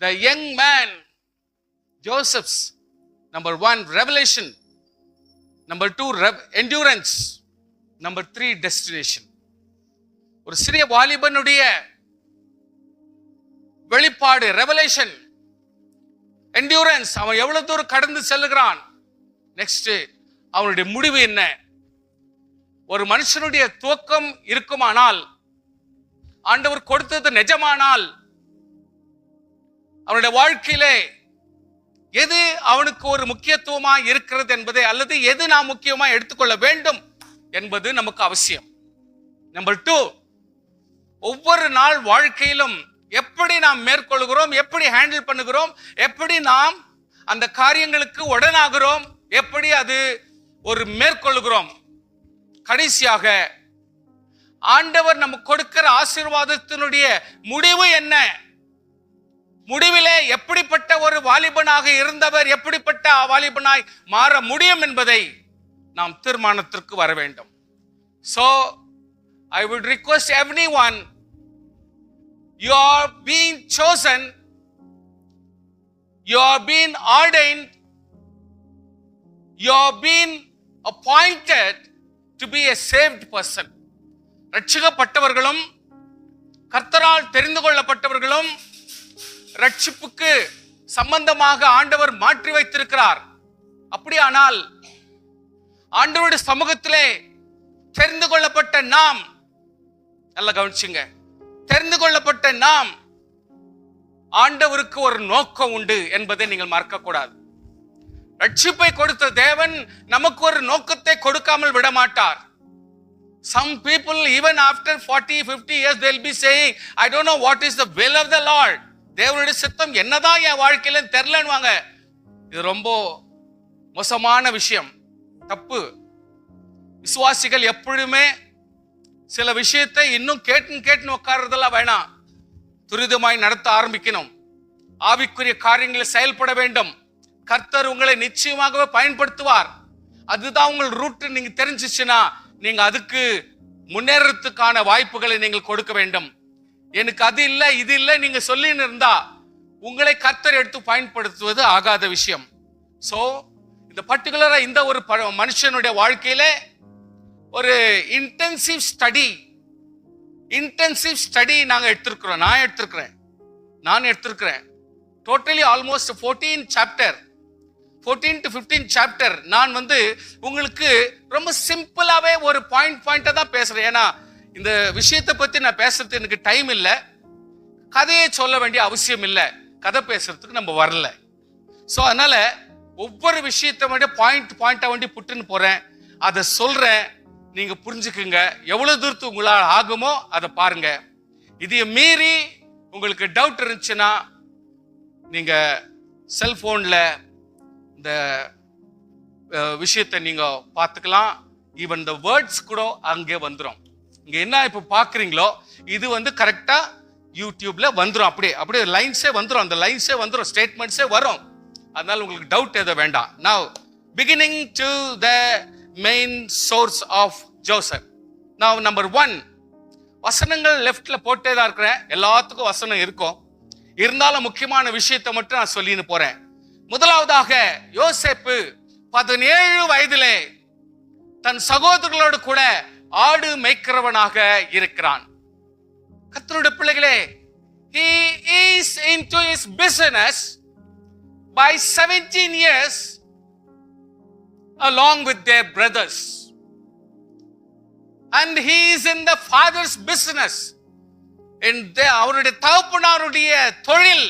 the young man Joseph's number 1 revelation, number 2 endurance, number 3 destination. ஒரு சிறிய வாலிபனுடைய வெளிப்பாடு revelation, endurance, அவன் எவ்வளவு தூரம் கடந்து செல்லுகிறான், நெக்ஸ்ட் அவனுடைய முடிவு என்ன. ஒரு மனுஷனுடைய துவக்கம் இருக்குமானால், ஆண்டவர் கொடுத்தது நிஜமானால், அவனுடைய வாழ்க்கையிலே எது அவனுக்கு ஒரு முக்கியத்துவமா இருக்கிறது என்பதை, அல்லது எது நாம் முக்கியமா எடுத்துக்கொள்ள வேண்டும் என்பது நமக்கு அவசியம். நம்பர் 2, ஒவ்வொரு நாள் வாழ்க்கையிலும் எப்படி நாம் மேற்கொள்கிறோம், எப்படி ஹேண்டில் பண்ணுகிறோம், எப்படி நாம் அந்த காரியங்களுக்கு உடனாகிறோம், எப்படி அது ஒரு மேற்கொள்கிறோம். கடைசியாக ஆண்டவர் நமக்கு கொடுக்கிற ஆசீர்வாதத்தினுடைய முடிவு என்ன, முடிவிலே எப்படிப்பட்ட ஒரு வாலிபனாக இருந்தவர் எப்படிப்பட்ட வாலிபனாய் மாற முடியும் என்பதை நாம் தீர்மானத்திற்கு வர வேண்டும். So I would request everyone, you are being chosen, you are being ordained, you are being appointed to be a saved person. ரட்சிக்கப்பட்டவர்களும் கர்த்தரால் தெரிந்து கொள்ளப்பட்டவர்களும் ரட்சிப்புக்கு சம்பந்தமாக ஆண்டவர் மாற்றி வைத்திருக்கிறார். அப்படியானால் ஆண்டவருடைய சமூகத்திலே தெரிந்து கொள்ளப்பட்ட நாம், நல்லா கவனிச்சுங்க, தெரிந்து கொள்ளப்பட்ட நாம், ஆண்டவருக்கு ஒரு நோக்கம் உண்டு என்பதை நீங்கள் மறக்க கூடாது. ரட்சிப்பை கொடுத்த தேவன் நமக்கு ஒரு நோக்கத்தை கொடுக்காமல் விட மாட்டார். Some people even after 40-50 years they'll be saying, I don't know what is the will of the Lord. தேவனுடைய சித்தம் என்னதான் என் வாழ்க்கையில தெரியலன்னுவாங்க. இது ரொம்ப மோசமான விஷயம், தப்பு. விசுவாசிகள் எப்பொழுதுமே சில விஷயத்தை இன்னும் கேட்டு உட்கார்றதெல்லாம் வேணாம். துரிதமாய் நடத்த ஆரம்பிக்கணும். ஆவிக்குரிய காரியங்களை செயல்பட வேண்டும். கர்த்தர் உங்களை நிச்சயமாகவே பயன்படுத்துவார். அதுதான் உங்கள் ரூட் நீங்க தெரிஞ்சிச்சுன்னா நீங்க அதுக்கு முன்னேறதுக்கான வாய்ப்புகளை நீங்கள் கொடுக்க வேண்டும். எனக்கு அது இல்லை இது இல்லை நீங்க சொல்லின்னு இருந்தா உங்களை கர்த்தர் எடுத்து பயன்படுத்துவது ஆகாத விஷயம். சோ இந்த பர்டிகுலரா இந்த ஒரு மனுஷனுடைய வாழ்க்கையில ஒரு இன்டென்சிவ் ஸ்டடி நாங்க எடுத்திருக்கிறோம். நான் எடுத்திருக்கிறேன் டோட்டலி ஆல்மோஸ்ட் 14 to 15 சாப்டர். நான் உங்களுக்கு ரொம்ப சிம்பிளாவே ஒரு பாயிண்டா தான் பேசுறேன். ஏன்னா இந்த விஷயத்தை பத்தி நான் பேசுறது எனக்கு டைம் இல்லை, கதையை சொல்ல வேண்டிய அவசியம் இல்லை, கதை பேசுறதுக்கு நம்ம வரல. ஸோ அதனால ஒவ்வொரு விஷயத்தை பாயிண்டா வேண்டி புட்டுன்னு போறேன், அதை சொல்றேன், நீங்க புரிஞ்சுக்குங்க. எவ்வளவு தூரத்து உங்களால் ஆகுமோ அதை பாருங்க. இதை மீறி உங்களுக்கு டவுட் இருந்துச்சுன்னா நீங்க செல்போன்ல இந்த விஷயத்தை நீங்க பார்த்துக்கலாம். ஈவன் இந்த வேர்ட்ஸ் கூட அங்கே வந்துடும். இங்க என்ன இப்ப பாக்குறீங்களோ இது கரெக்டா யூடியூப்ல வந்துடும். அப்படியே லைன்ஸே வந்துடும், அந்த லைன்ஸே வந்துடும், ஸ்டேட்மெண்ட்ஸே வரும். அதனால உங்களுக்கு டவுட் எதுவும் வேண்டாம். Now beginning to the main source of Joseph. Now number 1, வசனங்கள் லெஃப்ட்ல போட்டே தான் இருக்கிறேன். எல்லாத்துக்கும் வசனம் இருக்கும், இருந்தாலும் முக்கியமான விஷயத்தை மட்டும் நான் சொல்லின்னு போறேன். முதலாவதாக யோசேப்பு 17 வயதிலே தன் சகோதரர்களோடு கூட ஆடு மேய்க்கிறவனாக இருக்கிறான். கர்த்தருடைய பிள்ளைகளே, he is into his business by 17 years along with their brothers, and he is in the father's business. அவருடைய தகப்பனாருடைய தொழில்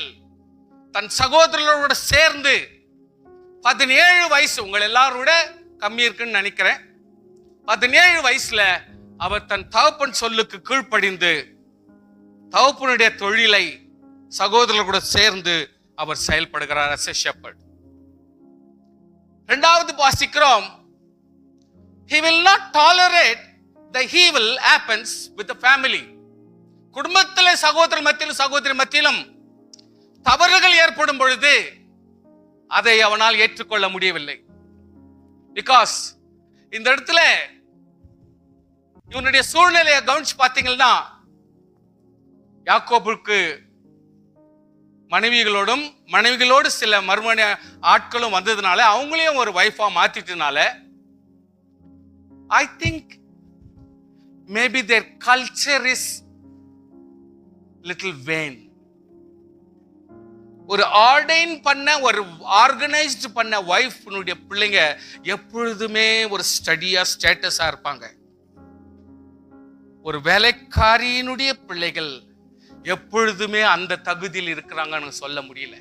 தன் சகோதரர்களோட சேர்ந்து 17 வயசு, உங்கள் எல்லாரோட கம்மி இருக்குன்னு நினைக்கிறேன், 17 வயசுல அவர் தன் தகப்பன் சொல்லுக்கு கீழ்ப்படிந்து தகப்பனுடைய தொழிலை சகோதரர்களோட சேர்ந்து அவர் செயல்படுகிறார் as a shepherd. இரண்டாவது வாசிக்கிறோம், he will not tolerate the evil happens with the family. குடும்பத்திலே சகோதர மத்தியிலும் சகோதரி மத்தியிலும் தவறுகள் ஏற்படும் பொழுது அதை அவனால் ஏற்றுக்கொள்ள முடியவில்லை. பிகாஸ் இந்த இடத்துல இவனுடைய சூழ்நிலையை கவனிச்சு பார்த்தீங்கன்னா, யாக்கோபுக்கு மனைவிகளோடு சில மறுமண ஆட்களும் வந்ததுனால அவங்களையும் ஒரு வைஃபா மாத்திட்டனால I think maybe their culture is little vain. ஒரு ஆர்டைன் பண்ண ஒரு ஆர்கனைஸ்டு பண்ண வைஃப்னுடைய பிள்ளைங்க எப்பொழுதுமே ஒரு ஸ்டடியா ஸ்டேட்டஸா இருப்பாங்க. ஒரு வேலைக்காரியினுடைய பிள்ளைகள் எப்பொழுதுமே அந்த தகுதியில் இருக்கிறாங்கன்னு சொல்ல முடியல.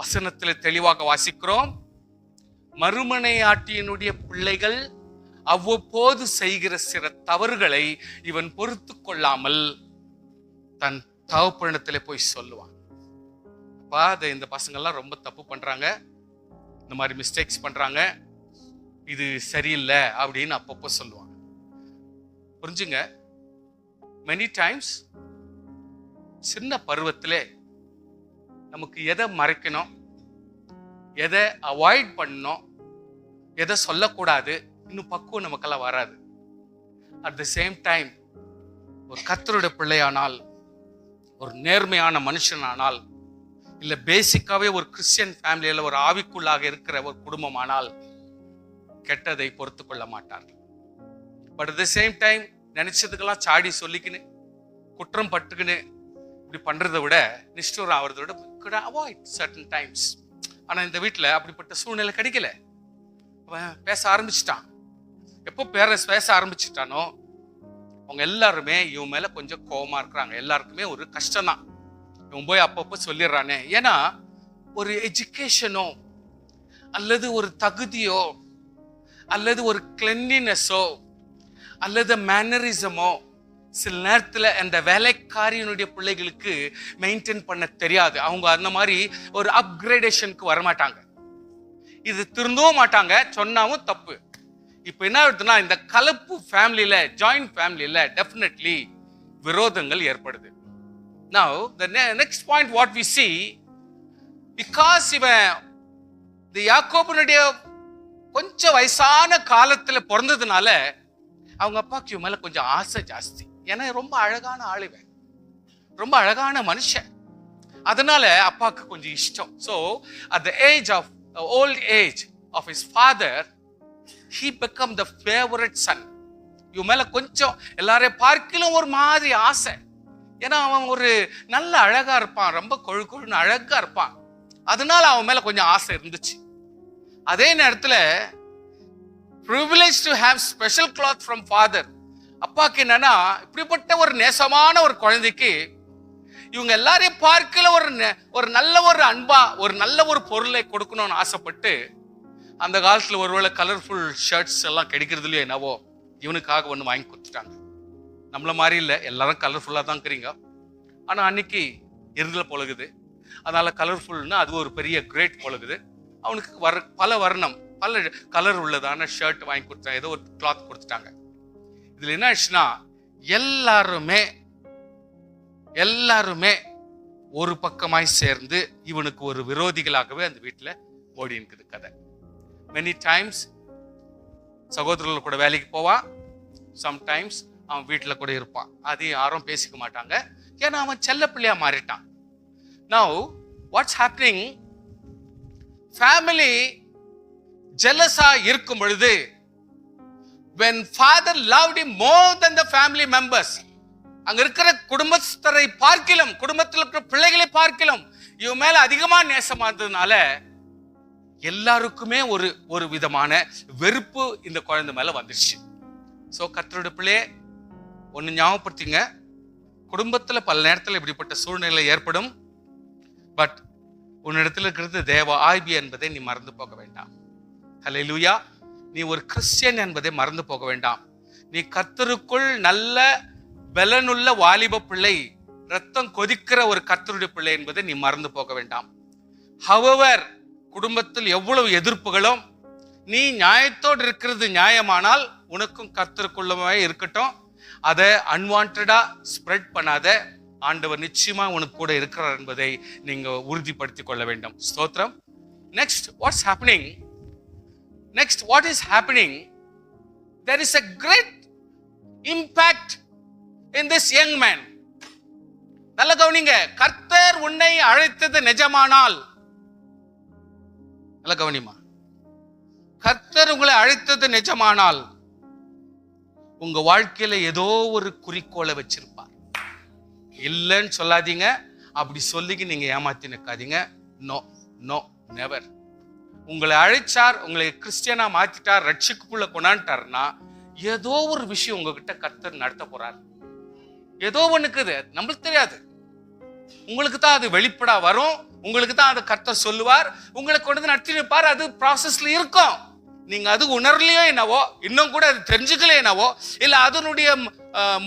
வசனத்தில் தெளிவாக வாசிக்கிறோம், மறுமனையாட்டியினுடைய பிள்ளைகள் அவ்வப்போது செய்கிற சில தவறுகளை இவன் பொறுத்து கொள்ளாமல் தன் தகப்பனிடத்திலே போய் சொல்லுவான். அப்பா, இந்த பசங்கள்லாம் ரொம்ப தப்பு பண்றாங்க, இந்த மாதிரி மிஸ்டேக்ஸ் பண்றாங்க, இது சரியில்லை அப்படின்னு அப்பப்போ சொல்லுவாங்க. புரிஞ்சுங்க, மெனி டைம்ஸ் சின்ன பருவத்திலே நமக்கு எதை மறைக்கணும், எதை அவாய்ட் பண்ணணும், எதை சொல்லக்கூடாது, இன்னும் பக்குவம் நமக்கெல்லாம் வராது. அட் த சேம் டைம் ஒரு கர்த்தருடைய பிள்ளையானால், ஒரு நேர்மையான மனுஷனானால், இல்ல பேசிக்காவே ஒரு கிறிஸ்டியன் ஃபேமிலியில ஒரு ஆவிக்குள்ளாக இருக்கிற ஒரு குடும்பமானால் கெட்டதை பொறுத்து கொள்ள மாட்டார்கள். But at the same time நினைச்சதுக்கெல்லாம் சாடி சொல்லிக்கின்னு குற்றம் பட்டுக்கின்னு இப்படி பண்றதை விட, நிஷ்டூரம் ஆகிறத விட could avoid certain times. ஆனா இந்த வீட்டில் அப்படிப்பட்ட சூழ்நிலை கிடைக்கல. பேச ஆரம்பிச்சுட்டான். எப்போ பேச ஆரம்பிச்சுட்டானோ அவங்க எல்லாருமே இவன் மேல கொஞ்சம் கோபமா இருக்கிறாங்க. எல்லாருக்குமே ஒரு கஷ்டம் தான். இவன் போய் அப்பப்போ சொல்லிடுறானே. ஏன்னா ஒரு எஜுகேஷனோ அல்லது ஒரு தகுதியோ அல்லது ஒரு கிளென்லினஸோ அல்லது மேனரிசமோ சில நேரத்தில் அந்த வேலைக்காரியினுடைய பிள்ளைகளுக்கு மெயின்டைன் பண்ண தெரியாது. அவங்க அந்த மாதிரி ஒரு அப்கிரேடேஷனுக்கு வரமாட்டாங்க. இது திருந்தவும் மாட்டாங்க, சொன்னாவும் தப்பு. இப்போ என்ன ஆகுதுன்னா, இந்த கலப்பு ஃபேமிலியில, ஜாயிண்ட் ஃபேமிலியில டெஃபினெட்லி விரோதங்கள் ஏற்படுது. Now the next point what we see, because இவன் இந்த யாக்கோபுனுடைய கொஞ்சம் வயசான காலத்துல பிறந்ததுனால அவங்க அப்பாக்கு இவன் மேல கொஞ்சம் ஆசை ஜாஸ்தி. ஏன்னா ரொம்ப அழகான ஆளுவன், ரொம்ப அழகான மனுஷன், அதனால அப்பாவுக்கு கொஞ்சம் இஷ்டம். So at the old age of his father, he became the favorite son. இவன் மேல கொஞ்சம் எல்லாரையும் பார்க்கலும் ஒரு மாதிரி ஆசை. ஏன்னா அவன் ஒரு நல்ல அழகா இருப்பான், ரொம்ப கொழுன்னு அழகா இருப்பான், அதனால அவன் மேல கொஞ்சம் ஆசை இருந்துச்சு. அதே நேரத்துல privilege to have special cloth from father. அப்பாக்கு என்னன்னா, இப்படிப்பட்ட ஒரு நேசமான ஒரு குழந்தைக்கு இவங்க எல்லாரையும் பார்க்கல ஒரு நல்ல ஒரு அன்பா ஒரு நல்ல ஒரு பொருளை கொடுக்கணும்னு ஆசைப்பட்டு, அந்த காலத்துல ஒருவேளை கலர்ஃபுல் ஷர்ட்ஸ் எல்லாம் கிடைக்கிறதுலயோ என்னவோ இவனுக்காக ஒன்று வாங்கி கொடுத்துட்டாங்க. நம்மள மாதிரி இல்லை, எல்லாரும் கலர்ஃபுல்லா தான் இருக்கிறீங்க. ஆனா அன்னைக்கு இருந்தல பொழுகுது, அதனால கலர்ஃபுல்னா அது ஒரு பெரிய கிரேட் பொழுகுது. அவனுக்கு பல வர்ணம் பல கலர் உள்ளதான ஷர்ட் வாங்கி கொடுத்தாங்க, ஏதோ ஒரு கிளாத் கொடுத்துட்டாங்க. இதுல என்ன ஆச்சுன்னா, எல்லாருமே ஒரு பக்கமாய் சேர்ந்து இவனுக்கு ஒரு விரோதிகளாகவே அந்த வீட்டுல ஓடி இருக்குது கதை. மெனி டைம்ஸ் சகோதரர்கள் கூட வேலைக்கு போவான், சம்டைம்ஸ் அவன் வீட்டுல கூட இருப்பான். அதையும் யாரும் பேசிக்க மாட்டாங்க, ஏன்னா அவன் செல்ல பிள்ளையா மாறிட்டான். Now what's happening, family ஜெலஸா இருக்கும் பொழுது, when father loved him more than the family members, அங்க இருக்கிற குடும்பஸ்தரை பார்க்கலாம், குடும்பத்தில் இருக்கிற பிள்ளைகளை பார்க்கலாம், இவன் மேல அதிகமா நேசமா இருந்ததுனால எல்லாருக்குமே ஒரு விதமான வெறுப்பு இந்த குழந்தை மேல வந்துருச்சு. சோ கர்த்தருடைய பிள்ளையே, ஒன்னு ஞாபகப்படுத்திங்க, குடும்பத்துல பல நேரத்தில் இப்படிப்பட்ட சூழ்நிலை ஏற்படும். பட் உன்னிடத்தில் இருக்கிறது தேவ ஆய்வி என்பதை நீ மறந்து போக வேண்டாம். ஹல்லேலூயா. நீ ஒரு கிறிஸ்டியன் என்பதை மறந்து போக வேண்டாம். நீ கர்த்தருக்குள் நல்ல பலனுள்ள வாலிப பிள்ளை, ரத்தம் கொதிக்கிற ஒரு கர்த்தருடைய பிள்ளை என்பதை நீ மறந்து போக வேண்டாம். ஹவவர், குடும்பத்தில் எவ்வளவு எதிர்ப்புகளும், நீ நியாயத்தோடு இருக்கிறது நியாயமானால் உனக்கும் கர்த்தருக்குள்ளவே இருக்கட்டும். அதை அன்வான்டா ஸ்ப்ரெட் பண்ணாத. ஆண்டவர் நிச்சயமா உனக்கு கூட இருக்கிறார் என்பதை நீங்க உறுதிப்படுத்திக் கொள்ள வேண்டும். ஸ்தோத்திரம். Next what is happening, there is a great impact in this young man. நல்ல கவனிங்க, கர்த்தர் உன்னை அழைத்தது நிஜமானால், நல்ல கவனிமா, கர்த்தர் உங்களை அழைத்தது நிஜமானால் உங்க வாழ்க்கையில ஏதோ ஒரு குறிக்கோளை வச்சிருப்பார். இல்லைன்னு சொல்லாதீங்க. அப்படி சொல்லிக்கு நீங்க ஏமாத்தி நிற்காதீங்க. No no never. உங்களை அழைச்சார், உங்களை கிறிஸ்டியனா மாத்திட்டார், ரட்சிக்குள்ள கொண்டாண்டார்னா ஏதோ ஒரு விஷயம் உங்ககிட்ட கர்த்தர் நடத்த போறார். ஏதோ ஒண்ணுக்குது, நம்மளுக்கு தெரியாது. உங்களுக்கு தான் அது வெளிப்படா வரும். உங்களுக்கு தான் அது கர்த்தர் சொல்லுவார், உங்களை கொண்டு நடத்தி நிற்பார். அது ப்ராசஸ்ல இருக்கும். நீங்க அது உணர்லையோ என்னவோ, இன்னும் கூட அது தெரிஞ்சுக்கல என்னவோ, இல்ல அதனுடைய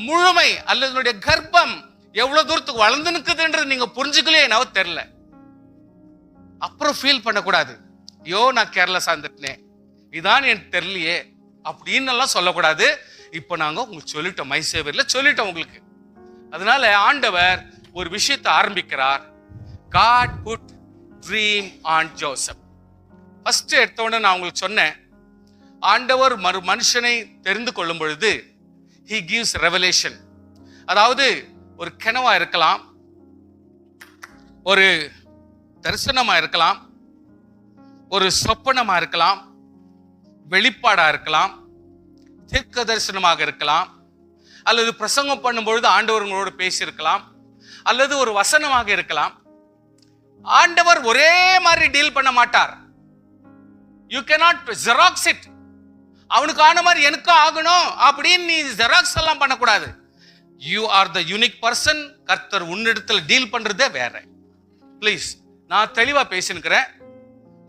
முழுமை அல்லது அதனுடைய கர்ப்பம் எவ்வளவு தூரத்துக்கு வளர்ந்து நிற்குதுன்றது நீங்க புரிஞ்சுக்கலையோ என்னவோ தெரியல. அப்புறம் ஃபீல் பண்ணக்கூடாது, ஐயோ நான் கேர்லெஸ்ஸா இருந்துட்டேன், இதான் எனக்கு தெரியலையே அப்படின்னு எல்லாம் சொல்லக்கூடாது. இப்போ நாங்க உங்களுக்கு சொல்லிட்டோம், மை சேவர்ல சொல்லிட்டோம் உங்களுக்கு. அதனால ஆண்டவர் ஒரு விஷயத்தை ஆரம்பிக்கிறார். God put dream on Joseph. First எடுத்தோடனே நான் உங்களுக்கு சொன்னேன், ஆண்டவர் மனுஷனை தெரிந்து கொள்ளும் பொழுது he gives revelation. அதாவது ஒரு கனவா இருக்கலாம், ஒரு தரிசனமா இருக்கலாம், ஒரு சொப்பனமா இருக்கலாம், வெளிப்பாடா இருக்கலாம், தீர்க்க தரிசனமாக இருக்கலாம், அல்லது பிரசங்கம் பண்ணும் பொழுது ஆண்டவர் உங்களோட பேசியிருக்கலாம், அல்லது ஒரு வசனமாக இருக்கலாம். ஆண்டவர் ஒரே மாதிரி டீல் பண்ண மாட்டார். You cannot xerox it. அவனுக்கு ஆன மாதிரி எனக்கு ஆகணும் அப்படின்னு நீ ஜெராக்ஸ் எல்லாம் பண்ணக்கூடாது. You are the unique person. கர்த்தர் உன்னிடத்தில் டீல் பண்றதே வேற. பிளீஸ், நான் தெளிவா பேசினுக்கிறேன்,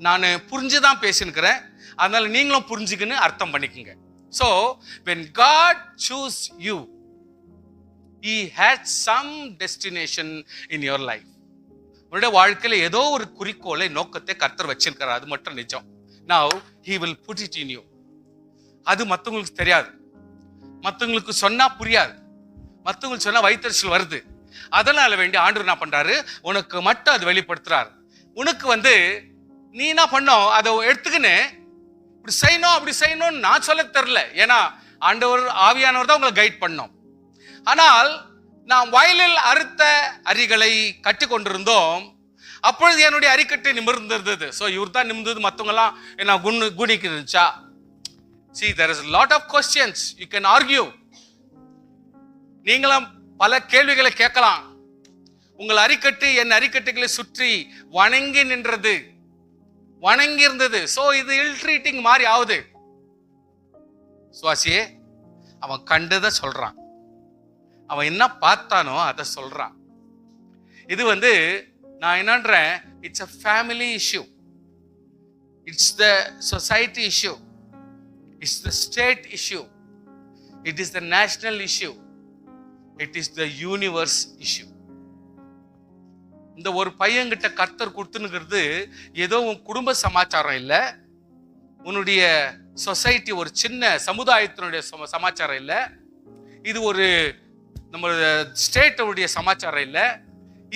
நான் புரிஞ்சுதான் பேசினுக்கிறேன். அதனால நீங்களும் புரிஞ்சுக்கின்னு அர்த்தம் பண்ணிக்கோங்க. So when God choose you, he has some destination in your life. உங்களுடைய வாழ்க்கையில ஏதோ ஒரு குறிக்கோளை, நோக்கத்தை கர்த்தர் வச்சிருக்கிறார். அது மட்டும் நிஜம். Now he will put it in you. அது மற்றவங்களுக்கு தெரியாது, மற்றவங்களுக்கு சொன்னா புரியாது, மற்றவங்களுக்கு சொன்னா வயிற்றெரிச்சல் வருது. அதனால வேண்டி ஆண்டவர் என்ன பண்றாரு, உனக்கு மட்டும் அது வெளிப்படுத்துறாரு. உனக்கு நீ என்ன பண்ணோம், அதை எடுத்துக்கின்னு இப்படி செய்யணும் அப்படி செய்யணும்னு நான் சொல்ல தெரியல. ஏன்னா ஆண்டவர் ஆவியானவர் தான் உங்களை கைட் பண்ணோம். ஆனால் நாம் வயலில் அறுத்த அரிகளை கட்டி கொண்டிருந்தோம். அப்பொழுது என்னுடைய அரிக்கட்டை நிமிர்ந்திருந்தது. ஸோ இவர் தான் நிமிர்ந்தது, மற்றவங்க எல்லாம் என்ன குணிக்கு இருந்துச்சா? See, there is a lot of questions you can argue. நீங்களும் பல கேள்விகளை கேட்கலாம். உங்கள் அரிக்கட்டு என் அரிக்கட்டுகளை சுற்றி வணங்கி நின்றது, வணங்கி இருந்தது. சோ இது இல் ட்ரீட்டிங் மாதிரி ஆகுது. சுவாசியே, அவன் கண்டதை சொல்றான், அவன் என்ன பார்த்தானோ அதை சொல்றான். இது நான் என்னன்றேன், it's a family issue, it's the society issue, it's the state issue, it is the national issue, it is the universe issue. இந்த ஒரு பையன்கிட்ட கர்த்தர் கொடுத்துனுங்கிறது ஏதோ உன் குடும்ப சமாச்சாரம் இல்லை, உன்னுடைய சொசைட்டி ஒரு சின்ன சமுதாயத்தினுடைய சமாச்சாரம் இல்லை, இது ஒரு நம்ம ஸ்டேட்டுடைய சமாச்சாரம் இல்லை,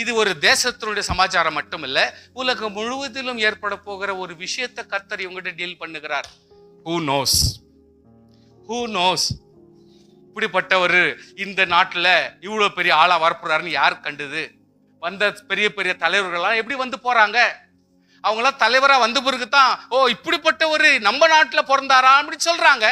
இது ஒரு தேசத்தினுடைய சமாச்சாரம் மட்டும் இல்லை, உலகம் முழுவதிலும் ஏற்பட போகிற ஒரு விஷயத்தை கர்த்தர் இவங்ககிட்ட டீல் பண்ணுகிறார். Who knows இப்படிப்பட்டவர் இந்த நாட்டில் இவ்வளோ பெரிய ஆளா வரப்போறாருன்னு யார் கண்டுது? வந்த பெரிய பெரிய தலைவர்கள்லாம் எப்படி போறாங்க? அவங்களாம் தலைவரா வந்த பிறகுதான், ஓ இப்படிப்பட்ட ஒரு நம்ம நாட்டுல பிறந்தாரா அப்படி சொல்றாங்க.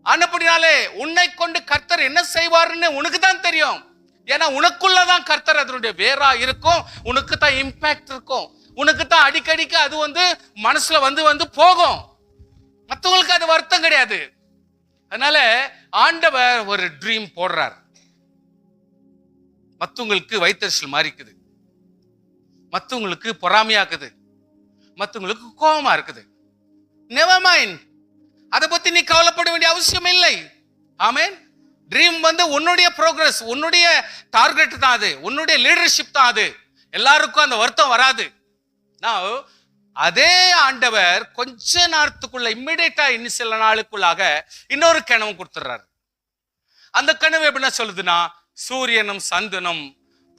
ஆனப்படினாலே உன்னை கொண்டு கர்த்தர் என்ன செய்வாருன்னு உனக்கு தான் தெரியும். ஏன்னா உனக்குள்ளதான் கர்த்தர் அதனுடைய வேரா இருக்கும், உனக்கு தான் இம்பாக்ட் இருக்கும், உனக்கு தான் அடிக்கடிக்கு அது மனசுல வந்து போகும். மற்றவங்களுக்கு அது வருத்தம் கிடையாது. அதனால ஆண்டவர் ஒரு ட்ரீம் போடுறார். மற்றவங்களுக்கு வயிற்றெரிச்சல் மாறிக்குது, மற்றவங்களுக்கு பொறாமையாக்குது, மற்றவங்களுக்கு கோபமா இருக்குது. நெவர் மைண்ட், அதை பத்தி நீ கவலைப்பட வேண்டிய அவசியம் இல்லை. ஆமென். ட்ரீம் உன்னுடைய ப்ரோக்ரஸ், உன்னுடைய டார்கெட் தான் அது, உன்னுடைய லீடர்ஷிப் தான் அது. எல்லாருக்கும் அந்த வருத்தம் வராது. நான் அதே ஆண்டவர் கொஞ்ச நேரத்துக்குள்ள இம்மிடியேட்டா இன்னும் சில நாளுக்குள்ளாக இன்னொரு கனவு கொடுத்துறாரு. அந்த கனவு எப்படின்னா சொல்லுதுன்னா, சூரியனும் சந்திரனும்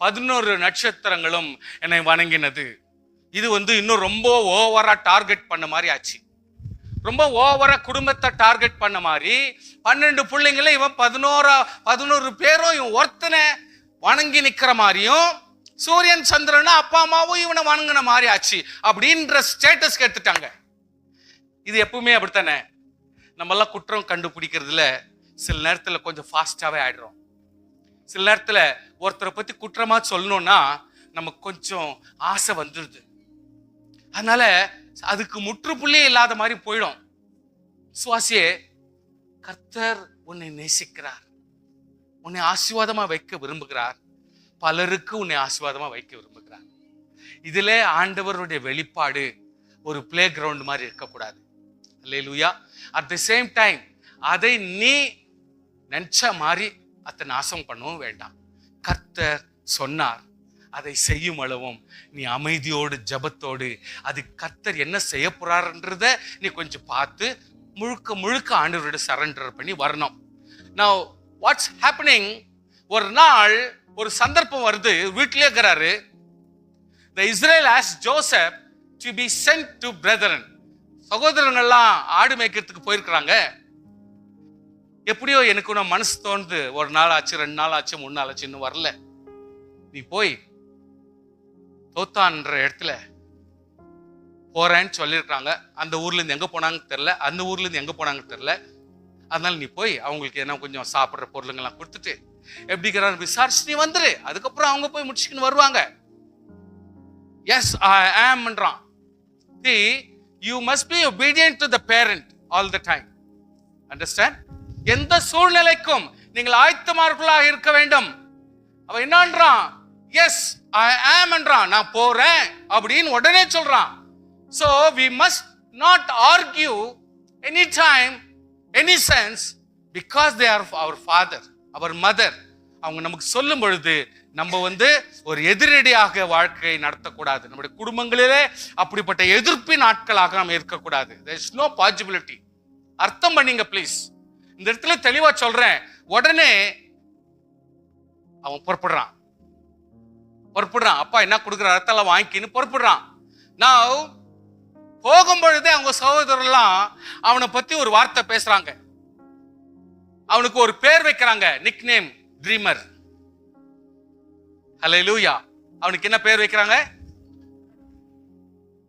11 நட்சத்திரங்களும் என்னை வணங்கினது. இது இன்னும் ரொம்ப ஓவரா டார்கெட் பண்ண மாதிரி ஆச்சு. ரொம்ப ஓவரா குடும்பத்தை டார்கெட் பண்ண மாதிரி 12 பிள்ளைங்கள இவன் 11 பேரும் இவன் ஒருத்தனை வணங்கி நிக்கிற மாதிரியும், சூரியன் சந்திரனா அப்பா அம்மாவும் இவனை வணங்கின மாதிரி ஆச்சு அப்படின்ற ஸ்டேட்டஸ் எடுத்துட்டாங்க. இது எப்பவுமே அப்படித்தானே. நம்ம எல்லாம் குற்றம் கண்டுபிடிக்கிறதுல சில நேரத்துல கொஞ்சம் ஃபாஸ்டாவே ஆயிடுறோம். சில நேரத்துல ஒருத்தரை பத்தி குற்றமா சொல்லணும்னா நமக்கு கொஞ்சம் ஆசை வந்துடுது. அதனால அதுக்கு முற்றுப்புள்ளியே இல்லாத மாதிரி போயிடும். சுவாசியே, கர்த்தர் உன்னை நேசிக்கிறார், உன்னை ஆசீர்வாதமா வைக்க விரும்புகிறார், பலருக்கு உன்னை ஆசீர்வாதமா வைக்க விரும்புகிறார். இதுல ஆண்டவருடைய வெளிப்பாடு ஒரு பிளே கிரவுண்ட் மாதிரி இருக்கக்கூடாது. அல்லேலூயா. அட் தி சேம் டைம் அதை நீ நினைச்ச மாதிரி அதை நாசம் பண்ணவும் வேண்டாம். கர்த்தர் சொன்னார், அதை செய்யும் அளவும் நீ அமைதியோடு ஜபத்தோடு அது கர்த்தர் என்ன செய்ய போறாருன்றத நீ கொஞ்சம் பார்த்து முழுக்க முழுக்க ஆண்டவரோட சரண்டர் பண்ணி வரணும். Now what's happening, ஒரு நாள் ஒரு சந்தர்ப்பம் வருது, வீட்டிலே இருக்கிறாரு. The Israel asked Joseph to be sent to brethren. சகோதரங்கள்லாம் ஆடு மேய்க்கிறதுக்கு போயிருக்கிறாங்க. எப்படியோ எனக்கு ஒன்று மனசு தோணுது, ஒரு நாள் ஆச்சு, 2 நாள் ஆச்சு, 3 நாள் ஆச்சு, இன்னும் வரல. நீ போய் தோத்தான்ற இடத்துல போறேன்னு சொல்லியிருக்காங்க. அந்த ஊர்ல இருந்து எங்க போனாங்கன்னு தெரியல, அந்த ஊர்ல இருந்து எங்க போனாங்கன்னு தெரியல. அதனால நீ போய் அவங்களுக்கு என்ன கொஞ்சம் சாப்பிட்ற பொருளுங்கெல்லாம் கொடுத்துட்டு எப்படிங்கிறான்னு விசாரிச்சு நீ வந்துரு. அதுக்கப்புறம் அவங்க போய் முடிச்சுக்கின்னு வருவாங்க. எஸ் ஐ ஆம்ன்றான். See, you must be obedient to the parent all the time. Understand? எந்த சூழ்நிலைக்கும் நீங்கள் ஆயத்தமார்களாக இருக்க வேண்டும். அவன் என்னன்றான்? எஸ் ஐ ஆம் என்றான். நான் போறேன் அப்படின்னு உடனே சொல்றான். So we must not argue anytime, any sense, because they are our father, our mother. அவங்க நமக்கு சொல்லும் பொழுது நம்ம ஒரு எதிரடியாக வாழ்க்கை நடத்தக்கூடாது. நம்முடைய குடும்பங்களிலே அப்படிப்பட்ட எதிர்ப்பின் ஆட்களாக நாம் இருக்கக்கூடாது. There is no possibility. அர்த்தம் பண்ணீங்க ப்ளீஸ். இந்த இடத்துல தெளிவா சொல்றேன். உடனே அவன் புறப்படுறான். அப்பா என்ன கொடுக்குற அர்த்தம் வாங்கிக்கின்னு புறப்படுறான். நான் போகும்பொழுதே அவங்க சகோதரர்லாம் அவனை பத்தி ஒரு வார்த்தை பேசுறாங்க. அவனுக்கு ஒரு பேர் வைக்கிறாங்க, நிக் நேம், ட்ரீமர். ஹல்லேலூயா. அவனுக்கு என்ன பேர் வைக்கிறாங்க?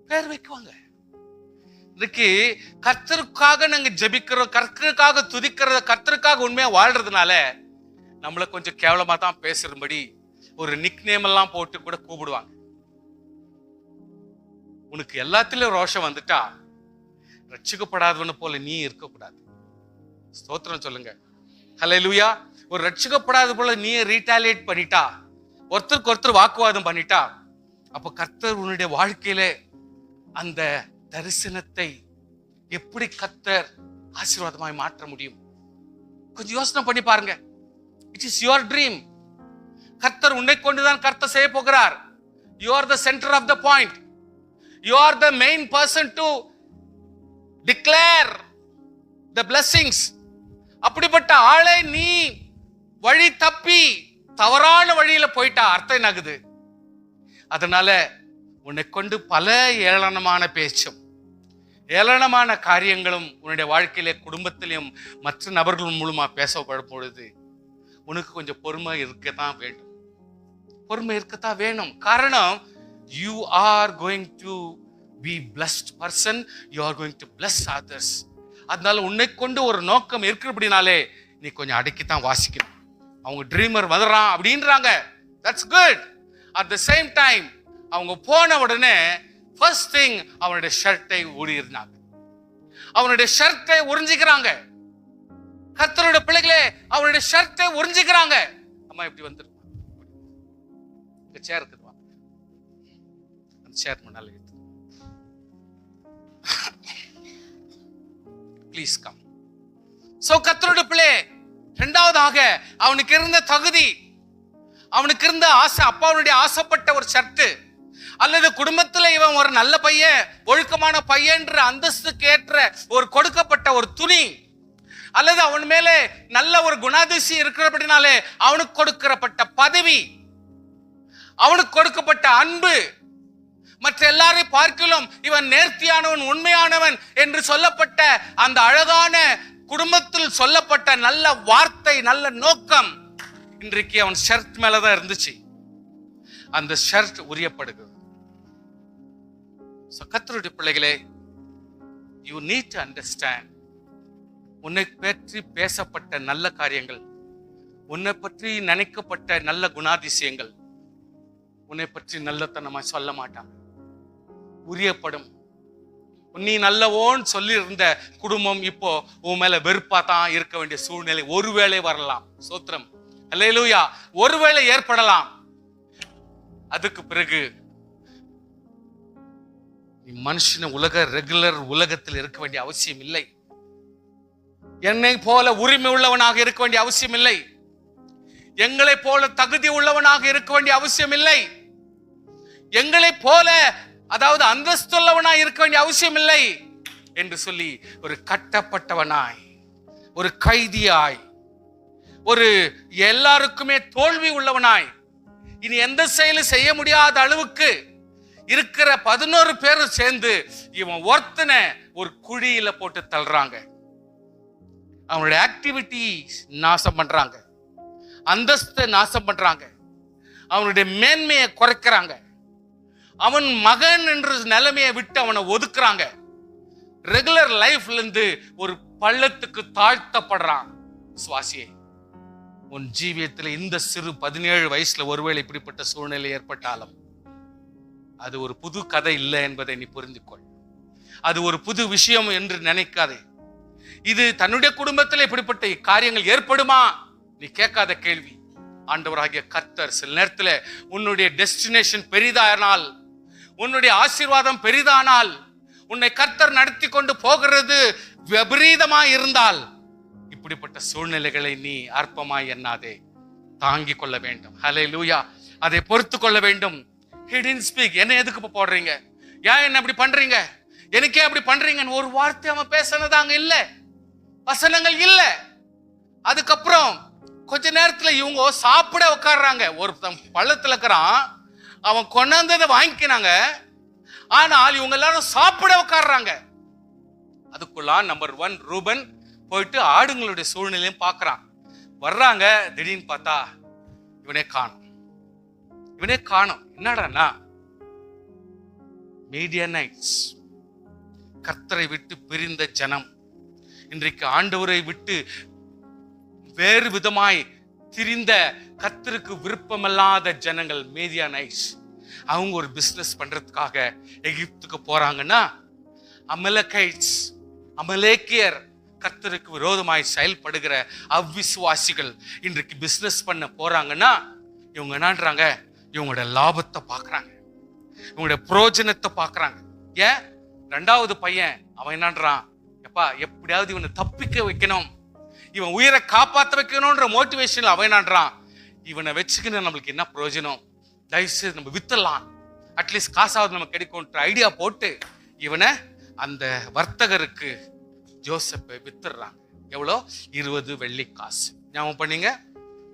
பேர் வைக்குவாங்க. இன்னைக்கு கர்த்தருக்காக நாங்க ஜெபிக்கிறோம், கர்த்தருக்காக துதிக்கிறத, கர்த்தருக்காக உண்மையா வாழ்றதுனால நம்மள கொஞ்சம் கேவலமா தான் பேசுறபடி ஒரு நிக் நேம் எல்லாம் போட்டு கூட கூப்பிடுவாங்க. உனக்கு எல்லாத்திலும் ரோஷம் வந்துட்டா ரட்சிக்கப்படாதவன போல நீ இருக்கக்கூடாது. ஸ்தோத்திரம் சொல்லுங்க. ஹல்லேலூயா. ஒரு ரட்சிக்கப்படாத போல நீ ரீடாலியேட் பண்ணிட்டா, ஒருத்தருக்கு ஒருத்தர் வாக்குவாதம் பண்ணிட்டா, அப்ப கர்த்தர் உன்னுடைய வாழ்க்கையில அந்த தரிசனத்தை எப்படி கர்த்தர் ஆசீர்வாதமாய் மாற்ற முடியும்? கொஞ்சம் யோசனை பண்ணி பாருங்க. It is your dream. கர்த்தர் உன்னை கொண்டுதான் கர்த்தர் செய்ய போகிறார். You are the centre of the point. You are the main person to declare the blessings. அப்படிப்பட்ட ஆளை நீ வழி தப்பி தவறான வழியில போயிட்டா அர்த்தம் என்னாகுது? அதனால உன்னை கொண்டு பல ஏளனமான பேச்சும் ஏளனமான காரியங்களும் உன்னுடைய வாழ்க்கையிலே, குடும்பத்திலையும் மற்ற நபர்கள் மூலமா பேசப்படும் பொழுது உனக்கு கொஞ்சம் பொறுமை இருக்கத்தான் வேண்டும். பொறுமை இருக்கத்தான் வேணும். காரணம், you are going to be blessed person, you are going to bless others. அதனால உன்னை கொண்டு ஒரு நோக்கம் இருக்கிறபடினாலே நீ கொஞ்சம் அடக்கித்தான் வாசிக்கணும். அவங்க ட்ரீமர் வந்துறான் அப்படின்றாங்க, that's good. at the same time அவங்க போன உடனே first thing அவனுடைய ஷர்ட்டை ஊடிறாங்க, அவனுடைய ஷர்ட்டை உறிஞ்சிக்கிறாங்க. கர்த்தருடைய பிள்ளைகளே, அவனுடைய ஷர்ட்டை உறிஞ்சிக்கிறாங்க. அம்மா இப்படி வந்துருமா, சேர் இருக்குதுவா, அந்த சேர் முன்னால எடுத்து ப்ளீஸ் கம். சோ கர்த்தருடைய பிள்ளை, இரண்டாவதாக அவனுக்கு இருந்த தகுதி, அவனுக்கு இருந்த ஆசை, அப்பாவுடைய ஆசைப்பட்ட ஒரு ஷர்ட், அல்லது குடும்பத்துல இவன் ஒரு நல்ல பையன், ஒழுக்கமான பையன்ற அந்தஸ்துக்கு ஏற்ற ஒரு கொடுக்கப்பட்ட ஒரு துணி, அல்லது அவன் மேலே நல்ல ஒரு குணாதிசயம் இருக்கிறபடினாலே அவனுக்கு கொடுக்கப்பட்ட பதவி, அவனுக்கு கொடுக்கப்பட்ட அன்பு, மற்ற எல்லாரையும் பார்க்கலாம் இவன் நேர்த்தியானவன், உண்மையானவன் என்று சொல்லப்பட்ட அந்த அழகான குடும்பத்தில் சொல்லப்பட்ட நல்ல வார்த்தை, நல்ல நோக்கம், இன்றைக்கு அவன் ஷர்ட் மேலதான் இருந்துச்சு. அந்த ஷர்ட் உரியப்படுகிறது. கர்த்தருடைய பிள்ளைகளே, யூ நீட் டு அண்டர்ஸ்டாண்ட், உன்னை பற்றி பேசப்பட்ட நல்ல காரியங்கள், உன்னை பற்றி நினைக்கப்பட்ட நல்ல குணாதிசயங்கள் உன்னை பற்றி நல்லத்தனமா சொல்ல மாட்டாங்க, உரியப்படும். நீ நல்லவோன்னு சொல்லி இருந்த குடும்பம் இப்போ உன் மேல வெறுப்பா தான் இருக்க வேண்டிய சூழ்நிலை ஒருவேளை வரலாம். சோத்திரம், அல்லேலூயா. ஒருவேளை ஏற்படலாம். அதுக்கு பிறகு நீ மனுஷன ரெகுலர் உலகத்தில் இருக்க வேண்டிய அவசியம் இல்லை. என்னை போல உரிமை உள்ளவனாக இருக்க வேண்டிய அவசியம் இல்லை. எங்களை போல தகுதி உள்ளவனாக இருக்க வேண்டிய அவசியம் இல்லை. எங்களை போல, அதாவது அந்தஸ்துள்ளவனாய் இருக்க வேண்டிய அவசியம் இல்லை என்று சொல்லி ஒரு கட்டப்பட்டவனாய், ஒரு கைதியாய், ஒரு எல்லாருக்குமே தோல்வி உள்ளவனாய், இனி எந்த செயலும் செய்ய முடியாத அளவுக்கு இருக்கிற 11 பேரும் சேர்ந்து இவன் ஒருத்தனை ஒரு குழியில போட்டு தள்ளுறாங்க. அவனுடைய ஆக்டிவிட்டி நாசம் பண்றாங்க, அந்தஸ்தை நாசம் பண்றாங்க, அவனுடைய மேன்மையை குறைக்கிறாங்க, அவன் மகன் என்ற நிலைமையை விட்டு அவனை ஒதுக்குறாங்க. ரெகுலர் லைஃப்ல இருந்து ஒரு பள்ளத்துக்கு தாழ்த்தப்படுறான். சுவாசியே, உன் ஜீவியத்தில் இந்த சிறு 17 வயசுல ஒருவேளை இப்படிப்பட்ட சூழ்நிலை ஏற்பட்டாலும் அது ஒரு புது கதை இல்லை என்பதை நீ புரிந்துக்கொள். அது ஒரு புது விஷயம் என்று நினைக்காதே. இது தன்னுடைய குடும்பத்தில் இப்படிப்பட்ட காரியங்கள் ஏற்படுமா நீ கேட்காத கேள்வி. ஆண்டவராகிய கர்த்தர் சில நேரத்தில் உன்னுடைய டெஸ்டினேஷன் பெரிதானால், உன்னுடைய ஆசீர்வாதம் பெரிதானால், உன்னை கர்த்தர் நடத்தி கொண்டு போகிறது விபரீதமாய் இருந்தால், இப்படிப்பட்ட சூழ்நிலைகளை நீ அற்பமாய் எண்ணாதே, தாங்கிக் கொள்ள வேண்டும். ஹல்லேலூயா. அதை பொறுத்து கொள்ள வேண்டும். He didn't speak. என்ன எதுக்கு போடுறீங்க, ஏன் என்ன அப்படி பண்றீங்க, எனக்கே அப்படி பண்றீங்கன்னு ஒரு வார்த்தை அவன் பேசினது அங்க இல்ல, வசனங்கள் இல்ல. அதுக்கப்புறம் கொஞ்ச நேரத்துல இவங்க சாப்பிட உட்கார்றாங்க. ஒரு பள்ளத்துல இருக்கிறான், அவன் கொண்டாந்ததை வாங்கிக்கினாங்க, ஆனால் இவங்க எல்லாரும் சாப்பிட உட்கார்றாங்க. அதுக்குள்ள நம்பர் 1 ரூபன் போயிட்டு ஆடுங்களுடைய சூழ்நிலையும் பார்க்கறான். வர்றாங்க, திடீர்னு பார்த்தா இவனே காணும். என்னடா, மீடியனைட்ஸ், கர்த்தரை விட்டு பிரிந்த ஜனம், இன்றைக்கு ஆண்டவரை விட்டு வேறு விதமாய் திரிந்த, கர்த்தருக்கு விருப்பமில்லாத ஜனங்கள் மீடியனைட்ஸ். அவங்க ஒரு பிசினஸ் பண்றதுக்காக எகிப்துக்கு போறாங்கன்னா, அமலேக்கைட்ஸ், அமலேக்கியர், கர்த்தருக்கு விரோதமாய் செயல்படுகிற அவ்விசுவாசிகள் இன்றைக்கு பிசினஸ் பண்ண போறாங்கன்னா, இவங்க என்னன்றாங்க, இவங்களோட லாபத்தை பார்க்கறாங்க, இவங்களோட பிரயோஜனத்தை பார்க்கறாங்க. ஏன் 2வது பையன் அவன் என்னன்றான், எப்பா எப்படியாவது இவனை தப்பிக்க வைக்கணும், இவன் உயிரை காப்பாற்ற வைக்கணும்ன்ற மோட்டிவேஷன்ல அவன் என்னன்றான், இவனை வச்சுக்கின்னு நம்மளுக்கு என்ன பிரயோஜனம், தயவுசெய்து நம்ம வித்தலாம், அட்லீஸ்ட் காசாவது நம்ம கிடைக்கும்ன்ற ஐடியா போட்டு இவனை அந்த வர்த்தகருக்கு ஜோசப்பை வித்துடுறாங்க. எவ்வளோ? 20 வெள்ளி காசு. ஞாபகம் பண்ணீங்க,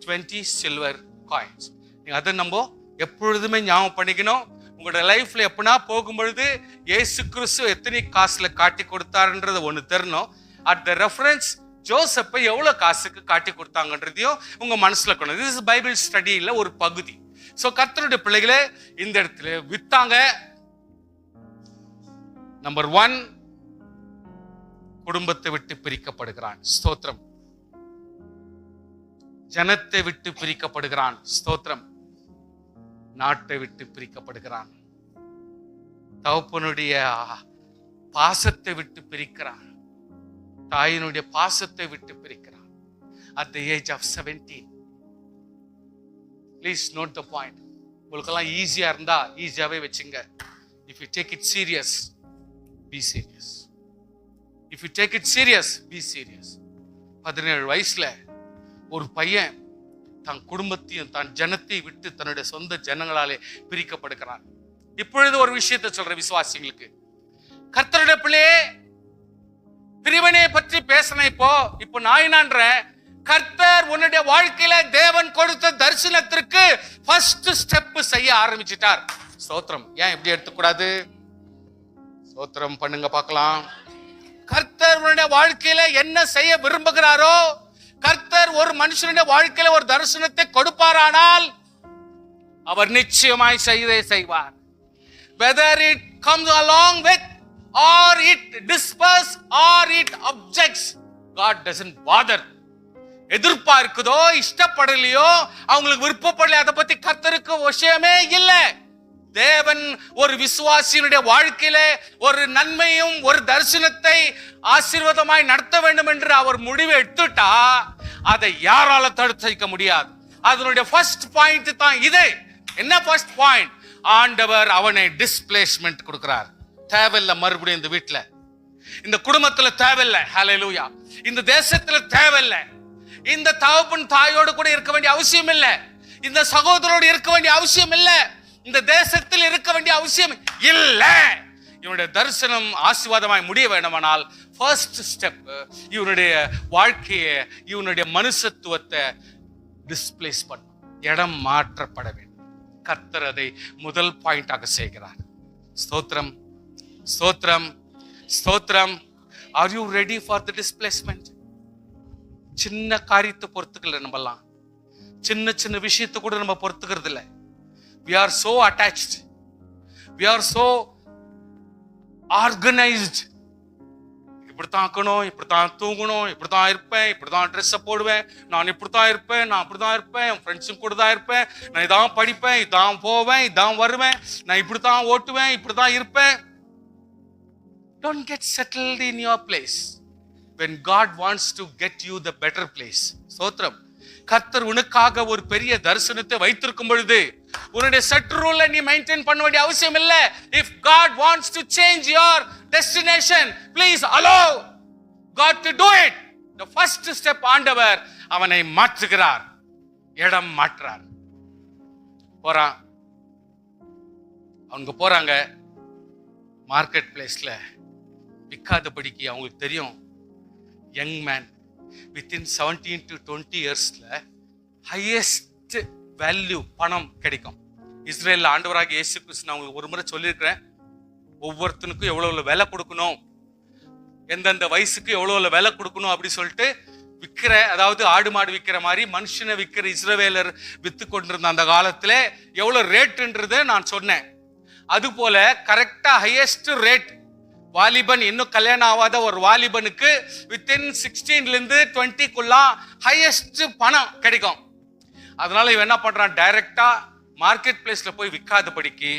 20 சில்வர் காயின்ஸ். நீங்க அதை நம்ம எப்பொழுதுமே ஞாபகம் பண்ணிக்கணும். உங்களோட லைஃப்ல எப்படின்னா போகும்பொழுது இயேசு கிறிஸ்து எத்தனை காசுல காட்டி கொடுத்தாருன்றது ஒண்ணு தெரியணும். அட் த ரெஃபரன்ஸ் ஜோசப்பை எவ்வளவு காசுக்கு காட்டி கொடுத்தாங்கன்றதையும் உங்க மனசுல கொண்டு, திஸ் இஸ் பைபிள் ஸ்டடியில ஒரு பகுதி. சோ கர்த்தருடைய பிள்ளைகளே, இந்த இடத்துல வித்தாங்க. நம்பர் 1, குடும்பத்தை விட்டு பிரிக்கப்படுகிறான். ஸ்தோத்திரம். ஜனத்தை விட்டு பிரிக்கப்படுகிறான். ஸ்தோத்திரம். நாட்டை விட்டு பிரிக்கப்படுகிறான். தகப்பனுடைய பாசத்தை விட்டு பிரிக்கிறான். தாயினுடைய பாசத்தை விட்டு பிரிக்கிறான். At the age of 17. Please note the point. உங்களுக்கெல்லாம் ஈஸியா இருந்தா ஈஸியாவே வச்சுங்க. If you take it serious, be serious. If you take it serious, be serious. 17 வயசுல ஒரு பையன் தன் குடும்பத்தையும் தன் ஜனத்தை விட்டு தன்னுடைய சொந்த ஜனங்களாலே பிரிக்கப்படுகிறான். இப்பொழுது ஒரு விஷயத்தை சொல்ற விசுவாசிகளுக்கு, கர்த்தருடைய பிள்ளையே, பிரிவினை பற்றி பேசின இப்போ நான் என்னன்றேன், கர்த்தர் உன்னுடைய வாழ்க்கையில தேவன் கொடுத்த தரிசனத்திற்கு ஃபர்ஸ்ட் ஸ்டெப் செய்ய ஆரம்பிச்சிட்டார். ஸ்தோத்திரம். ஏன் இப்படி எடுத்துக்கூடாது? ஸ்தோத்திரம் பண்ணுங்க பார்க்கலாம். கர்த்தர் உன்னுடைய வாழ்க்கையில என்ன செய்ய விரும்புகிறாரோ, கர்த்தர் ஒரு மனுஷனுடைய வாழ்க்கையில ஒரு தரிசனத்தை கொடுப்பாரானால் அவர் நிச்சயமாய் செய்வார். Whether it comes along with or it disperses or it objects, God doesn't bother. எதிர்பார்க்குதோ இஷ்டப்படலையோ அவங்களுக்கு விருப்பப்படல, அதை பத்தி கர்த்தருக்கு விஷயமே இல்லை. தேவன் ஒரு விசுவாசியினுடைய வாழ்க்கையில ஒரு நன்மையும் ஒரு தரிசனத்தை ஆசீர்வாதமாய் நடத்த வேண்டும் என்று அவர் முடிவு எடுத்துட்டா அதை யாரால தடுத்து வைக்க முடியாது. அதனுடைய ஃபர்ஸ்ட் பாயிண்ட் தான் இது. என்ன ஃபர்ஸ்ட் பாயிண்ட்? ஆண்டவர் அவனை டிஸ்பிளேஸ்மென்ட் கொடுக்கிறார். தேவையில்லை மறுபடியும் இந்த வீட்டுல, இந்த குடும்பத்துல தேவையில்லை. ஹல்லேலூயா. இந்த தேசத்துல தேவையில்லை. இந்த தகப்பன் தாயோடு கூட இருக்க வேண்டிய அவசியம் இல்லை. இந்த சகோதரோடு இருக்க வேண்டிய அவசியம் இல்லை. இந்த தேசத்தில் இருக்க வேண்டிய அவசியம் இல்லை. இவனுடைய தரிசனம் ஆசீர்வாதமாய் முடிய வேண்டுமானால் ஃபர்ஸ்ட் ஸ்டெப் இவனுடைய வாழ்க்கையை, இவனுடைய மனுஷத்துவத்தை டிஸ்பிளேஸ் பண்ணும், இடம் மாற்றப்பட வேண்டும். கர்த்தர் அதை முதல் பாயிண்டாக செய்கிறார். ஸ்தோத்திரம், ஸ்தோத்திரம், ஸ்தோத்திரம். Are you ready for the displacement? சின்ன காரியத்தை பொறுத்துக்கல, நம்மலாம் சின்ன சின்ன விஷயத்தை கூட நம்ம பொறுத்துக்கிறது இல்லை. We are so attached. We are so organized. இப்படித்தான் ஆக்கணும், இப்படித்தான் தூங்கணும், இப்படித்தான் இருப்பேன், இப்படித்தான் ட்ரெஸ்ஸை போடுவேன், நான் இப்படித்தான் இருப்பேன், நான் அப்படித்தான் இருப்பேன், என் ஃப்ரெண்ட்ஸும் கூட தான் இருப்பேன், நான் இதான் படிப்பேன், இதான் போவேன், இதான் வருவேன், நான் இப்படித்தான் ஓட்டுவேன், இப்படித்தான் இருப்பேன். Don't get settled in your place when God wants to get you the better place. ஸ்தோத்திரம். கர்த்தர் உனக்காக ஒரு பெரிய தரிசனத்தை வைத்திருக்கும் பொழுது உன்னுடைய செட் ரூலை நீ மெயின்டைன் பண்ண வேண்டிய அவசியம் இல்லை. If God wants to change your destination, please allow God to do it. The first step, ஆண்டவர் அவனை மாற்றுகிறார், இடம் மாற்றுறார். போறான், அவங்க போறாங்க மார்க்கெட் பிளேஸ்ல விற்காதபடிக்கு. அவங்களுக்கு தெரியும் யங் மேன் within 17 to 20 yearsல ஹையஸ்ட் வேல்யூ பணம் கிடைக்கும். இஸ்ரேல்ல ஆண்டவராக இயேசு கிறிஸ்து நான் உங்களுக்கு ஒரு முறை சொல்லியிருக்கிறேன், ஒவ்வொருத்தனுக்கும் எவ்வளவு விலை கொடுக்கணும், எந்தெந்த வயசுக்கு எவ்வளவு விலை கொடுக்கணும் அப்படி சொல்லிட்டு விற்கிற, அதாவது ஆடு மாடு விற்கிற மாதிரி மனுஷனை விற்கிற இஸ்ரவேலர் வித்து கொண்டிருந்த அந்த காலத்துல எவ்வளவு ரேட்ன்றதை நான் சொன்னேன். அது போல கரெக்டா ஹையஸ்ட் ரேட் வாலிபன், இன்னும் கல்யாணம் ஆகாத ஒரு வாலிபனுக்கு வித்தின் 16 இருந்து 20க்குள்ள ஹையஸ்ட் பணம் கிடைக்கும். அதனால இவன் என்ன பண்றான், டைரக்டா மார்க்கெட் பிளேஸ்ல போய் விற்காதபடிக்கு,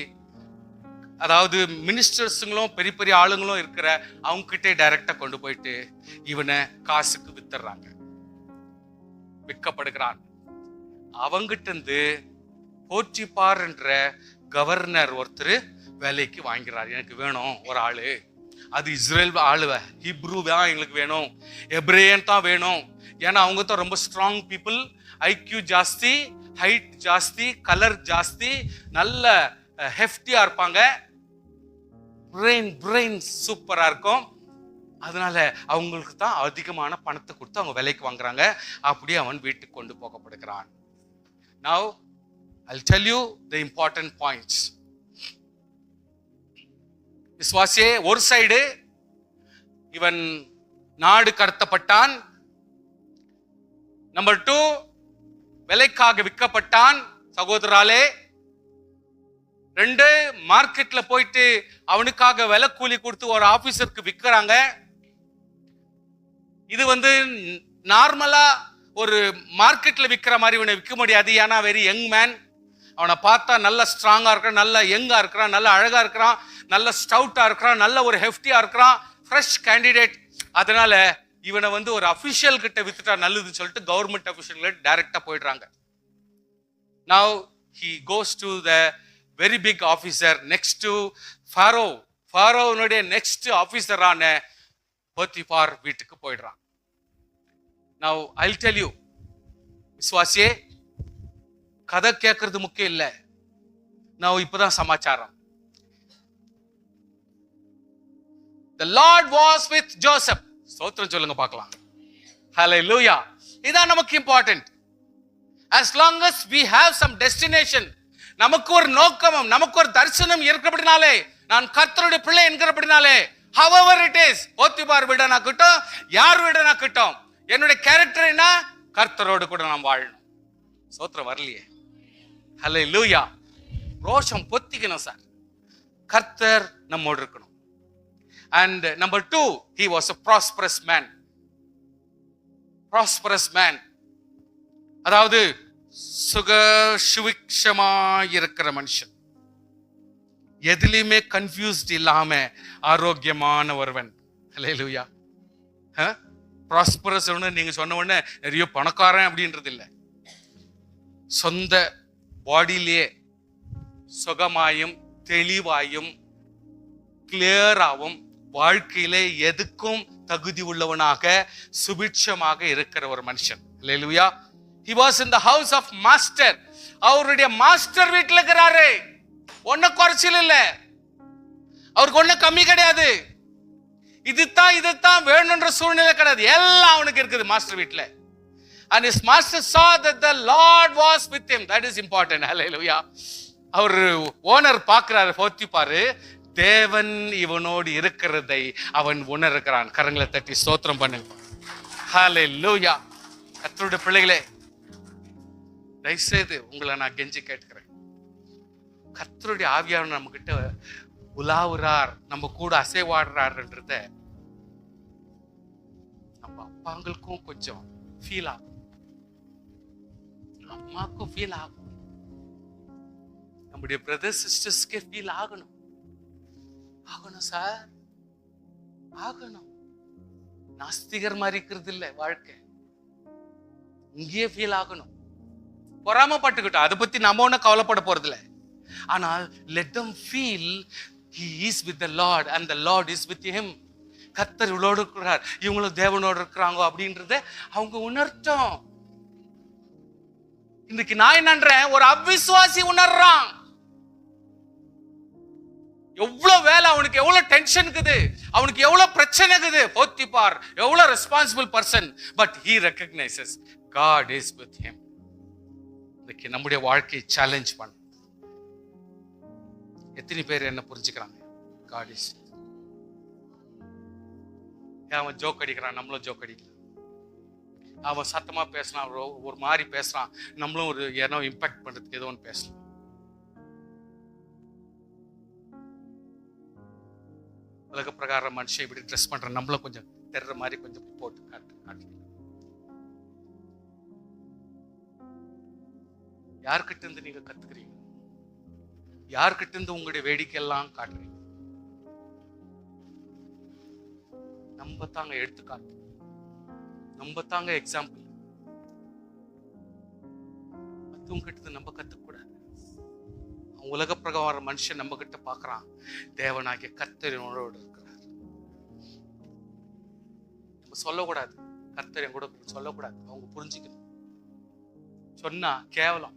அதாவது மினிஸ்டர்ஸுங்களும் பெரிய பெரிய ஆளுங்களும் இருக்கிற அவங்க கிட்டே டைரக்டா கொண்டு போயிட்டு இவனை காசுக்கு வித்துறாங்க, விற்கப்படுகிறான். அவங்கிட்ட இருந்து போர்ட்டிபார் என்ற கவர்னர் ஒருத்தர் வேலைக்கு வாங்கிறார். எனக்கு வேணும் ஒரு ஆளு, அது இஸ்ரேல் ஆளுவ, ஹிப்ரூ தான் எங்களுக்கு வேணும், எப்ரேயன் தான் வேணும். ஏன்னா அவங்க தான் ரொம்ப ஸ்ட்ராங் பீப்புள், ஐக்யூ ஜாஸ்தி, ஹைட் ஜாஸ்தி, கலர் ஜாஸ்தி, நல்ல ஹெஃப்டியா இருப்பாங்க, பிரெயின் சூப்பரா இருக்கும். அதனால அவங்களுக்கு தான் அதிகமான பணத்தை கொடுத்து அவங்க விலைக்கு வாங்குறாங்க. அப்படியே அவன் வீட்டுக்கு கொண்டு போகப்படுகிறான். Now I'll tell you the important points. விசுவாசியே, ஒரு சைடு இவன் நாடு கடத்தப்பட்டான். நம்பர் 2, விலைக்காக விற்கப்பட்டான் சகோதராலே. 2, மார்க்கெட்ல போயிட்டு அவனுக்காக விலை கூலி கொடுத்து ஒரு ஆபீசருக்கு விற்கிறாங்க. இது நார்மலா ஒரு மார்க்கெட்ல விற்கிற மாதிரி இவனை விற்க முடியாது. ஏன்னா வெரி யங் மேன், அவனை பார்த்தா நல்ல ஸ்ட்ராங்கா இருக்கிறான், நல்ல யங்கா இருக்கிறான், நல்ல அழகா இருக்கிறான், நல்ல ஸ்டவுட்டா இருக்கிறான், நல்ல ஒரு ஹெஃப்டியா இருக்கிறான், ஃப்ரெஷ் கேண்டிடேட். அதனால இவனை ஒரு அபிஷியல் கிட்ட வித்துட்டா நல்லதுன்னு சொல்லிட்டு கவர்மெண்ட் அபிஷியல் டைரக்டா போயிடுறாங்க. Now he goes to the very big officer next to Pharaoh. Pharaohனுடைய நெக்ஸ்ட் ஆபீசரான போத்திபார் வீட்டுக்கு போயிடுறான். Now I'll tell you, விசுவாசியே, கதை கேட்கறது முக்கியம் இல்லை, நான் இப்பதான் சமாச்சாரம். The Lord was with Joseph. ஸ்தோத்திரம் சொல்லுங்க பார்க்கலாம். Hallelujah. இதான் நமக்கு important. As long as we have some destination, நமக்கு ஒரு நோக்கமும் நமக்கு ஒரு தரிசனம் இருக்கிறபடினாலே, நான் கர்த்தருடைய பிள்ளை என்கிறபடினாலே, however it is, போத்திபார் வீடனாகட்டும், யார் வீடனாகட்டும், என்னுடைய கேரக்டர் என்ன? கர்த்தரோடு கூட நாம் வாழணும். சோத்திரம் வரலையே. ஹல்லேலூயா. ரோஷம் பொத்திக்கணும் சார். கர்த்தர் நம்மோடு இருக்கணும். And number 2, he was a prosperous man. Prosperous man. அதாவது சுவிக்ஷமா இருக்கிற மனுஷன், எதிலுமே கன்ஃபியூஸ்ட் இல்லாம ஆரோக்கியமான ஒருவன். ஹல்லேலூயா. ப்ராஸ்பரஸ் நீங்க சொன்ன உடனே நிறைய பணக்காரன் அப்படின்றது இல்லை. சொந்த பாடியிலேயே சுகமாயும் தெளிவாயும் கிளியராகவும் வாழ்க்கையிலே எதுக்கும் தகுதி உள்ளவனாக சுபிட்சமாக இருக்கிற ஒரு மனுஷன். ஹல்லேலூயா. He was in the house of master. அவருடைய மாஸ்டர் வீட்டில் இருக்கிறாரு. ஒன்னும் குறைச்சல் இல்லை, அவருக்கு ஒன்னும் கம்மி கிடையாது. இதுதான் வேணும்ன்ற சூழ்நிலை கிடையாது, எல்லாம் அவனுக்கு இருக்குது மாஸ்டர் வீட்டில். And his master saw that the Lord was with him. That is important. Hallelujah. அவர் ஓனர் பார்க்கிறாரு, போத்திப்பாரு, தேவன் இவனோடு இருக்கிறதை அவன் உணர்கிறான். கரங்களை தட்டி ஸ்தோத்திரம் பண்ணுங்க. ஹல்லேலூயா. கர்த்தருடைய பிள்ளைகளே, தயவுசெய்து உங்களை நான் கெஞ்சி கேட்கிறேன், கர்த்தருடைய ஆவியானவர் நம்ம கிட்ட உலாவுறார், நம்ம கூட அசைவாடுறாருன்றத நம்ம அப்பாங்களுக்கும் கொஞ்சம் ஃபீல் ஆகும், அம்மாக்கும் ஃபீல் ஆகும், நம்முடைய பிரதர் சிஸ்டர்ஸ்க்கே ஃபீல் ஆகணும் சார், ஆகணும். நாஸ்திகர் மாதிரி இருக்கிறது இல்லை வாழ்க்கை, இங்கேயே ஃபீல் ஆகணும். பொறாமப்பட்டுக்கிட்டோம், அதை பத்தி நம்ம ஒன்னும் கவலைப்பட போறது இல்லை. ஆனால் let them feel he is with the Lord and the Lord is with him. கர்த்தர் இவளோடு இருக்கிறார், இவங்களும் தேவனோடு இருக்கிறாங்க அப்படின்றத அவங்க உணர்த்தோம். இன்னைக்கு நான் என்னன்றேன், ஒரு அவிசுவாசி உணர்றான். எவ்வளவு வேலை அவனுக்கு, எவ்வளவு டென்ஷன் இருக்குது, அவனுக்கு எவ்வளவு பிரச்சனை இருக்குது. போத்திபார் எவ்வளவு responsible person, but he recognizes God is with him. இன்னைக்கு நம்முடைய வாழ்க்கையை சேலஞ்ச் பண்ண எத்தனை பேர் என்ன புரிஞ்சுக்கிறாங்க? God is. அவன் ஜோக் அடிக்கிறான், நம்மளும் ஜோக் அடிக்கலாம். அவன் சத்தமா பேசலாம், ஒரு மாதிரி பேசுறான், நம்மளும் ஒரு ஏனோ இம்பாக்ட் பண்றதுக்கு ஏதோ ஒன்று பேசலாம். உலக பிரகாரம் மனுஷன் இப்படி ட்ரெஸ் பண்ற, நம்மளும் கொஞ்சம் தெர்ற மாதிரி கொஞ்சம் போட்டு காட்டு. யார்கிட்ட இருந்து நீங்க கத்துக்கிறீங்க? யார்கிட்ட இருந்து உங்களுடைய வேடிக்கை எல்லாம் காட்டுறீங்க? நம்ம தாங்க எடுத்துக்காட்டு, நம்ம தாங்க எக்ஸாம்பிள். மத்தவங்க கிட்ட நம்ம கத்துக்க கூடாது. உலக பிரகாரம் மனுஷன் நம்ம கிட்ட பாக்குறான், தேவனாகிய கர்த்தரோடு இருக்கிறார். நம்ம சொல்லக்கூடாது, கர்த்தர் என் கூட சொல்லக்கூடாது, அவங்க புரிஞ்சுக்கணும். சொன்னா கேவலம்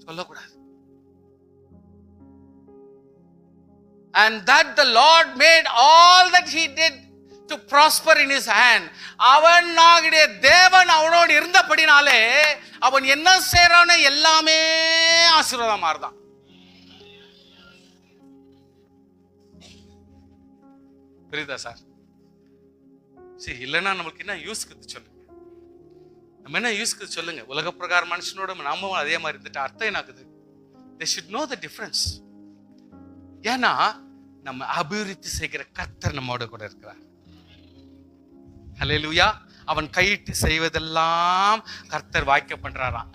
சொல்லக்கூடாது. And that the Lord made all that he did to prosper in his hand. அவனாகிய தேவன் அவனோடு இருந்தபடினாலே அவன் என்ன செய்றானோ எல்லாமே ஆசீர்வாதமா இருந்தான். புரியுதா சார்? சரி, இல்லைன்னா நம்மளுக்கு என்ன யூஸ்க்கு சொல்லுங்க, நம்ம என்ன யூஸ்க்கு சொல்லுங்க. உலக பிரகார மனுஷனோட நாமும் அதே மாதிரி இருந்துட்டு அர்த்தம் என்னாகுது? They should know the difference. ஏன்னா நம்ம அபிவிருத்தி செய்கிற கர்த்தர் நம்மோட கூட இருக்கிறார். ஹல்லேலூயா. அவன் கையிட்டு செய்வதெல்லாம் கர்த்தர் வாய்க்க பண்றாராம்.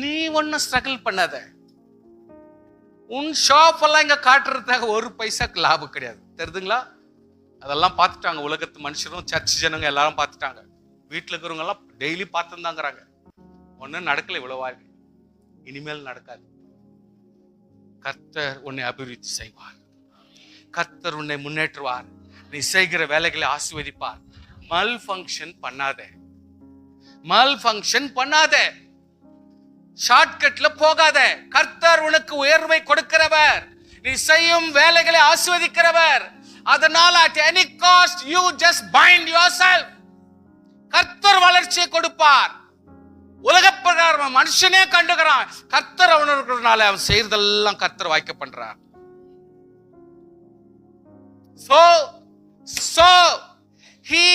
நீ ஒன்னும் ஸ்ட்ரகிள் பண்ணாத. உன் ஷாப் எல்லாம் இங்க காட்டுறதுக்காக ஒரு பைசாக்கு லாபம் கிடையாது, தெரியுதுங்களா? அதெல்லாம் பார்த்துட்டாங்க உலகத்து மனுஷரும், சர்ச் ஜனங்க எல்லாரும் பார்த்துட்டாங்க. வீட்டில் இருக்கிறவங்க எல்லாம் டெய்லி பார்த்துதாங்கிறாங்க. ஒன்னும் நடக்கல, இவ்வளவு வாழ்க்கை இனிமேல் நடக்காது. கர்த்தர் உன்னை அபிவிருத்தி செய்வார், கர்த்தர் உன்னை முன்னேற்றுவார், நீ செய்கிற வேலைகளை ஆசீர்வதிப்பார். மல் ஃபங்க்ஷன் பண்ணாத, ஷார்ட்கட்ல போகாத. கர்த்தர் உனக்கு உயர்வை கொடுக்கிறவர், நீ செய்யும் வேலைகளை ஆசீர்வதிக்கிறவர். அதனால at any cost you just bind yourself. கர்த்தர் வளர்ச்சியை கொடுப்பார். உலக பிரகாரம் மனுஷனே கண்டுகிறான், கர்த்தர் அவனுக்குனால அவன் செய்யறதெல்லாம் கர்த்தர் வாய்க்க பண்றார். So So he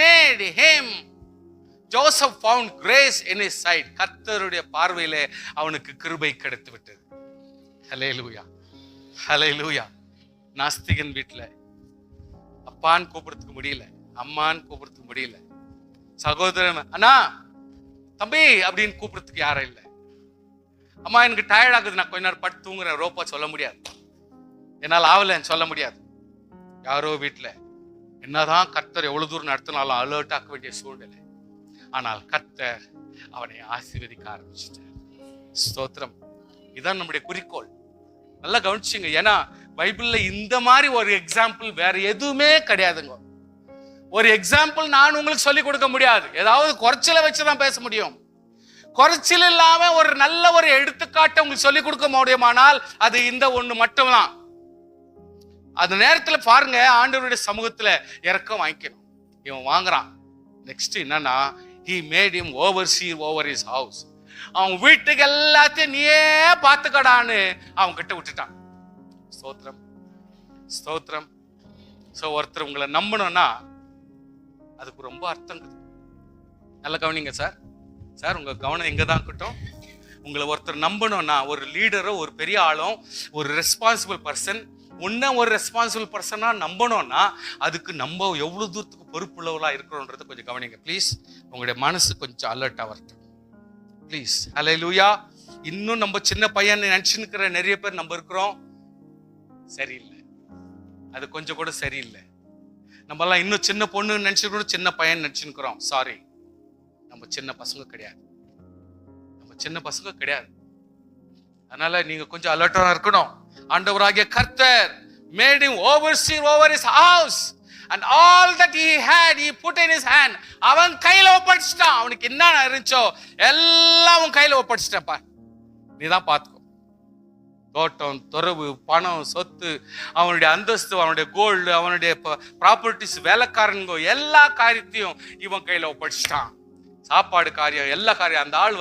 made him. Joseph found grace in his sight. கர்த்தருடைய பார்வையிலே அவனுக்கு கிருபை கிடைத்து விட்டது. ஹல்லேலூயா, ஹல்லேலூயா. நாஸ்திகன் வீட்டில் அப்பான்னு கூப்பிடுறதுக்கு முடியல, அம்மான்னு கூப்பிடுறதுக்கு முடியல, சகோதரன் அண்ணா தம்பி அப்படின்னு கூப்பிடுறதுக்கு யாரும் இல்லை. அம்மா எனக்கு டயர்ட் ஆகுது, நான் கொஞ்ச நேரம் படுத்து தூங்குறேன், ரோப்பா சொல்ல முடியாது, என்னால் ஆகலைன்னு சொல்ல முடியாது. யாரோ வீட்டில் என்னதான் கர்த்தர் எவ்வளவு தூரம் நடத்தினாலும் அலர்ட் ஆக்க வேண்டிய சூழ்நிலை. ஆனால் கர்த்தர் அவனை ஆசீர்வதிக்க ஆரம்பிச்சிட்டார். ஸ்தோத்திரம். இதுதான் நம்முடைய குறிக்கோள். நல்லா கவனிச்சுங்க. ஏன்னா பைபிள்ல இந்த மாதிரி ஒரு எக்ஸாம்பிள் வேற எதுவுமே கிடையாதுங்க. ஒரு எக்ஸாம்பிள் நான் உங்களுக்கு சொல்லி கொடுக்க முடியாது. ஏதாவது குறைச்சல வச்சுதான் பேச முடியும். குறைச்சல் இல்லாம ஒரு நல்ல ஒரு எடுத்துக்காட்டை உங்களுக்கு சொல்லி கொடுக்க முடியுமானால் அது இந்த ஒண்ணு மட்டும்தான். அந்த நேரத்துல பாருங்க, ஆண்டவருடைய சமூகத்துல இறக்கம் வாங்கிக்கணும். இவன் வாங்குறான். நெக்ஸ்ட் என்னன்னா, he made him overseer over his house. அவன் வீட்டுக்கு எல்லாத்தையும் நீயே பார்த்துக்கடான்னு அவன் கிட்ட விட்டுட்டான். ஸ்தோத்திரம், ஸ்தோத்திரம். சோ ஒருத்தர் உங்களை நம்பணும்னா அதுக்கு ரொம்ப அர்த்தம் இருக்குது. நல்ல கவனிங்க சார். சார் உங்க கவனம் எங்க தான் இருக்கட்டும். உங்களை ஒருத்தர் நம்பணும்னா, ஒரு லீடரோ ஒரு பெரிய ஆளும் ஒரு ரெஸ்பான்சிபிள் பர்சன் உன்ன ஒரு ரெஸ்பான்சிபிள் பர்சனா நம்பணும்னா அதுக்கு நம்ம எவ்வளவு தூரத்துக்கு பொறுப்புள்ளவளா இருக்கிறோன்றதை கொஞ்சம் கவனிங்க ப்ளீஸ். உங்களுடைய மனசு கொஞ்சம் அலர்ட்டா வரட்டும் ப்ளீஸ். ஹல்லேலூயா. இன்னும் நம்ம சின்ன பையன் நினைச்சுக்கிற நிறைய பேர் நம்ம இருக்கிறோம். சரியில்லை, அது கொஞ்சம் கூட சரியில்லை. நம்ம எல்லாம் இன்னும் சின்ன பொண்ணு நினைச்சுக்கிறோம், சின்ன பையன் நினைச்சுக்கிறோம். சாரி, நம்ம சின்ன பசங்க கிடையாது, நம்ம சின்ன பசங்க கிடையாது. அதனால நீங்க கொஞ்சம் அலர்ட்டா இருக்கணும். ஆண்டவராகிய கர்த்தர் made him overseer over his house and all that he had he put in his hand. அவன் கையில ஒப்படைச்சிட்டான். அவனுக்கு என்ன இருந்துச்சோ எல்லாம் அவன் கையில ஒப்படைச்சிட்டப்பா, நீதான் பாத்துக்கோ. தோட்டம், துறவு, பணம், சொத்து, அவனுடைய அந்தஸ்து, அவனுடைய கோல்டு, அவனுடைய ப்ராப்பர்ட்டிஸ், வேலைக்காரன்கோ எல்லா காரியத்தையும் இவன் கையில ஒப்படைச்சிட்டான். சாப்பாடு காரியம், எல்லா காரியம். அந்த ஆள்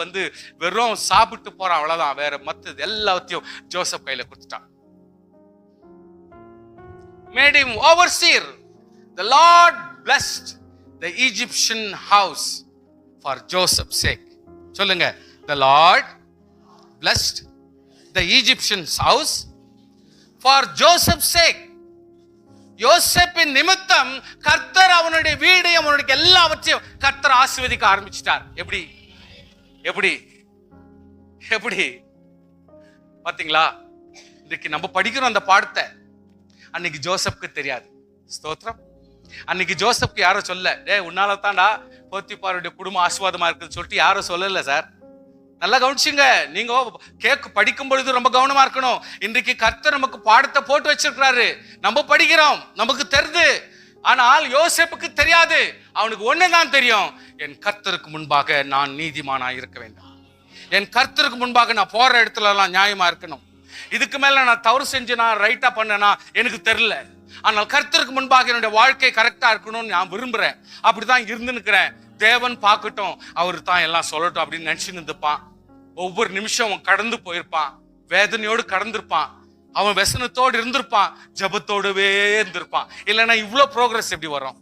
வெறும் சாப்பிட்டு போறான், அவ்வளவுதான். வேற மற்றது எல்லாத்தையும் ஜோசப் கையில கொடுத்துட்டான். Made him overseer. The Lord blessed the Egyptian house for Joseph's sake. சொல்லுங்க, the Lord blessed the Egyptian house for Joseph's sake. யோசேப்பின் நிமித்தம் கர்த்தர் அவனுடைய வீடு, அவனுடைய எல்லாவற்றையும் கர்த்தர் ஆசீர்வதிக்க ஆரம்பிச்சிட்டார். எப்படி எப்படி எப்படி பாத்தீங்களா? இன்னைக்கு நம்ம படிக்கிறோம் அந்த பாடத்தை. அன்னைக்கு ஜோசப்க்கு தெரியாது. ஸ்தோத்திரம். அன்னைக்கு ஜோசப்க்கு யாரும் சொல்ல, உன்னால தான்டா போத்திபாருடைய குடும்பம் ஆசீர்வாதமா இருக்குன்னு சொல்லிட்டு யாரும் சொல்லல சார். நல்லா கவனிச்சுங்க. நீங்க கேக்கு படிக்கும் பொழுது ரொம்ப கவனமா இருக்கணும். இன்றைக்கு கர்த்தர் நமக்கு பாடத்தை போட்டு வச்சிருக்கிறாரு, நம்ம படிக்கிறோம், நமக்கு தெரியுது. ஆனால் யோசேப்புக்கு தெரியாது. அவனுக்கு ஒண்ணுதான் தெரியும், என் கர்த்தருக்கு முன்பாக நான் நீதிமானா இருக்க வேண்டும், என் கர்த்தருக்கு முன்பாக நான் போற இடத்துல எல்லாம் நியாயமா இருக்கணும். இதுக்கு மேல நான் தவறு செஞ்சு நான் ரைட்டா பண்ணனா எனக்கு தெரியல. ஆனால் கர்த்தருக்கு முன்பாக என்னுடைய வாழ்க்கை கரெக்டா இருக்கணும்னு நான் விரும்புறேன். அப்படிதான் இருந்து நிற்கிறேன். தேவன் பார்க்கட்டும், அவரு தான் எல்லாம் சொல்லட்டும் அப்படின்னு நினைச்சு நின்றுப்பான். ஒவ்வொரு நிமிஷம் அவன் கடந்து போயிருப்பான், வேதனையோடு கடந்திருப்பான், அவன் व्यसனத்தோடு இருந்திருப்பான், ஜபத்தோடவே இருந்திருப்பான். இல்லைன்னா இவ்வளவு ப்ரோக்ரஸ் எப்படி வரும்?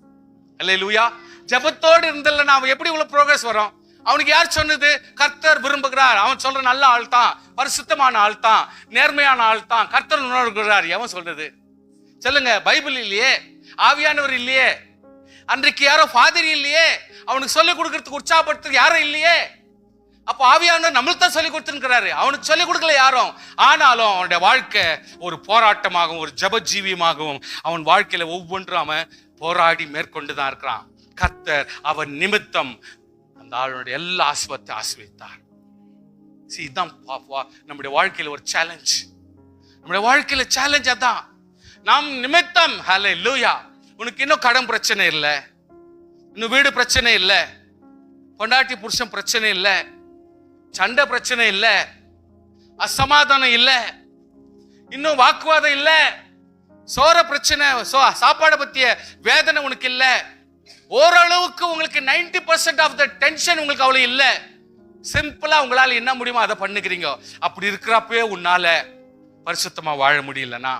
அல்லேலூயா. ஜபத்தோடு இருந்தல்ல அவன் எப்படி இவ்வளவு ப்ரோக்ரஸ் வரும்? அவனுக்கு யார் சொன்னது? கர்த்தர் விரும்புகிறார். அவன் சொல்ற நல்ல ஆள் தான், பரிசுத்தமான ஆள் தான், நேர்மையான ஆள் தான், கர்த்தர் உணர்கிறார். எவன் சொல்றது? சொல்லுங்க. பைபிள் இல்லையே, ஆவியானவர் இல்லையே, அன்றைக்கு யாரோ ஃபாதர் இல்லையே, அவனுக்கு சொல்லிக் கொடுக்கறதுக்கு உற்சாகப்படுத்துறதுக்கு யாரும் இல்லையே. அப்போ ஆவியானவர் நம்மளுக்கு தான் சொல்லி கொடுத்துருக்கிறாரு, அவனுக்கு சொல்லிக் கொடுக்கல யாரும். ஆனாலும் அவனுடைய வாழ்க்கை ஒரு போராட்டமாகவும் ஒரு ஜப ஜீவியமாகவும் அவன் வாழ்க்கையில ஒவ்வொன்றும் அவன் போராடி மேற்கொண்டுதான் இருக்கிறான். கர்த்தர் அவன் நிமித்தம் அந்த ஆளுடைய எல்லா ஆசீர்வாதத்தை ஆசீர்வதித்தார். இதுதான் நம்முடைய வாழ்க்கையில ஒரு சேலஞ்ச். நம்முடைய வாழ்க்கையில சேலஞ்ச் அதான். நாம் நிமித்தம் ஹல்லேலூயா. உனக்கு இன்னும் கடன் பிரச்சனை இல்லை, இன்னும் வீடு பிரச்சனை இல்லை, பொண்டாட்டி புருஷன் பிரச்சனை இல்லை, சண்டை பிரச்சனை இல்லை, அசமாதானம் இல்லை, இன்னும் வாக்குவாதம் இல்லை, சோற பிரச்சனை, சாப்பாடை பத்திய வேதனை உனக்கு இல்லை, ஓரளவுக்கு உங்களுக்கு 90% ஆஃப் த டென்ஷன் உங்களுக்கு அவ்வளவு இல்லை. சிம்பிளா உங்களால என்ன முடியுமோ அதை பண்ணுகிறீங்க. அப்படி இருக்கிறப்பவே உன்னால பரிசுத்தமா வாழ முடியலனா,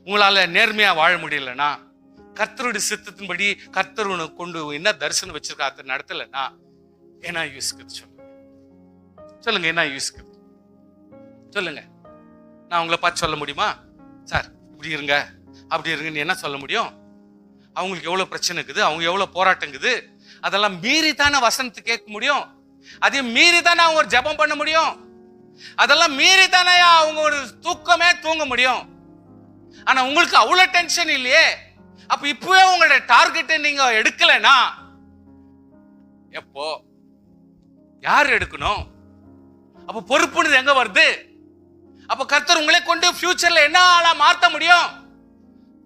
உங்களால நேர்மையா வாழ முடியலன்னா, கர்த்தருடைய சித்தத்தின்படி கர்த்தர் உனக்கு கொண்டு என்ன தரிசனம் வச்சிருக்காரு நடத்தலன்னா என்ன யூஸ்க்குது? சொல்லுங்க, என்ன யூஸ்க்குது? சொல்லுங்க. நான் உங்களை பார்த்து சொல்ல முடியுமா? சார் இப்படி இருங்க அப்படி இருங்கன்னு என்ன சொல்ல முடியும்? அவங்களுக்கு எவ்வளவு பிரச்சனை இருக்குது, அவங்க எவ்வளவு போராட்டங்குது, அதெல்லாம் மீறி தானே வசனத்தை கேட்க முடியும். அதையும் மீறி தானே அவங்க ஒரு ஜெபம் பண்ண முடியும். அதெல்லாம் மீறி தானே அவங்க ஒரு தூக்கமே தூங்க முடியும். ஆனா உங்களுக்கு அவ்வளவு டென்ஷன் இல்லையே. அப்ப இப்பவே உங்களுடைய டார்கெட்டை நீங்க எடுக்கலனா எப்போ யார் எடுக்கணும்? அப்ப பொறுப்புன்னு எங்க வருது? அப்ப கர்த்தர் உங்களை கொண்டு ஃபியூச்சர்ல என்ன ஆளா மாற்ற முடியும்?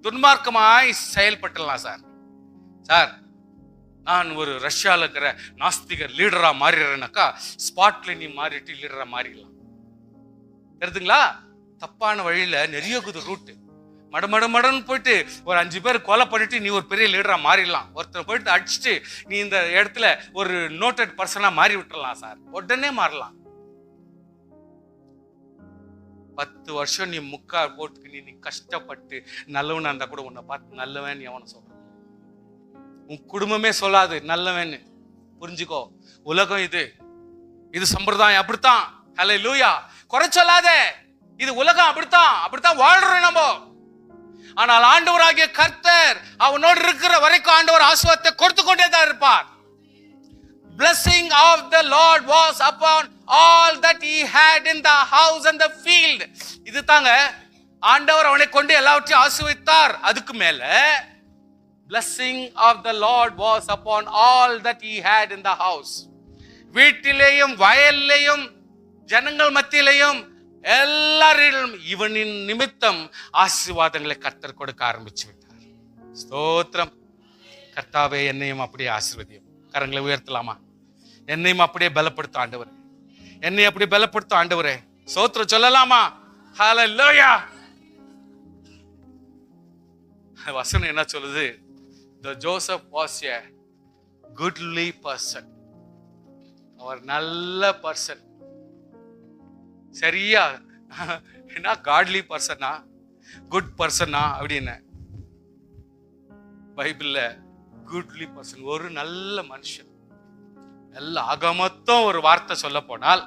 துன்மார்க்கமாய் செயல்பட்டுலாம் சார். சார் நான் ஒரு ரஷ்யால இருக்கிற நாஸ்திகர் லீடரா மாறிடுறேனாக்கா ஸ்பாட்ல நீ மாறிட்டு லீடரா மாறிடலாம். தெரியுதுங்களா? தப்பான வழியில நிறைய ரூட். மடமடன்னு போயிட்டு ஒரு 5 பேர் கொலை பண்ணிட்டு நீ ஒரு பெரிய லீடரா மாறிடலாம். ஒருத்தர் போயிட்டு அடிச்சுட்டு நீ இந்த இடத்துல ஒரு நோட்டட் பர்சனா மாறி விட்டுறலாம் சார். உடனே மாறலாம். 10 வருஷம் நீ முக்கா போட்டுக்கு நீ கஷ்டப்பட்டு நல்லவனா இருந்தா கூட உன்னை பார்த்து நல்லவன் எவனை சொல்ற? உன் குடும்பமே சொல்லாது நல்லவன். புரிஞ்சுக்கோ, உலகம் இது சம்பிரதாயம் அப்படித்தான். ஹல்லேலூயா. குறை சொல்லாத, இது உலகம் அப்படித்தான் வாழ்றோம் நம்ம. ஆனால் ஆண்டவராகிய கர்த்தர் அவனோடு இருக்கிற வரைக்கும் ஆண்டவர் ஆசீர்வாதத்தை கொடுத்து கொண்டே தான் இருப்பார். Blessing of the Lord was upon all that he had in the house and the field. இது தாங்க ஆண்டவர் அவனை கொண்டு எல்லாவற்றையும் ஆசீர்வதித்தார். அதுக்கு மேல blessing of the Lord was upon all that he had in the house. வீட்டிலேயும் வயல்லையும் ஜனங்கள் மத்தியிலையும் எல்லாரிலும் இவனின் நிமித்தம் ஆசீர்வாதங்களை கர்த்தர் கொடுக்க ஆரம்பிச்சு விட்டார். ஸ்தோத்திரம். கர்த்தாவே என்னையும் அப்படியே ஆசீர்வதியும். கரங்களை உயர்த்தலாமா? என்னையும் அப்படியே பலப்படுத்தும் ஆண்டவரே, என்னை அப்படி பலப்படுத்தும் ஆண்டவரே. ஸ்தோத்திரம் சொல்லலாமா? ஹல்லேலூயா. வசனம் என்ன சொல்லுது? The Joseph was a goodly person. அவர் நல்ல பர்சன். சரியா? என்ன காட்லி பர்சனா குட் பர்சனா அப்படின்னு பைபிள்ல குட்லி பர்சன், ஒரு நல்ல மனுஷன். நல்ல ஆகமொத்தம் ஒரு வார்த்தை சொல்ல போனால்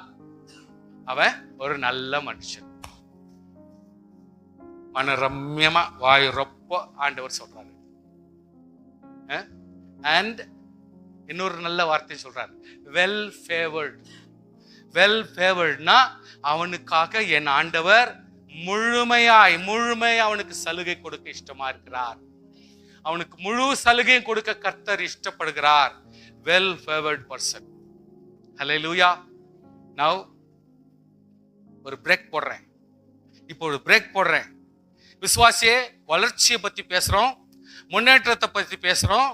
அவன் ஒரு நல்ல மனுஷன். மனரம்யமா வாய் ரொப்ப ஆண்டவர் சொல்றாரு. அண்ட் இன்னொரு நல்ல வார்த்தை சொல்றாரு, வெல் ஃபேவர்ட். வெல் ஃபேவர்ட்னா அவனுக்காக என் ஆண்டவர் முழுமையாய் அவனுக்கு சலுகை கொடுக்க இஷ்டமா இருக்கிறார். அவனுக்கு முழு சலுகையும் கொடுக்க கர்த்தர் இஷ்டப்படுகிறார். Well favoured person. Hallelujah. Now ஒரு பிரேக் போடுறேன். இப்போ ஒரு பிரேக் போடுறேன். விசுவாசியே, வளர்ச்சியை பத்தி பேசுறோம், முன்னேற்றத்தை பத்தி பேசுறோம்.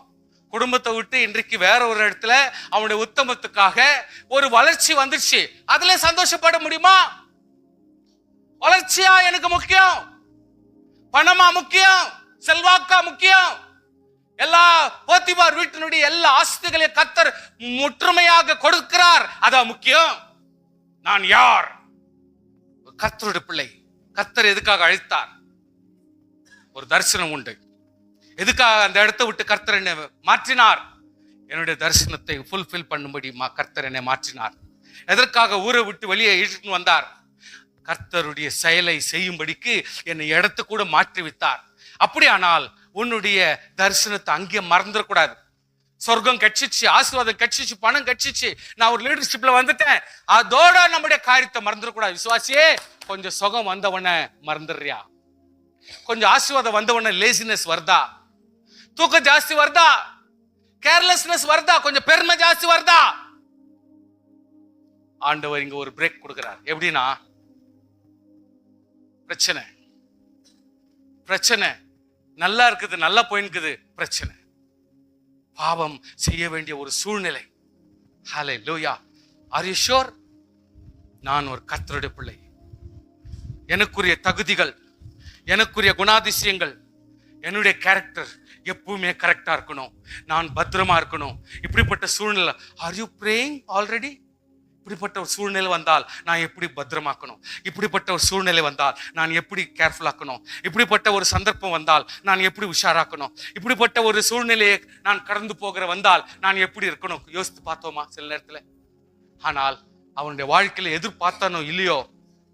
குடும்பத்தை விட்டு இன்றைக்கு வேற ஒரு இடத்துல அவனுடைய உத்தமத்துக்காக ஒரு வளர்ச்சி வந்துருச்சு. அதுல சந்தோஷப்பட முடியுமா? வளர்ச்சியா எனக்கு முக்கியம்? பணமா முக்கியம்? செல்வாக்கா முக்கியம்? எல்லா போத்திபார் வீட்டினுடைய எல்லா ஆஸ்திகளையும் கர்த்தர் முற்றுமையாக கொடுக்கிறார், அதான் முக்கியம். நான் யார்? கர்த்தருடைய பிள்ளை. கர்த்தர் எதுக்காக அழைத்தார்? ஒரு தரிசனம் உண்டு. எதுக்காக அந்த இடத்தை விட்டு கர்த்தர் என்னை மாற்றினார்? என்னுடைய தரிசனத்தை ஃபுல்ஃபில் பண்ணும்படி கர்த்தர் என்னை மாற்றினார். எதற்காக ஊரை விட்டு வெளியே இழுத்துன்னு வந்தார்? கர்த்தருடைய செயலை செய்யும்படிக்கு என்னை இடத்தை கூட மாற்றி வைத்தார். அப்படியானால் உன்னுடைய தரிசனத்தை அங்கே மறந்துடக்கூடாது. சொர்க்கம் கட்சிச்சு, ஆசீர்வாதம் கட்சிச்சு, பணம் கட்சிச்சு, நான் ஒரு லீடர்ஷிப்ல வந்துட்டேன், அதோட நம்முடைய காரியத்தை மறந்துடக்கூடாது. விசுவாசியே, கொஞ்சம் சுகம் வந்தவன மறந்துடுறியா? கொஞ்சம் ஆசீர்வாதம் வந்தவன லேசினஸ் வருதா? தூக்கம் ஜாஸ்தி வருதா? கேர்லெஸ்னஸ் வருதா? கொஞ்சம் பெருமை ஜாஸ்தி வருதா? ஆண்டவர் இங்க ஒரு பிரேக் கொடுக்கிறார். எப்படின்னா, பிரச்சனை நல்லா இருக்குது, நல்லா போயின்னுக்குது, பிரச்சனை, பாவம் செய்ய வேண்டிய ஒரு சூழ்நிலை. ஹல்லேலூயா. Are you sure? நான் ஒரு கர்த்தருடைய பிள்ளை. எனக்குரிய தகுதிகள், எனக்குரிய குணாதிசயங்கள், என்னுடைய கேரக்டர் எப்பவுமே கரெக்டா இருக்கணும். நான் பத்திரமா இருக்கணும். இப்படிப்பட்ட சூழ்நிலை. Are you praying already? இப்படிப்பட்ட ஒரு சூழ்நிலை வந்தால் நான் எப்படி பத்திரமாக்கணும், இப்படிப்பட்ட ஒரு சூழ்நிலை வந்தால் நான் எப்படி கேர்ஃபுல்லாக்கணும், இப்படிப்பட்ட ஒரு சந்தர்ப்பம் வந்தால் நான் எப்படி உஷாராக்கணும், இப்படிப்பட்ட ஒரு சூழ்நிலையை நான் கடந்து போகிற வந்தால் நான் எப்படி இருக்கணும் யோசித்து பார்த்தோமா சில நேரத்துல? ஆனால் அவனுடைய வாழ்க்கையில எதிர்பார்த்தானோ இல்லையோ,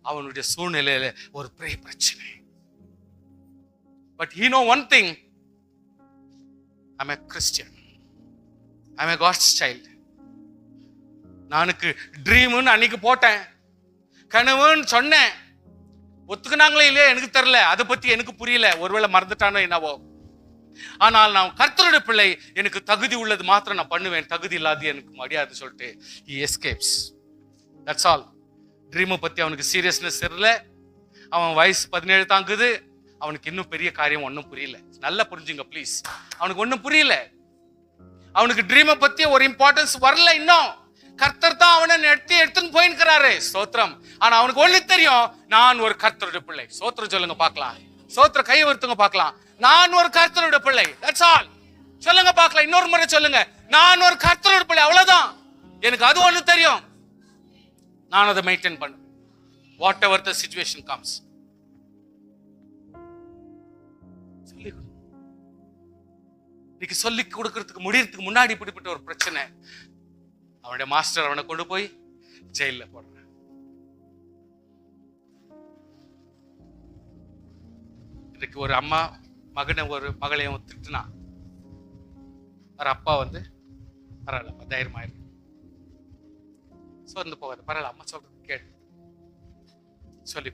அவனுடைய சூழ்நிலையில ஒரு பெரிய பிரச்சனை. But he know one thing, I'm a Christian, I'm a God's child. நானுக்கு ட்ரீம்னு அன்னைக்கு போட்டேன், கனவுன்னு சொன்னேன், ஒத்துக்குனாங்களே இல்லையா எனக்கு தெரியல, அதை பத்தி எனக்கு புரியல, ஒருவேளை மறந்துட்டானோ என்னவோ. ஆனால் நான் கர்த்தருடைய பிள்ளை, எனக்கு தகுதி உள்ளது மாத்திரம் நான் பண்ணுவேன், தகுதி இல்லாது எனக்கு முடியாது சொல்லிட்டு he escapes. That's all. ட்ரீமை பத்தி அவனுக்கு சீரியஸ்னஸ் தெரியல. அவன் வயசு 17 தாங்குது, அவனுக்கு இன்னும் பெரிய காரியம் ஒன்றும் புரியல. நல்லா புரிஞ்சுங்க ப்ளீஸ், அவனுக்கு ஒன்றும் புரியல. அவனுக்கு ட்ரீமை பத்தி ஒரு இம்பார்ட்டன்ஸ் வரல. இன்னும் கர்த்தர் தான் அவனை எடுத்துன்னு போயிருக்கிறாரு, ஸ்தோத்திரம். ஆனா அவனுக்கு ஒண்ணு தெரியும், நான் ஒரு கர்த்தருடைய பிள்ளை. ஸ்தோத்திரம் சொல்லுங்க பார்க்கலாம், ஸ்தோத்திர கை வருத்துங்க பார்க்கலாம். நான் ஒரு கர்த்தருடைய பிள்ளை, தட்ஸ் ஆல். சொல்லுங்க பார்க்கலாம், இன்னொரு முறை சொல்லுங்க, நான் ஒரு கர்த்தருடைய பிள்ளை, அவ்வளவுதான். எனக்கு அது ஒண்ணு தெரியும், நான் அதை மெயின்டைன் பண்ணு, what ever the situation comes. இன்னைக்கு சொல்லி கொடுக்கறதுக்கு முடியறதுக்கு முன்னாடி இப்படிப்பட்ட ஒரு பிரச்சனை. அவனுடைய மாஸ்டர் அவனை கொண்டு போய் ஜெயில போடுற. இன்னைக்கு ஒரு அம்மா மகனை ஒரு மகளையும் திட்டுனா, ஒரு அப்பா வந்து பரவாயில்ல தைரியமாயிரு, சொந்து போகாது, பரவாயில்ல அம்மா சொல்றது கேட்டு சொல்லி.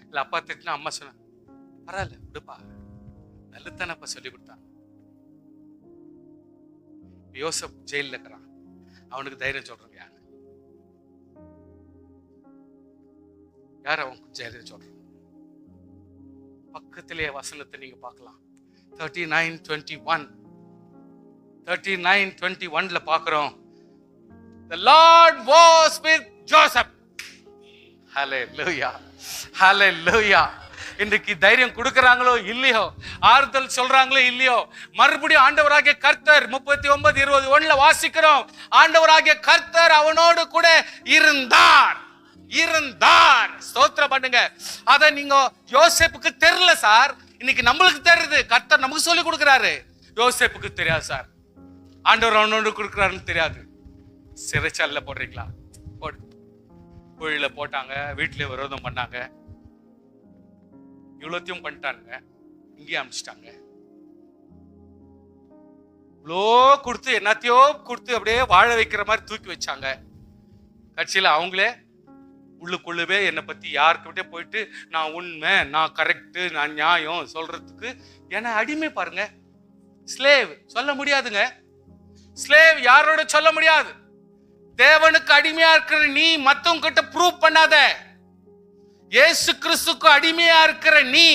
இல்ல அப்பா திட்டுனா அம்மா சொன்ன பரவாயில்ல விடுப்பா, நல்லதானப்பா சொல்லி கொடுத்தான். யோசப் ஜெயில இருக்கிறான், அவனுக்கு தைரியம் சொல்றாங்க யாரு? யார் அவனுக்கு தைரியம் சொல்றாங்க? பக்கத்திலே வசனத்தை நீங்க பார்க்கலாம். 39:21 பார்க்கிறோம். The Lord was with Joseph. Hallelujah, hallelujah. இன்றைக்கு தைரியம் கொடுக்கறாங்களோ இல்லையோ, ஆறுதல் சொல்றாங்களோ இல்லையோ, மறுபடியும் ஆண்டவராகிய கர்த்தர் 39:21 வாசிக்கிறோம். ஆண்டவராகிய கர்த்தர் அவனோடு கூட இருந்தார். ஸ்தோத்திரம் பண்ணுங்க. அத நீங்க யோசேப்புக்கு தெரியல சார், இன்னைக்கு நம்மளுக்கு தெரியுது. கர்த்தர் நமக்கு சொல்லி கொடுக்கிறாரு, யோசேப்புக்கு தெரியாது சார், ஆண்டவர் அவனோடு கொடுக்கிறாருன்னு தெரியாது. சிறைச்சாலையில போடுறீங்களா? போடு. கோயில போட்டாங்க, வீட்டுல விரோதம் பண்ணாங்க, இவ்வளோத்தையும் பண்ணிட்டாங்க, இங்கேயும் அனுப்பிச்சிட்டாங்க. இவ்வளோ கொடுத்து என்னத்தையோ கொடுத்து அப்படியே வாழ வைக்கிற மாதிரி தூக்கி வச்சாங்க. கட்சியில அவங்களே உள்ளுக்குள்ளவே என்னை பத்தி யாருக்கிட்டே போயிட்டு நான் உண்மை, நான் கரெக்டு, நான் நியாயம் சொல்றதுக்கு என்ன அடிமை பாருங்க. ஸ்லேவ் சொல்ல முடியாதுங்க, ஸ்லேவ் யாரோட சொல்ல முடியாது. தேவனுக்கு அடிமையா இருக்கிற நீ மத்தவங்க கிட்ட ப்ரூவ் பண்ணாத. இயேசு கிறிஸ்துக்கு அடிமையா இருக்கிற நீ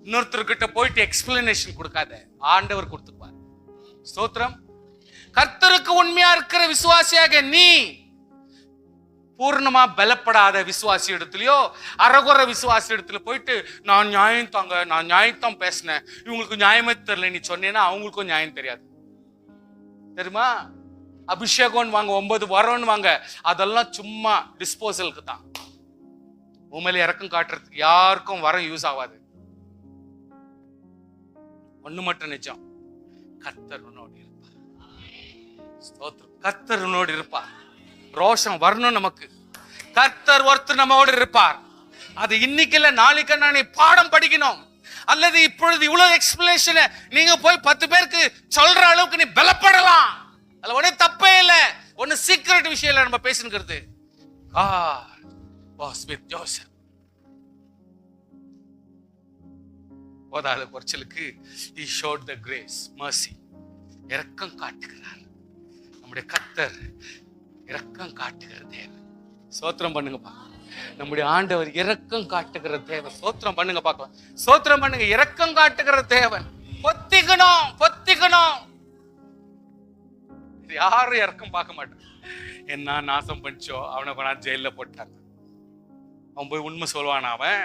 இன்னொருத்தர்கிட்ட போயிட்டு எக்ஸ்பிளனேஷன் கொடுக்காத, ஆண்டவர் கொடுத்துக்குவார். ஸ்தோத்திரம். கர்த்தருக்கு உண்மையா இருக்கிற விசுவாசியாக நீ பூர்ணமா பலப்படாத விசுவாசி இடத்துலயோ அரகுற விசுவாசி இடத்துல போயிட்டு நான் நியாயம் தாங்க, நான் நியாயத்தான் பேசினேன், இவங்களுக்கு நியாயமே தெரியல நீ சொன்னேன்னா அவங்களுக்கும் நியாயம் தெரியாது. தெரியுமா? அபிஷேகம் வாங்க, 9 வரம்னு வாங்க, அதெல்லாம் சும்மா டிஸ்போசலுக்கு தான். உண்மையில இறக்கம் காட்டுறதுக்கு யாருக்கும் வரம் யூஸ் ஆகாது. ஒண்ணு மட்டும் நிஜம், கர்த்தர் உன்னோடு இருப்பார். ஸ்தோத்திரம். கர்த்தர் உன்னோடு இருப்பார். ரோஷம் வரணும் நமக்கு, கர்த்தர் ஒருத்தர் நம்மோடு இருப்பார். அது இன்னைக்கு இல்ல நாளைக்கு நான் பாடம் படிக்கணும், அல்லது இப்பொழுது இவ்வளவு எக்ஸ்பிளேஷன் நீங்க போய் 10 பேருக்கு சொல்ற அளவுக்கு நீ பலப்படலாம். அதுல ஒண்ணு தப்பே இல்ல, ஒண்ணு சீக்ரெட் விஷயம் இல்ல நம்ம பேசுங்கிறது. was with Joseph. போதாத குறைச்சலுக்கு he showed the grace, mercy. இரக்கம் காட்டுகிறார் நம்முடைய கர்த்தர், இரக்கம் காட்டுகிற தேவன். ஸ்தோத்திரம் பண்ணுங்கப்பா, நம்முடைய ஆண்டவர் இரக்கம் காட்டுகிற தேவன். ஸ்தோத்திரம் பண்ணுங்க பார்க்கலாம், ஸ்தோத்திரம் பண்ணுங்க. இரக்கம் காட்டுகிற தேவன். பொத்திக்கணும். யாரும் இரக்கம் பார்க்க மாட்டாங்க. என்ன நாசம் பண்ணிச்சோ அவனை கொண்டாந்து ஜெயில போட்டாங்க. அவன் போய் உண்மை சொல்வான், அவன்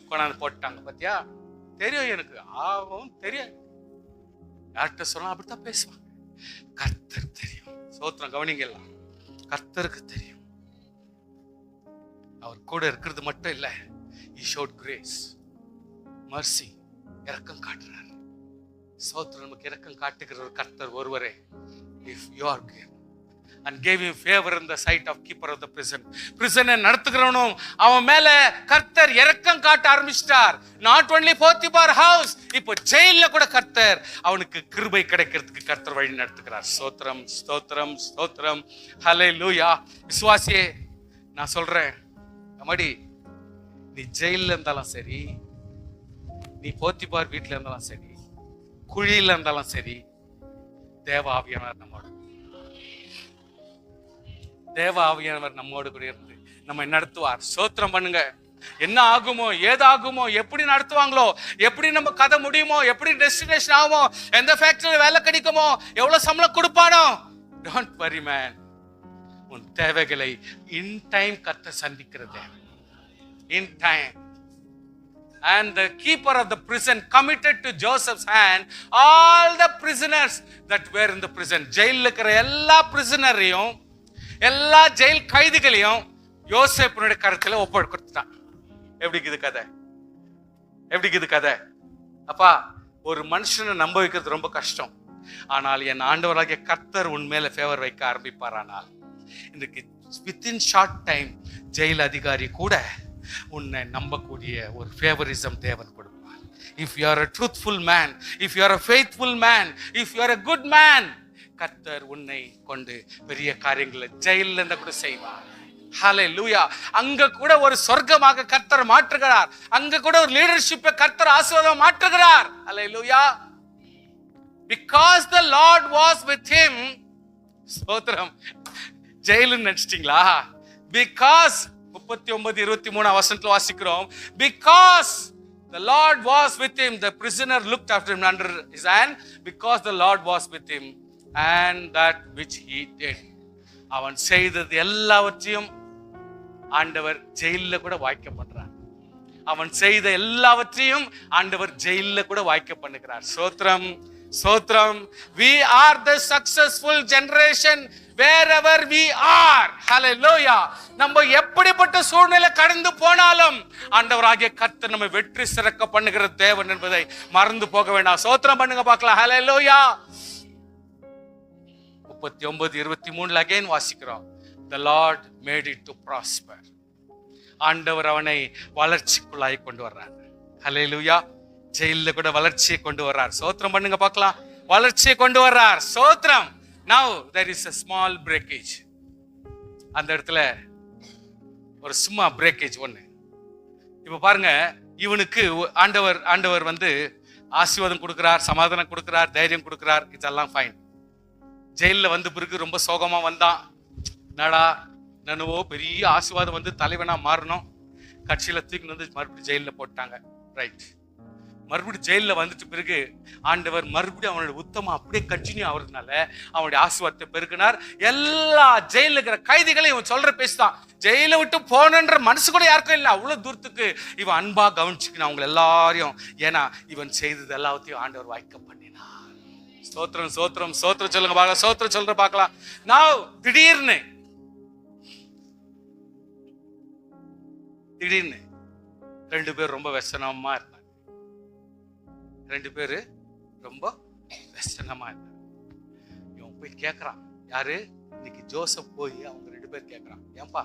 கொண்டாந்து போட்டாங்க. பாத்தியா, தெரியும் எனக்கு, அவன் தெரியும். யார்கிட்ட சொல்லலாம் அப்படித்தான் பேசுவாங்க. கர்த்தர் தெரியும். ஸ்தோத்திரம். கவனிங்க எல்லாம், கர்த்தருக்கு தெரியும். அவர் கூட இருக்கிறது மட்டும் இல்ல, he showed grace, mercy, இரக்கம் காட்டுறார். ஸ்தோத்திரம். நமக்கு இரக்கம் காட்டுகிற ஒரு கர்த்தர் ஒருவரே. If you are good and gave him favor in the sight of keeper of the prison. prison நடத்துகிறவனும் அவன் மேல கர்த்தர் இரக்கம் காட்ட ஆரம்பிச்சிட்டார். not only போத்திபார் house, இப்போ ஜெயில்ல கூட கர்த்தர் அவனுக்கு கிருபை கிடைக்கிறதுக்கு கர்த்தர் வழி நடத்துகிறார். ஸ்தோத்திரம், ஸ்தோத்திரம், ஸ்தோத்திரம். ஹல்லேலூயா. விசுவாசியே, நான் சொல்றேன், அம்மாடி, நீ ஜெயில்ல இருந்தாலும் சரி, நீ போத்திபார் வீட்டுல இருந்தாலும் சரி, குழியில இருந்தாலும் சரி, தேவ ஆவியானவர் நம்மோடு, தேவ ஆவியானவர் நம்மோடு கூட இருந்து நம்மை நடத்துவார். ஸ்தோத்திரம் பண்ணுங்க. என்ன ஆகுமோ, ஏதாகுமோ, எப்படி நடத்துவாங்களோ, எப்படி நம்ம கதை முடியுமோ, எப்படி டெஸ்டினேஷன் ஆகுமோ, எந்த ஃபேக்டரியில வேலை கிடைக்குமோ, எவ்வளவு சம்பளம் கொடுப்பானோ, டோன்ட் வரி மேன். உன் தேவைகளை இன் டைம் கர்த்தர் சந்திக்கிறது. In time. And the keeper of the prison committed to Joseph's hand all the prisoners that were in the prison. ஜெயில்ல இருக்கிற எல்லா பிரிசனரையும், எல்லா ஜெயில் கைதிகளையும் யோசேப்பினுடைய கருத்துல ஒப்படை கொடுத்துட்டான். எப்படி இது கதை? எப்படி இது கதை? அப்பா, ஒரு மனுஷனை நம்ப வைக்கிறது ரொம்ப கஷ்டம். ஆனால் என் ஆண்டவராகிய கர்த்தர் உன்மேல ஃபேவர் வைக்க ஆரம்பிப்பாரானால் இன்றைக்கு வித்தின் ஷார்ட் டைம் ஜெயில் அதிகாரி கூட உன்னை நம்பக்கூடிய ஒரு ஃபேவரிசம் தேவன் கொடுப்பார். If you are a truthful man, if you are a faithful man, if you are a good man, கர்த்தர் உன்னை கொண்டு பெரிய காரியங்களை ஜெயில்ல இருந்து கூட செய்வார். ஹல்லேலூயா. அங்க கூட ஒரு சொர்க்கமாக கர்த்தர் மாற்றுகிறார். அங்க கூட ஒரு லீடர்ஷிப்பை கர்த்தர் ஆசீர்வாதமாக மாற்றுகிறார். ஹல்லேலூயா. Because the Lord was with him. ஸ்தோத்திரம். ஜெயிலுன்னு நினைச்சிட்டீங்களா? Because 39:23 வசனத்துல வாசிக்கிறோம், because the Lord was with him, the prisoner looked after him under his hand, because the Lord was with him and that which he did. அவன் செய்தது எல்லாவற்றையும் ஆண்டவர் ஜெயில்ல கூட வாய்க்க பண்றார். அவன் செய்த எல்லாவற்றையும் ஆண்டவர் ஜெயில்ல கூட வாய்க்க பண்ணுகிறார். ஸ்தோத்திரம், ஸ்தோத்திரம். We are the successful generation wherever we are. Hallelujah. நம்ம எப்படிப்பட்ட சூழ்நிலை கடந்து போனாலும் ஆண்டவராகிய கர்த்தர் நம்ம வெற்றி சிறக்க பண்ணுகிற தேவன் என்பதை மறந்து போக வேண்டாம். ஸ்தோத்திரம் பண்ணுங்க பார்க்கலாம். Hallelujah. 39:23 அகைன் வாசிக்கிறோம். The Lord made it to prosper. ஆண்டவர் அவனை வளர்ச்சிக்குள்ளாய் கொண்டு வர்றார். Hallelujah. ஜெயில கூட வளர்ச்சியை கொண்டு வர்றார். ஸ்தோத்திரம் பண்ணுங்க பார்க்கலாம். வளர்ச்சியை கொண்டு வர்றார். ஸ்தோத்திரம். Now there is a small breakage. அந்த இடத்துல ஒரு சும்மா பிரேக்கேஜ் ஒண்ணு. இப்ப பாருங்க, இவனுக்கு ஆண்டவர் வந்து ஆசீர்வாதம் கொடுக்கிறார், சமாதானம் கொடுக்கிறார், தைரியம் கொடுக்கிறார். இதெல்லாம் ஃபைன். ஜெயில வந்து பிறகு ரொம்ப சோகமா வந்தான். நடா நனுவோ பெரிய ஆசீர்வாதம் வந்து தலைவனா மாறணும். கட்சியில தூக்கி வந்து மறுபடியும் ஜெயில போட்டாங்க. ரைட். மறுபடியும் ஜெயில வந்துட்டு பிறகு ஆண்டவர் மறுபடியும் அவனுடைய உத்தமம் அப்படியே கண்டினியூ ஆகுறதுனால அவனுடைய ஆசீர்வாதத்தை பெருக்கினார். எல்லா ஜெயில இருக்கிற கைதிகளையும் இவன் சொல்ற பேசுதான். ஜெயில விட்டு போனன்ற மனசு கூட யாருக்கும் இல்லை. அவ்வளவு தூரத்துக்கு இவன் அன்பா கவனிச்சுக்கணும் அவங்க எல்லாரையும். ஏன்னா இவன் செய்தது எல்லாத்தையும் ஆண்டவர் வாய்க்க பண்ணினார். ஸ்தோத்திரம், ஸ்தோத்திரம், ஸ்தோத்திரம் சொல்லுங்க பார்க்கலாம். ஸ்தோத்திரம் சொல்ற பார்க்கலாம். நான் திடீர்னு ரெண்டு பேர் ரொம்ப வெசனமா இருந்தாங்க. ரெண்டு பேரு ரொம்ப வெசனமா இருந்தாங்க. இவன் போய் கேட்கறான். யாரு? இன்னைக்கு ஜோசப் போய் அவங்க ரெண்டு பேர் கேட்கறான், ஏன்பா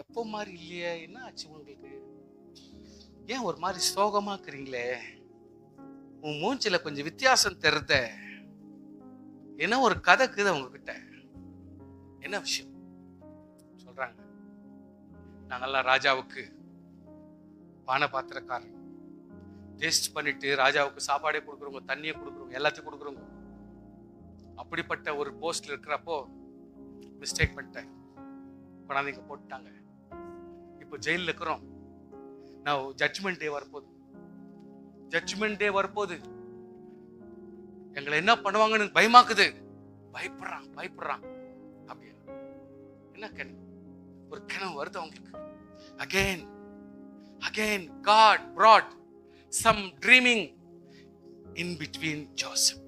எப்போ மாதிரி இல்லையே, என்ன ஆச்சு உங்களுக்கு, ஏன் ஒரு மாதிரி சோகமா இருக்கிறீங்களே, உன் மூஞ்சில கொஞ்சம் வித்தியாசம் தெரியுத, என்ன ஒரு கதை இருக்குது உங்ககிட்ட, என்ன விஷயம் சொல்றாங்க. நாங்கெல்லாம் ராஜாவுக்கு பான பாத்திரக்காரன், டேஸ்ட் பண்ணிட்டு ராஜாவுக்கு சாப்பாடே கொடுக்குறோங்க, தண்ணியை கொடுக்குறோங்க, எல்லாத்தையும் கொடுக்குறோங்க. அப்படிப்பட்ட ஒரு போஸ்ட்ல இருக்கிறப்போ மிஸ்டேக் பண்ணிட்டேன், குழந்தைங்க போட்டுட்டாங்க. இப்போ ஜெயில இருக்கிறோம். நான் ஜட்ஜ்மெண்ட் டே வரப்போகுது, ஜட்ஜ்மெண்ட் டே வரப்போகுது. எங்களை என்ன பண்ணுவாங்கன்னு பயமாக்குது. பயப்படுறான் அப்படியே. என்ன கனவு? ஒரு கனவு வருது அவங்களுக்கு. Again God brought some dreaming in between Joseph.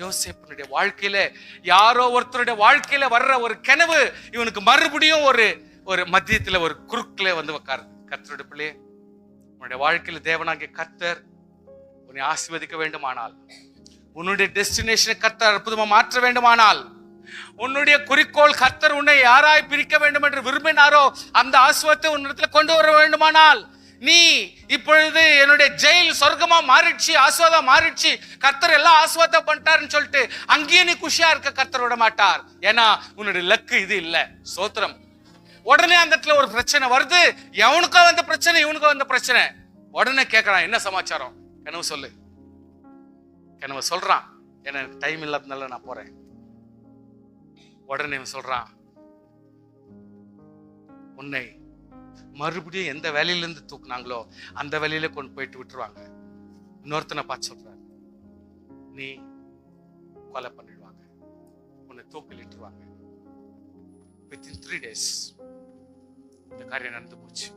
யோசேப்பினுடைய வாழ்க்கையில யாரோ ஒருத்தருடைய வாழ்க்கையில வர்ற ஒரு கனவு இவனுக்கு மறுபடியும் ஒரு மத்தியத்துல ஒரு குறுக்கில வந்து உட்காரு. கர்த்தருடைய பிள்ளையே, உன்னுடைய வாழ்க்கையில தேவனாகிய கர்த்தர் உன்னை ஆசீர்வதிக்க வேண்டுமானால், உன்னுடைய டெஸ்டினேஷனை கர்த்தர் அற்புதமா மாற்ற வேண்டுமானால், உன்னுடைய குறிக்கோள் கர்த்தர் உன்னை யாராய் பிரிக்க வேண்டும் என்று விரும்பினாரோ அந்த ஆசீர்வாதத்தை உன்னிடத்துல கொண்டு வர வேண்டுமானால், நீ இப்பொழுது என்னுடைய ஜெயில் சொர்க்கமா மாறிடுச்சு, ஆசீர்வாதம் மாறிடுச்சு, கர்த்தர் எல்லாம் ஆசீர்வாதம் பண்ணிட்டாருன்னு சொல்லிட்டு அங்கேயே நீ குஷியா இருக்க கர்த்தர் விட மாட்டார். ஏன்னா உன்னுடைய லக்கு இது இல்ல. ஸ்தோத்திரம். உடனே அந்த இடத்துல ஒரு பிரச்சனை வருது. எவனுக்கோ வந்த பிரச்சனை, இவனுக்கோ வந்த பிரச்சனை. உடனே கேட்கறான், என்ன சமாச்சாரம்? கனவு சொல்லு. கனவு சொல்றான். எனக்கு டைம் இல்லாதனால நான் போறேன். உடனே சொல்றான், உன்னை மறுபடியும் எந்த வேலையில இருந்து தூக்குனாங்களோ அந்த வேலையில கொண்டு போயிட்டு விட்டுருவாங்க. இன்னொருத்தனை பார்த்து சொல்றாரு, நீ கொலை பண்ணிடுவாங்க, உன்னை தூக்கிலிட்டுருவாங்க. Within 3 days இந்த காரியம் நடந்து போச்சு.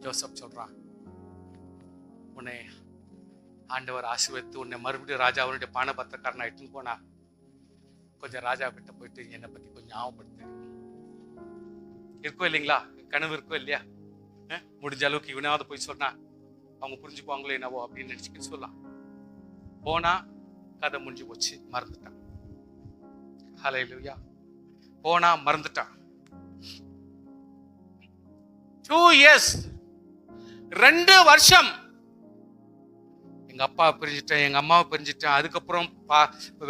ஜோசப் சொல்றான், உன்னை ஆண்டவர் ஆசீர்வதித்து உன்னை மறுபடியும் ராஜாவுடைய பானபத்திரக்காரன் ஆயிட்டுன்னு போனா கொஞ்சம் ராஜா கிட்ட போயிட்டு என்னை பத்தி கொஞ்சம் ஞாபகப்படுத்து. இருக்கோ இல்லைங்களா? கனவு இருக்கோ இல்லையா? முடிஞ்ச அளவுக்கு இவனாவது போய் சொன்னா அவங்க புரிஞ்சுக்குவாங்களோ என்னவோ அப்படின்னு நினைச்சுக்கிட்டு சொல்லலாம். போனா கதை முடிஞ்சு போச்சு, மறந்துட்டான். ஹல்லேலூயா. போனா மறந்துட்டான். 2 years 2 வருஷம் எங்க அப்பா பிரிஞ்சுட்டேன், எங்க அம்மாவை பிரிஞ்சுட்டேன், அதுக்கப்புறம்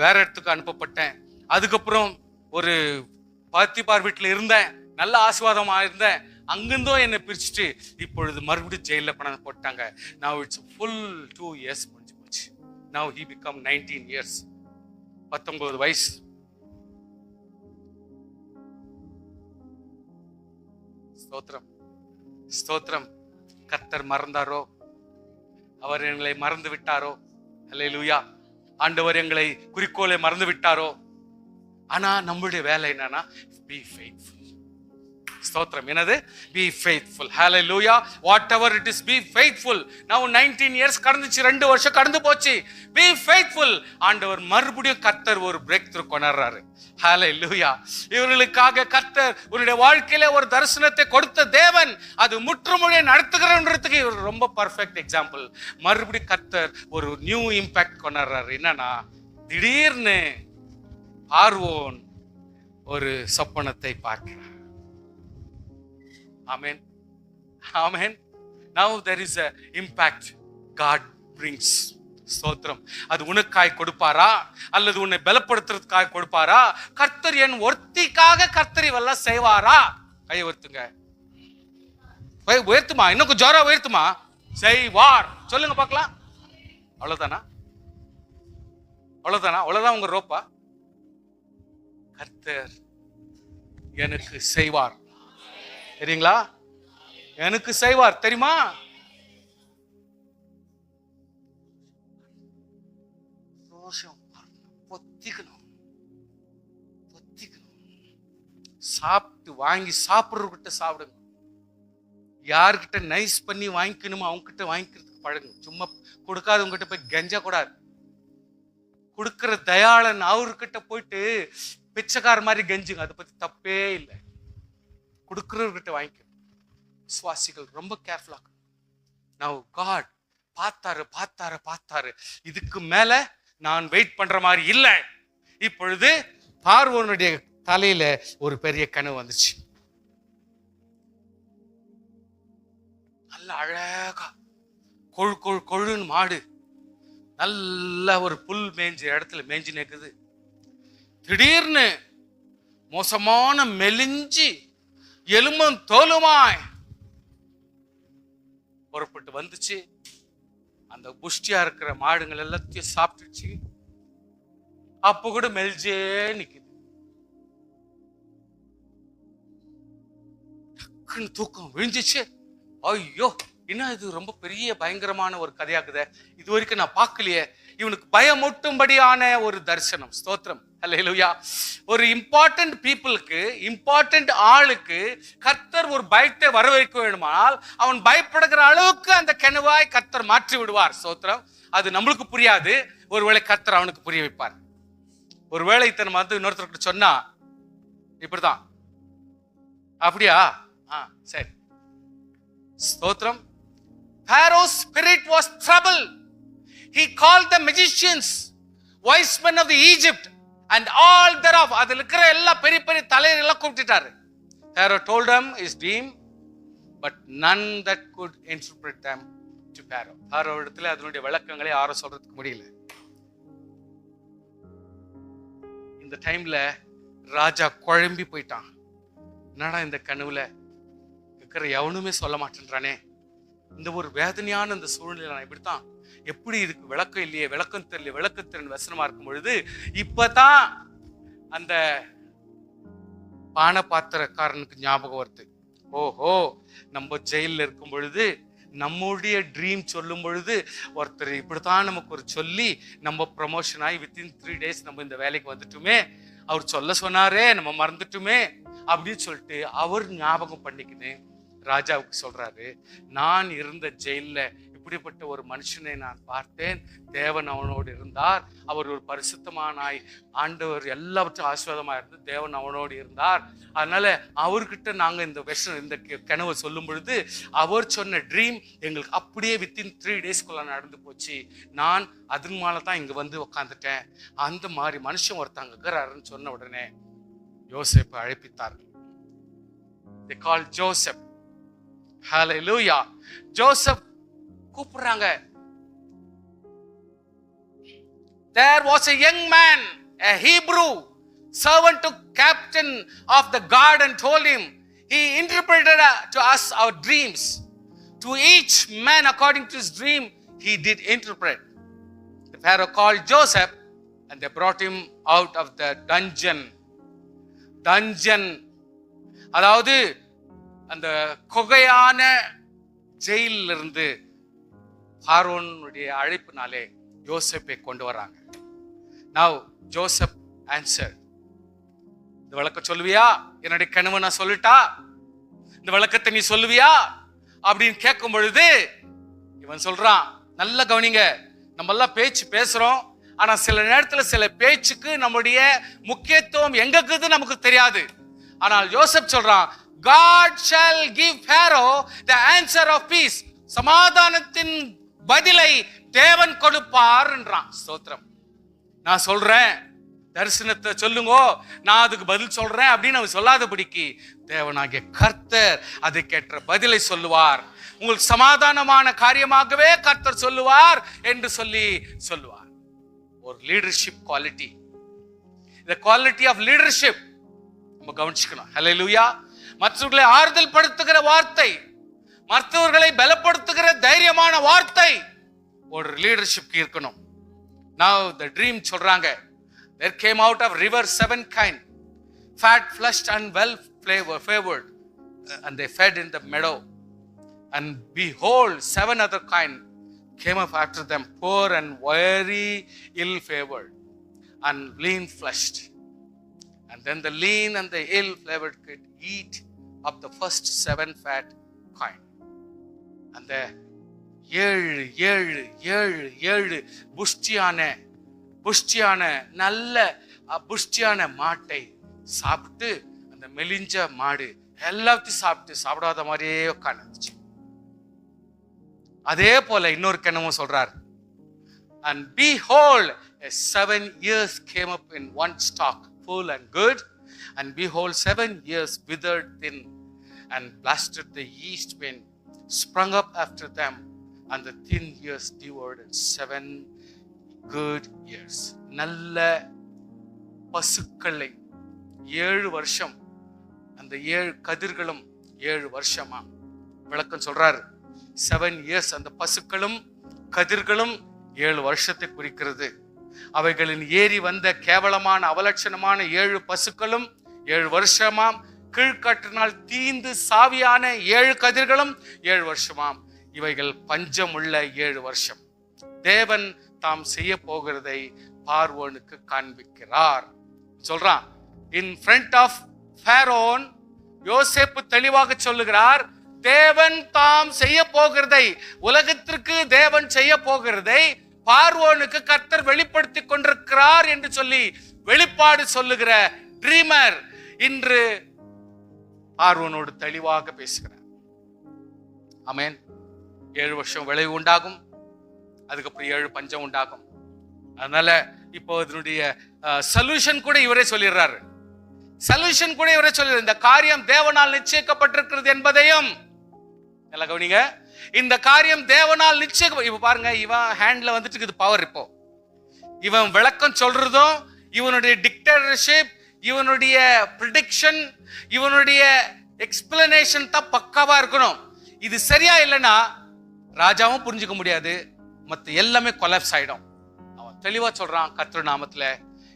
வேற இடத்துக்கு அனுப்பப்பட்டேன், அதுக்கப்புறம் ஒரு பாத்திபார் வீட்டுல இருந்தேன், நல்ல ஆசீர்வாதமா இருந்தேன், அங்கிருந்தும் என்னை பிரிச்சுட்டு இப்பொழுது மறுபடியும் ஜெயில பணம் போட்டாங்க. Now it's full 2 years முடிஞ்சு போச்சு. Now he become 19 years. 19 வயசு. ஸ்தோத்திரம், ஸ்தோத்திரம். கர்த்தர் மறந்தாரோ? அவர் எங்களை மறந்து விட்டாரோ? அல்லேலூயா. ஆண்டவர் எங்களை குறிக்கோளை மறந்து விட்டாரோ? ஆனா நம்மளுடைய வேலை என்னன்னா, be faithful. ஸ்தோத்திரம். என்னது? be faithful. hallelujah. whatever it is, be faithful. now 19 years கடந்துச்சு, 2 வருஷம் கடந்து போச்சு. be faithful. ஆண்டவர் மறுபடியும் கர்த்தர் ஒரு பிரேக் த்ரூ கொண்டாடுறாரு. hallelujah. இவர்களுக்காக கர்த்தர் உன்னுடைய வாழ்க்கையில ஒரு தரிசனத்தை கொடுத்த தேவன் அது முற்றுமுடிய நடத்துகிறன்றதுக்கு இவர் ரொம்ப பர்ஃபெக்ட் எக்ஸாம்பிள். மறுபடியும் கர்த்தர் ஒரு நியூ இம்பாக்ட் கொண்டாடுறாரு. என்னன்னா, திடீர்னு பார்வோன் ஒரு சொப்பனத்தை பார்க்கிறார். Amen. Amen. Now there is a impact God brings. ஸ்தோத்திரம். அது உனக்காய் கொடுப்பாரா அல்லது உன்னை பலப்படுத்துறதுக்காக கொடுப்பாரா? கர்த்தர் என் ஒருத்திக்காக கர்த்தர் இவெல்லாம் செய்வாரா? கையை உயர்த்துங்க. உயர்த்துமா, இன்னும் கொஞ்சம் ஜோரா உயர்த்துமா. செய்வார். சொல்லுங்க பார்க்கலாம். அவ்வளவுதானா? அவ்வளவுதானா? அவ்வளவுதான் உங்க ரோப்பா? கர்த்தர் எனக்கு செய்வார். தெரியுங்களா? எனக்கு செய்வார். தெரியுமா? பொத்திக்கணும், பொத்திக்கணும். சாப்பிட்டு வாங்கி சாப்பிடுறவங்கிட்ட சாப்பிடுங்க. யாருக்கிட்ட நைஸ் பண்ணி வாங்கிக்கணுமோ அவங்க கிட்ட வாங்கிக்கிறதுக்கு பழகுங்க. சும்மா கொடுக்காதவங்க கிட்ட போய் கெஞ்ச கூடாது. கொடுக்கிற தயாளன் அவர்கிட்ட போயிட்டு பிச்சைக்கார மாதிரி கெஞ்சுங்க. அதை பத்தி தப்பே இல்லை. கொடுக்கிறவர்கிட்ட வாங்கிக்க. விசுவாசிகள் ரொம்ப கேர்ஃபுல்லா. Now God பார்த்தாரு. இதுக்கு மேல நான் வெயிட் பண்ற மாதிரி இல்லை. இப்பொழுது பார்வோனுடைய தலையில ஒரு பெரிய கனவு வந்துச்சு. நல்ல அழகா கொழுன்னு மாடு நல்ல ஒரு புல் மேய்ஞ்ச இடத்துல மேய்ஞ்சி நிற்குது. திடீர்னு மோசமான மெலிஞ்சி எலும்பும் தோலுமாய் புறப்பட்டு வந்துச்சு. அந்த புஷ்டியா இருக்கிற மாடுகள் எல்லாத்தையும் சாப்பிட்டுச்சு. அப்ப கூட மெல்ஜே நிக்குது. டக்குன்னு தூக்கம் விழிஞ்சிச்சு. ஐயோ, இன்னும் இது ரொம்ப பெரிய பயங்கரமான ஒரு கதையாக்குதே, இது வரைக்கும் நான் பார்க்கலையே. இவனுக்கு பயமூட்டும்படியான ஒரு தரிசனம். ஸ்தோத்திரம். அல்லேலூயா. ஒரு இம்பார்ட்டன்ட் பீப்புளுக்கு, இம்பார்ட்டன்ட் ஆளுக்கு கர்த்தர் ஒரு பயத்தை வரவேற்க வேண்டுமானால் அவன் பயப்படுகிற அளவுக்கு அந்த கனவாய் கர்த்தர் மாற்றி விடுவார். ஸ்தோத்திரம். அது நம்மளுக்கு புரியாது. ஒருவேளை கர்த்தர் அவனுக்கு புரிய வைப்பார். ஒருவேளை இத்தனை வந்து இன்னொருத்தருக்கு சொன்னா இப்படிதான், அப்படியா, சரி, ஸ்தோத்திரம். Pharaoh's spirit was troubled. He called the magicians, wise men of the Egypt and all thereof. அதில் இருக்கிற எல்லா பெரிய பெரிய தலைவர்களெல்லாம் கூப்பிட்டுட்டாரு. Pharaoh told them his dream, but none that could interpret them to Pharaoh. Pharaoh இடத்துல அதனுடைய விளக்கங்களை யாரும் சொல்றதுக்கு முடியல. இந்த டைம்ல ராஜா குழம்பி போயிட்டான். என்னடா இந்த கனவுல இருக்கிற எவனுமே சொல்ல மாட்டேன்றானே, இந்த ஒரு வேதனையான இந்த சூழ்நிலை நான் இப்படித்தான், எப்படி இதுக்கு விளக்கம் இல்லையே, விளக்கம் தெரியல, விளக்கத்திறன் வசனமா இருக்கும் பொழுது இப்பதான் அந்த பானை பாத்திரக்காரனுக்கு ஞாபகம் வருது. ஓஹோ, நம்ம ஜெயில இருக்கும் பொழுது நம்முடைய ட்ரீம் சொல்லும் பொழுது ஒருத்தர் இப்படித்தான் நமக்கு ஒரு சொல்லி நம்ம ப்ரமோஷன் ஆகி வித்தின் 3 days நம்ம இந்த வேலைக்கு வந்துட்டுமே, அவர் சொல்ல சொன்னாரே நம்ம மறந்துட்டுமே அப்படின்னு சொல்லிட்டு அவர் ஞாபகம் பண்ணிக்கின்னு ராஜாவுக்கு சொல்றாரு, நான் இருந்த ஜெயில இப்படிப்பட்ட ஒரு மனுஷனை நான் பார்த்தேன், தேவன் அவனோடு இருந்தார், அவர் ஒரு பரிசுத்தமானாய், ஆண்டவர் எல்லாவற்றும் ஆசீர்வாதமா இருந்து தேவன் அவனோடு இருந்தார். அதனால அவர்கிட்ட நாங்க இந்த கனவை சொல்லும் பொழுது அவர் சொன்ன ட்ரீம் எங்களுக்கு அப்படியே வித்தின் 3 daysக்குள்ள நடந்து போச்சு. நான் அதன் மேலதான் இங்க வந்து உட்காந்துட்டேன். அந்த மாதிரி மனுஷன் ஒருத்தங்க இருக்கிறாருன்னு சொன்ன உடனே யோசேப்பை அழைப்பித்தார்கள். They called Joseph. Hallelujah. Joseph கூப்பிடுறாங்க. There was a young man, a Hebrew servant to captain of the guard, and told him, he interpreted to us our dreams. To each man according to his dream he did interpret. The Pharaoh called Joseph and they brought him out of the dungeon. அதாவது அந்த கொகையான ஜெயிலில் இருந்து பார்வோனுடைய அழைப்பினாலே யோசேப்பை கொண்டு வராங்க. Now Joseph answered, இந்த விளக்கம் சொல்லுவியா, என்னுடைய கனவை நான் சொல்லிட்டா, இந்த விளக்கத்தை நீ சொல்லுவியா அப்படின்னு கேட்கும் பொழுது இவன் சொல்றான், நல்ல கவனிங்க, நம்ம எல்லாம் பேச்சு பேசுறோம், ஆனா சில நேரத்துல சில பேச்சுக்கு நம்முடைய முக்கியத்துவம் எங்க இருக்குது நமக்கு தெரியாது. ஆனால் யோசேப் சொல்றான், God shall give Pharaoh the answer of peace. சமாதானத்தின் பதிலை தேவன் கொடுப்பார் என்றான். ஸ்தோத்திரம். நான் சொல்றேன், தரிசனத்தை சொல்லுங்க, நான் அதுக்கு பதில் சொல்றேன் அப்படின்னு அவன் சொல்லாதபடிக்கு தேவனாகிய கர்த்தர் அதுக்கேற்ற பதிலை சொல்லுவார். உங்களுக்கு சமாதானமான காரியமாகவே கர்த்தர் சொல்லுவார் என்று சொல்லுவார். ஒரு leadership quality, the quality of leadership நம்ம கவனிச்சுக்கணும். ஹல்லேலூயா. மற்றவர்களை ஆறுதல் படுத்துகிற வார்த்தை, மற்றவர்களை பலப்படுத்துகிற தைரியமான வார்த்தை ஒரு லீடர்ஷிப் இருக்கணும். Now the dream சொல்றாங்க, there came out of river 7 kind, fat fleshed and well favored, and they fed in the meadow, and behold 7 other kind came up after them, poor and very ill favored and lean fleshed, and then the lean and the ill favored could eat of the first 7 fat kind. அந்த 7 புஷ்டியான நல்ல புஷ்டியான மாட்டை சாப்பிட்டு அந்த மெலிஞ்ச மாடு எல்லாத்தையும் சாப்பிடாத மாதிரியே உட்கார்ந்துச்சு. அதே போல இன்னொரு கனவும் சொல்றார், and behold 7 ears came up in one stalk, full and good, and behold 7 ears withered thin, and blasted the east wind sprung up after them, and the thin ears devoured 7 good years. நல்ல பசுக்களை 7 வருஷம், அந்த 7 கதிர்களும் 7 வருஷமா விளக்கம் சொல்றாரு. 7 years அந்த பசுக்களும் கதிர்களும் 7 வருஷத்தை குறிக்கிறது. அவைகளின் ஏறி வந்த கேவலமான அவலட்சணமான 7 பசுக்களும் 7 வருஷமாம், கீழ்காற்றினால் தீந்து சாவியான 7 கதிர்களும் 7 வருஷமாம். இவைகள் பஞ்சம் உள்ள 7 வருஷம். தேவன் தாம் செய்ய போகிறதை பார்வோனுக்கு காண்பிக்கிறார். சொல்றான், இன் ஃப்ரண்ட் ஆஃப் ஃபாரோன் யோசேப்பு தெளிவாக சொல்லுகிறார், தேவன் தாம் செய்ய போகிறதை, உலகத்திற்கு தேவன் செய்ய போகிறதை பார்வோனுக்கு கர்த்தர் வெளிப்படுத்தி கொண்டிருக்கிறார் என்று சொல்லி வெளிப்பாடு சொல்லுகிற ட்ரீமர் இன்று பார்வோனோடு தெளிவாக பேசுகிறார். ஆமென். 7 வருஷம் விளைவு உண்டாகும், அதுக்கப்புறம் 7 பஞ்சம் உண்டாகும். அதனால இப்போ இதனுடைய சொல்யூஷன் கூட இவரே சொல்லிடுறாரு. சொல்யூஷன் கூட இவரே சொல்லிடுறாரு. இந்த காரியம் தேவனால் நிச்சயிக்கப்பட்டிருக்கிறது என்பதையும் எல்லாம் கவனிங்க. இந்த காரியம் தேவனால் நிச்சயம். இப்ப பாருங்க, இவன் ஹேண்ட்ல வந்துட்டு இருக்குது பவர். இப்போ இவன் விளக்கம் சொல்றதும், இவனுடைய டிக்டேட்டர்ஷிப், இவனுடைய ப்ரிடிக்ஷன், இவனுடைய எக்ஸ்பிளனேஷன் தான் பக்காவா இருக்கணும். இது சரியா இல்லைன்னா ராஜாவும் புரிஞ்சுக்க முடியாது, மற்ற எல்லாமே கொலாப்ஸ் ஆயிடும். அவன் தெளிவா சொல்றான் கர்த்தர் நாமத்துல,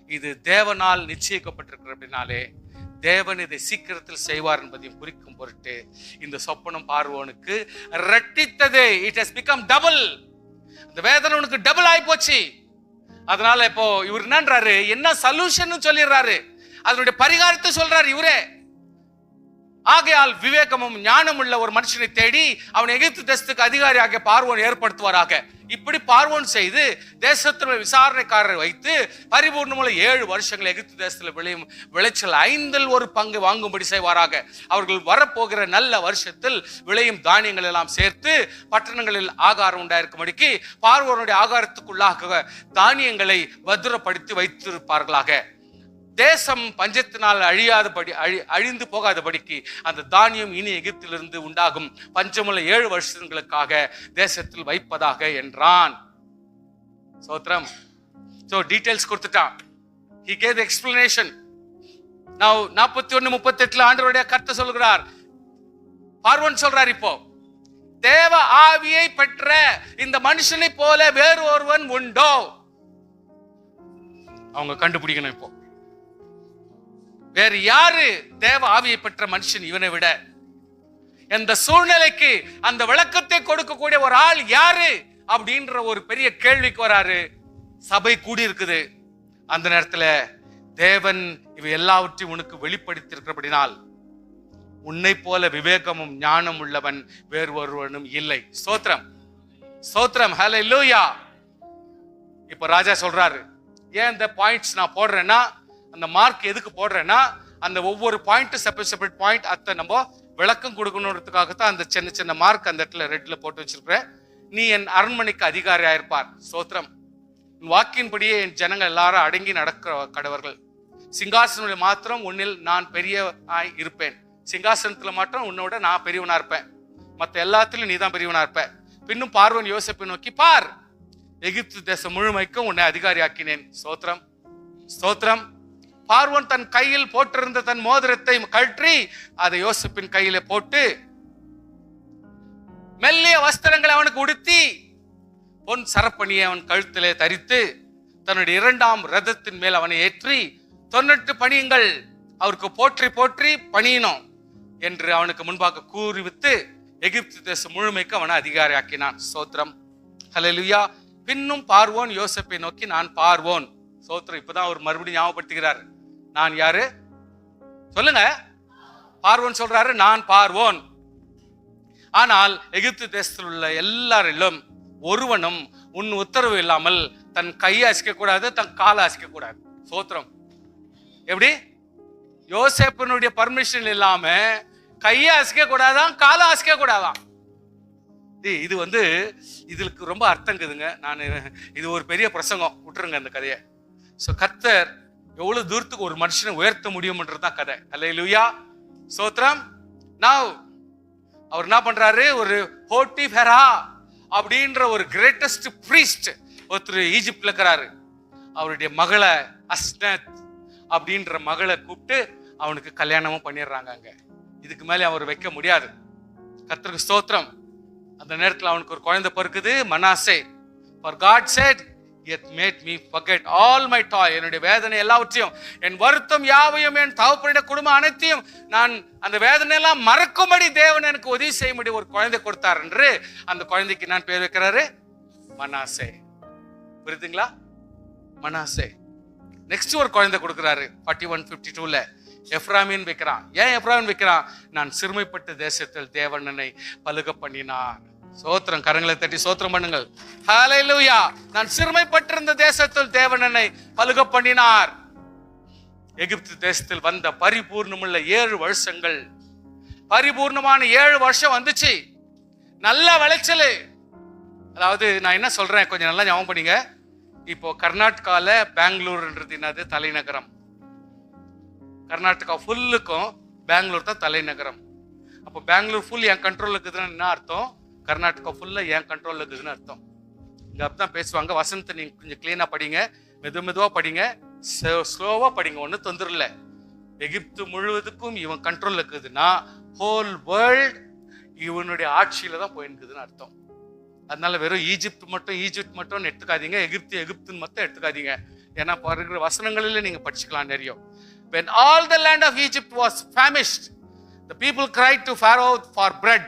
இது தேவனால் நிச்சயிக்கப்பட்டிருக்கிற அப்படின்னாலே தேவன் இதை சீக்கிரத்தில் செய்வார் என்பதையும் குறிக்கும் பொருட்டு இந்த சொப்பனம் பார்வோனுக்கு ரெட்டித்தது. It has become double. அந்த வேதனை உனக்கு டபுள் ஆகி போச்சு. அதனால இப்போ இவர் என்னன்றாரு, என்ன சொல்யூஷன் சொல்லிடுறாரு, அதனுடைய பரிகாரத்தை சொல்றாரு இவரே. ஆகையால் விவேகமும் ஞானம் உள்ள ஒரு மனுஷனை தேடி அவன் எகிப்து தேசத்துக்கு அதிகாரியாக பார்வோன் ஏற்படுத்துவாராக. இப்படி பார்வோன் செய்து தேசத்தில் விசாரணைக்காரரை வைத்து பரிபூர்ணமுள்ள 7 வருஷங்கள் எகிப்து தேசத்தில் விளையும் விளைச்சல் 1/5 வாங்கும்படி செய்வாராக. அவர்கள் வரப்போகிற நல்ல வருஷத்தில் விளையும் தானியங்கள் எல்லாம் சேர்த்து பட்டணங்களில் ஆகாரம் உண்டாயிருக்கும்படிக்கு பார்வோனுடைய ஆகாரத்துக்குள்ளாக தானியங்களை பத்திரப்படுத்தி வைத்திருப்பார்களாக. தேசம் பஞ்சத்தினால் அழிந்து போகாதபடிக்கு அந்த தானியம் இனி எகிப்திலிருந்து உண்டாகும் பஞ்சமுள்ள 7 வருஷங்களுக்காக தேசத்தில் வைப்பதாக என்றான். சோத்ரம். சோ டீடைல்ஸ் கொடுத்துட்டான். He gave the explanation. Now 41:38 ஆண்டவருடைய கர்த்தர் சொல்கிறார், பார்வோன் சொல்றார், இப்போ தேவ ஆவியை பெற்ற இந்த மனுஷனை போல வேறு ஒருவன் உண்டோ? அவங்க கண்டுபிடிக்கணும். இப்போ வேறு யாரு தேவ ஆவியை பெற்ற மனுஷன் இவனை விட? எந்த சூழ்நிலைக்கு அந்த விளக்கத்தை கொடுக்கக்கூடிய ஒரு ஆள் யாரு அப்படின்ற ஒரு பெரிய கேள்விக்கு வராரு. சபை கூடி இருக்குது. அந்த நேரத்துல தேவன் இவை எல்லாவற்றையும் உனக்கு வெளிப்படுத்தி இருக்கிறபடினால் உன்னை போல விவேகமும் ஞானம் உள்ளவன் வேறு ஒருவனும் இல்லை. ஸ்தோத்திரம், ஸ்தோத்திரம், ஹல்லேலூயா. இப்ப ராஜா சொல்றாரு, ஏன் இந்த பாயிண்ட்ஸ் நான் போடுறேன்னா, அந்த மார்க் எதுக்கு போடுறேன்னா, அந்த ஒவ்வொரு பாயிண்ட் செப்பரேட் பாயிண்ட் அத்தை நம்ம விளக்கம் கொடுக்கணுன்றதுக்காகத்தான் அந்த சின்ன சின்ன மார்க் அந்த இடத்துல ரெட்ல போட்டு வச்சிருக்கிறேன். நீ என் அரண்மனைக்கு அதிகாரி ஆயிருப்பார். ஸ்தோத்திரம். வாக்கின்படியே என் ஜனங்கள் எல்லாரும் அடங்கி நடக்கிற கடவர்கள். சிங்காசனத்துல மாத்திரம் உன்னில் நான் பெரிய இருப்பேன். சிங்காசனத்துல மாத்திரம் உன்னோட நான் பெரியவனா இருப்பேன். மற்ற எல்லாத்திலும் நீ தான் பெரியவனா இருப்ப. பின்னும் பார்வன் யோசேப்பை நோக்கி, பார், எகிப்து தேசம் முழுமைக்கும் உன்னை அதிகாரி ஆக்கினேன். ஸ்தோத்திரம், ஸ்தோத்திரம். பார்வோன் தன் கையில் போட்டிருந்த தன் மோதிரத்தை கழற்றி அதை யோசேப்பின் கையில போட்டு மெல்லிய வஸ்திரங்களை அவனுக்கு உடுத்தி பொன் சரப்பணியை அவன் கழுத்திலே தரித்து தன்னுடைய 2ஆம் ரதத்தின் மேல் அவனை ஏற்றி 98 பணியுங்கள் அவருக்கு போற்றி போற்றி பணியினோம் என்று அவனுக்கு முன்பாக கூறிவித்து எகிப்து தேசம் முழுமைக்கு அவனை அதிகாரி ஆக்கினான். ஸ்தோத்திரம், ஹல்லேலூயா. பின்னும் பார்வோன் யோசேப்பை நோக்கி, நான் பார்வோன். ஸ்தோத்திரம். இப்பதான் அவர் மறுபடியும் ஞாபகப்படுத்துகிறார், நான் யாரு சொல்லுங்க. பார்வோன் சொல்றாரு, நான் பார்வோன். ஆனால் எகிப்து தேசத்தில் உள்ள எல்லாரிலும் ஒருவனும் உன் உத்தரவு இல்லாமல் தன் கையை அசைக்க கூடாது, தன் காலை அசைக்க கூடாது. ஸ்தோத்திரம். எப்படி? யோசேப்பினுடைய பர்மிஷன் இல்லாம கையை அசைக்க கூடாதான், காலை அசைக்க கூடாதான். இது இதுக்கு ரொம்ப அர்த்தம் இருக்குதுங்க. நான் இது ஒரு பெரிய பிரசங்கம், விட்டுருங்க அந்த கதையை. சோ கர்த்தர் எவ்வளவு தூரத்துக்கு ஒரு மனுஷனை உயர்த்த முடியும்ன்றதுதான் கதை. ஹல்லேலூயா, ஸ்தோத்திரம். நவ் அவர் என்ன பண்றாரு, ஒரு போட்டிஃபெரா அப்படின்ற ஒரு கிரேட்டஸ்ட் பிரீஸ்ட் ஒருத்தர் ஈஜிப்ட்ல இருக்கிறாரு. அவருடைய மகளை அஸ்னத் அப்படின்ற மகளை கூப்பிட்டு அவனுக்கு கல்யாணமும் பண்ணிடுறாங்க. அங்க இதுக்கு மேலே அவர் வைக்க முடியாது. கர்த்தருக்கு ஸ்தோத்திரம். அந்த நேரத்தில் அவனுக்கு ஒரு குழந்தை பிறக்குது, Manasseh. For God said, Yet made me forget all my toil. என்னுடைய வேதனை எல்லாவற்றையும், என் வருத்தம் யாவையும், என் தகப்பனுடைய குடும்பம் அனைத்தையும் நான் அந்த வேதனை எல்லாம் மறக்கும்படி தேவன் எனக்கு உதவி செய்யும்படி ஒரு குழந்தை கொடுத்தார் என்று அந்த குழந்தைக்கு நான் பேர் வைக்கிறாரு மனாசே. புரியுதுங்களா? மனாசே. நெக்ஸ்ட் ஒரு குழந்தை கொடுக்கிறாரு 41:52ல எப்ராமின் வைக்கிறான். ஏன் எப்ராமின் வைக்கிறான்? நான் சிறுமைப்பட்ட தேசத்தில் தேவன் என்னை பலுக பண்ணினார். சோத்திரம், கரங்களை தட்டி சோத்திரம் பண்ணுங்கள். ஹல்லேலூயா. நான் சிறுமைப்பட்டிருந்த தேசத்தில் தேவன் என்னை பலுக பண்ணினார். எகிப்து தேசத்தில் வந்த பரிபூர்ணமுள்ள 7 வருஷங்கள், பரிபூர்ணமான 7 வருஷம் வந்துச்சு. நல்ல விளைச்சல். அதாவது நான் என்ன சொல்றேன் கொஞ்சம் நல்லா ஞாபகம் பண்ணிங்க. இப்போ கர்நாடகால பெங்களூர்ன்றது என்னது? தலைநகரம். கர்நாடகா ஃபுல்லுக்கும் பெங்களூர் தான் தலைநகரம். அப்போ பெங்களூர் ஃபுல் என் கண்ட்ரோல் இருக்குதுன்னு என்ன அர்த்தம்? கர்நாடகா ஃபுல்லா என் கண்ட்ரோல் இருக்குதுன்னு அர்த்தம். இங்க அப்படிதான் பேசுவாங்க. வசனத்தை நீங்க கொஞ்சம் கிளீனா படிங்க, மெதுவா படிங்க, ஸ்லோவா படிங்க, ஒன்னும் தொந்தரவு இல்லை. எகிப்து முழுவதுக்கும் இவன் கண்ட்ரோல் இருக்குதுன்னா ஹோல் வேர்ல்ட் இவனுடைய ஆட்சியில தான் போயிருக்குதுன்னு அர்த்தம். அதனால வெறும் ஈஜிப்ட் மட்டும் எடுத்துக்காதீங்க, எகிப்துன்னு மட்டும் எடுத்துக்காதீங்க. ஏன்னா இருக்கிற வசனங்களில நீங்க படிச்சுக்கலாம் நிறைய. When all the land of Egypt was famished, the people cried to Pharaoh for bread.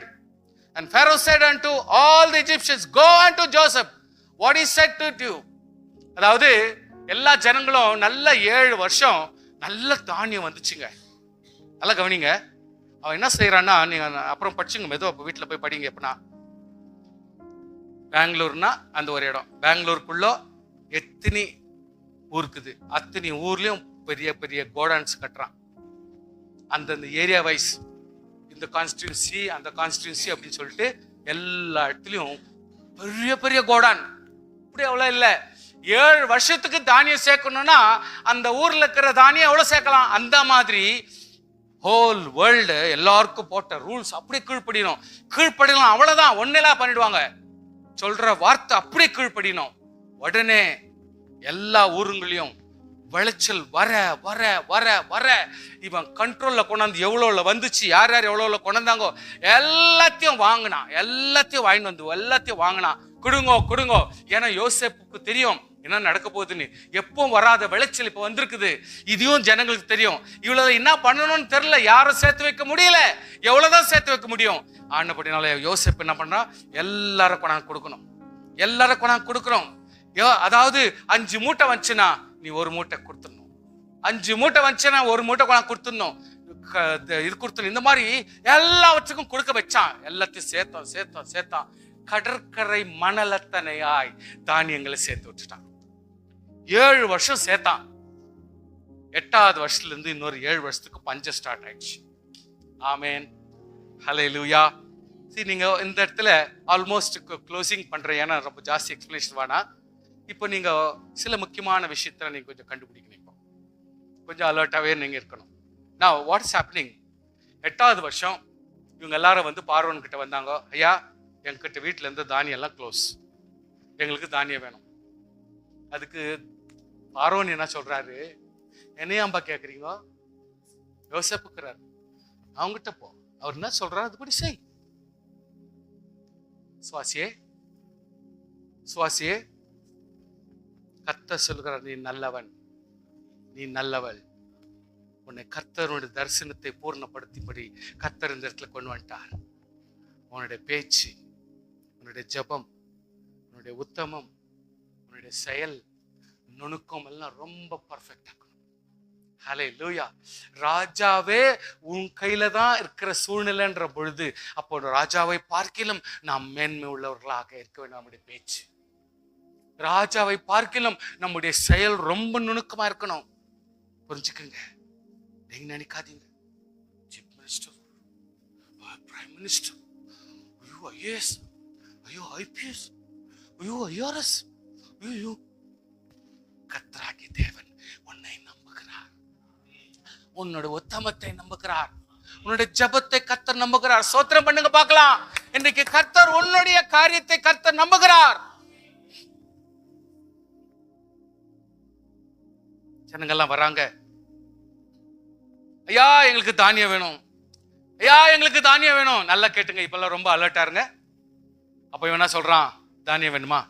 And Pharaoh said unto all the Egyptians, go unto Joseph, what he said to you. அதாவது எல்லா ஜனங்களும் நல்ல 7 வருஷம் நல்ல தானியம் வந்துச்சுங்க. நல்லா கவனிங்க. அவன் என்ன செய்யறான்னா, நீங்க அப்புறம் படிச்சுங்க, மெதுவா வீட்டுல போய் படிங்க. எப்படின்னா பெங்களூர்னா அந்த ஒரு இடம், பெங்களூருக்குள்ள எத்தனை ஊருக்குது, அத்தனை ஊர்லயும் பெரிய பெரிய கோடான்ஸ் கட்டுறான். அந்தந்த ஏரியா வைஸ், இந்த கான்ஸ்டிடியூன்சி அந்த கான்ஸ்டிடியூன்சி அப்படின்னு சொல்லிட்டு எல்லா இடத்துலயும் பெரிய பெரிய கோடான். இப்படி அவ்வளோ இல்லை, 7 வருஷத்துக்கு தானியம் சேர்க்கணும்னா அந்த ஊர்ல இருக்கிற தானியம் எவ்வளவு சேர்க்கலாம். அந்த மாதிரி ஹோல் வேர்ல்டு எல்லாருக்கும் போட்ட ரூல்ஸ் அப்படியே கீழ்ப்படியணும். அவ்வளவுதான், ஒன்னெல்லாம் பண்ணிடுவாங்க. சொல்ற வார்த்தை அப்படியே கீழ்ப்படியணும். உடனே எல்லா ஊருங்களையும் விளைச்சல் வர வர வர வர இவன் கண்ட்ரோல்ல கொண்டாந்து எவ்வளோல வந்துச்சு, யார் யார் எவ்வளோல கொண்டாந்தாங்கோ எல்லாத்தையும் வாங்கினான். எல்லாத்தையும் வாங்கிட்டு வந்து எல்லாத்தையும் வாங்கினான். கொடுங்கோ. ஏன்னா யோசேப்புக்கு தெரியும் என்ன நடக்க போகுதுன்னு. எப்பவும் வராத விளைச்சல் இப்ப வந்திருக்குது. இதையும் ஜனங்களுக்கு தெரியும். இவ்வளவு என்ன பண்ணணும்னு தெரியல, யாரும் சேர்த்து வைக்க முடியல. எவ்வளவுதான் சேர்த்து வைக்க முடியும். ஆனபடினால யோசேப்பு என்ன பண்றா, எல்லாரும் கொண்டாந்து கொடுக்கணும். அதாவது 5 மூட்டை வந்துச்சுன்னா நீ 1 மூட்டை கொடுத்துடணும், 5 மூட்டை வந்துச்சுன்னா 1 மூட்டை கொண்டாந்து கொடுத்துடணும், இது கொடுத்துடணும். இந்த மாதிரி எல்லாவற்றுக்கும் கொடுக்க வச்சான். எல்லாத்தையும் சேர்த்தான். கடற்கரை மணலத்தனையாய் தானியங்களை சேர்த்து வச்சுட்டான். 7 வருஷம் சேர்த்தான். 8வது வருஷத்துல இருந்து இன்னொரு 7 வருஷத்துக்கு பஞ்சம் ஸ்டார்ட் ஆயிடுச்சு. ஆமேன், ஹல்லேலூயா. சரி, நீங்க இந்த இடத்துல ஆல்மோஸ்ட் க்ளோசிங் பண்றேன், ஏன்னா ரொம்ப ஜாஸ்தி எக்ஸ்பிளேஷன் வேணாம். இப்போ நீங்க சில முக்கியமான விஷயத்துல நீங்க கொஞ்சம் கண்டுபிடிக்கணும். இப்போ கொஞ்சம் அலர்ட்டாவே நீங்க இருக்கணும். நான் வாட்ஸ் ஹேப்பனிங், 8வது வருஷம் இவங்க எல்லாரும் வந்து பார்வன் கிட்ட வந்தாங்க. ஐயா, எங்கிட்ட வீட்டுல இருந்து தானியம் எல்லாம் க்ளோஸ், எங்களுக்கு தானியம் வேணும். அதுக்கு பார்வன் என்ன சொல்றாரு, என்னையாம்பா கேக்குறீங்க, யோசேப்புக்குறாரு, அவங்கிட்ட போ, அவர் என்ன சொல்றாரு அதுபடி செய். சுவாசியே கர்த்தர் சொல்கிறார், நீ நல்லவள். உன்னை கர்த்தருடைய தரிசனத்தை பூர்ணப்படுத்திபடி கர்த்தர் இந்த இடத்துல கொண்டு வந்துட்டார். உன்னுடைய பேச்சு, உன்னுடைய ஜெபம், உன்னுடைய உத்தமம், உன்னுடைய செயல், நுணுக்கம் எல்லாம் ரொம்ப பர்ஃபெக்ட் ஆக்கணும். ஹல்லேலூயா. ராஜாவே உன் கையில தான் இருக்கிற சூழ்நிலைன்ற பொழுது, அப்போ ராஜாவை பார்க்கிலும் நாம் மேன்மை உள்ளவர்களாக இருக்க வேண்டும். நம்முடைய பேச்சு ராஜாவை பார்க்கிலும் நம்முடைய செயல் ரொம்ப நுணுக்கமா இருக்கணும். புரிஞ்சுக்குங்க. நீங்க நினைக்காதீங்க, சீஃப் மினிஸ்டர், பிரைம் மினிஸ்டர், ஐயோ ஐஏஎஸ், ஐயோ ஐபிஎஸ், ஐயோ ஐஆர்எஸ், ஐயோ. கர்த்தராகிய தேவன் உன்னை நம்புகிறார், உன்னோட உத்தமத்தை நம்புகிறார், உன்னுடைய ஜெபத்தை கர்த்தர் நம்புகிறார். ஸ்தோத்திரம் பண்ணுங்க பார்க்கலாம். இன்றைக்கு கர்த்தர் உன்னுடைய காரியத்தை கர்த்தர் நம்புகிறார். ஜனங்கள்லாம் வராங்க, ஐயா எங்களுக்கு தானியம் வேணும், ஐயா எங்களுக்கு தானியம் வேணும். நல்லா கேட்டுங்க, இப்பெல்லாம் ரொம்ப அலர்ட்டா இருங்க. அப்ப இவன் என்ன சொல்றான், தானியம் வேணுமா,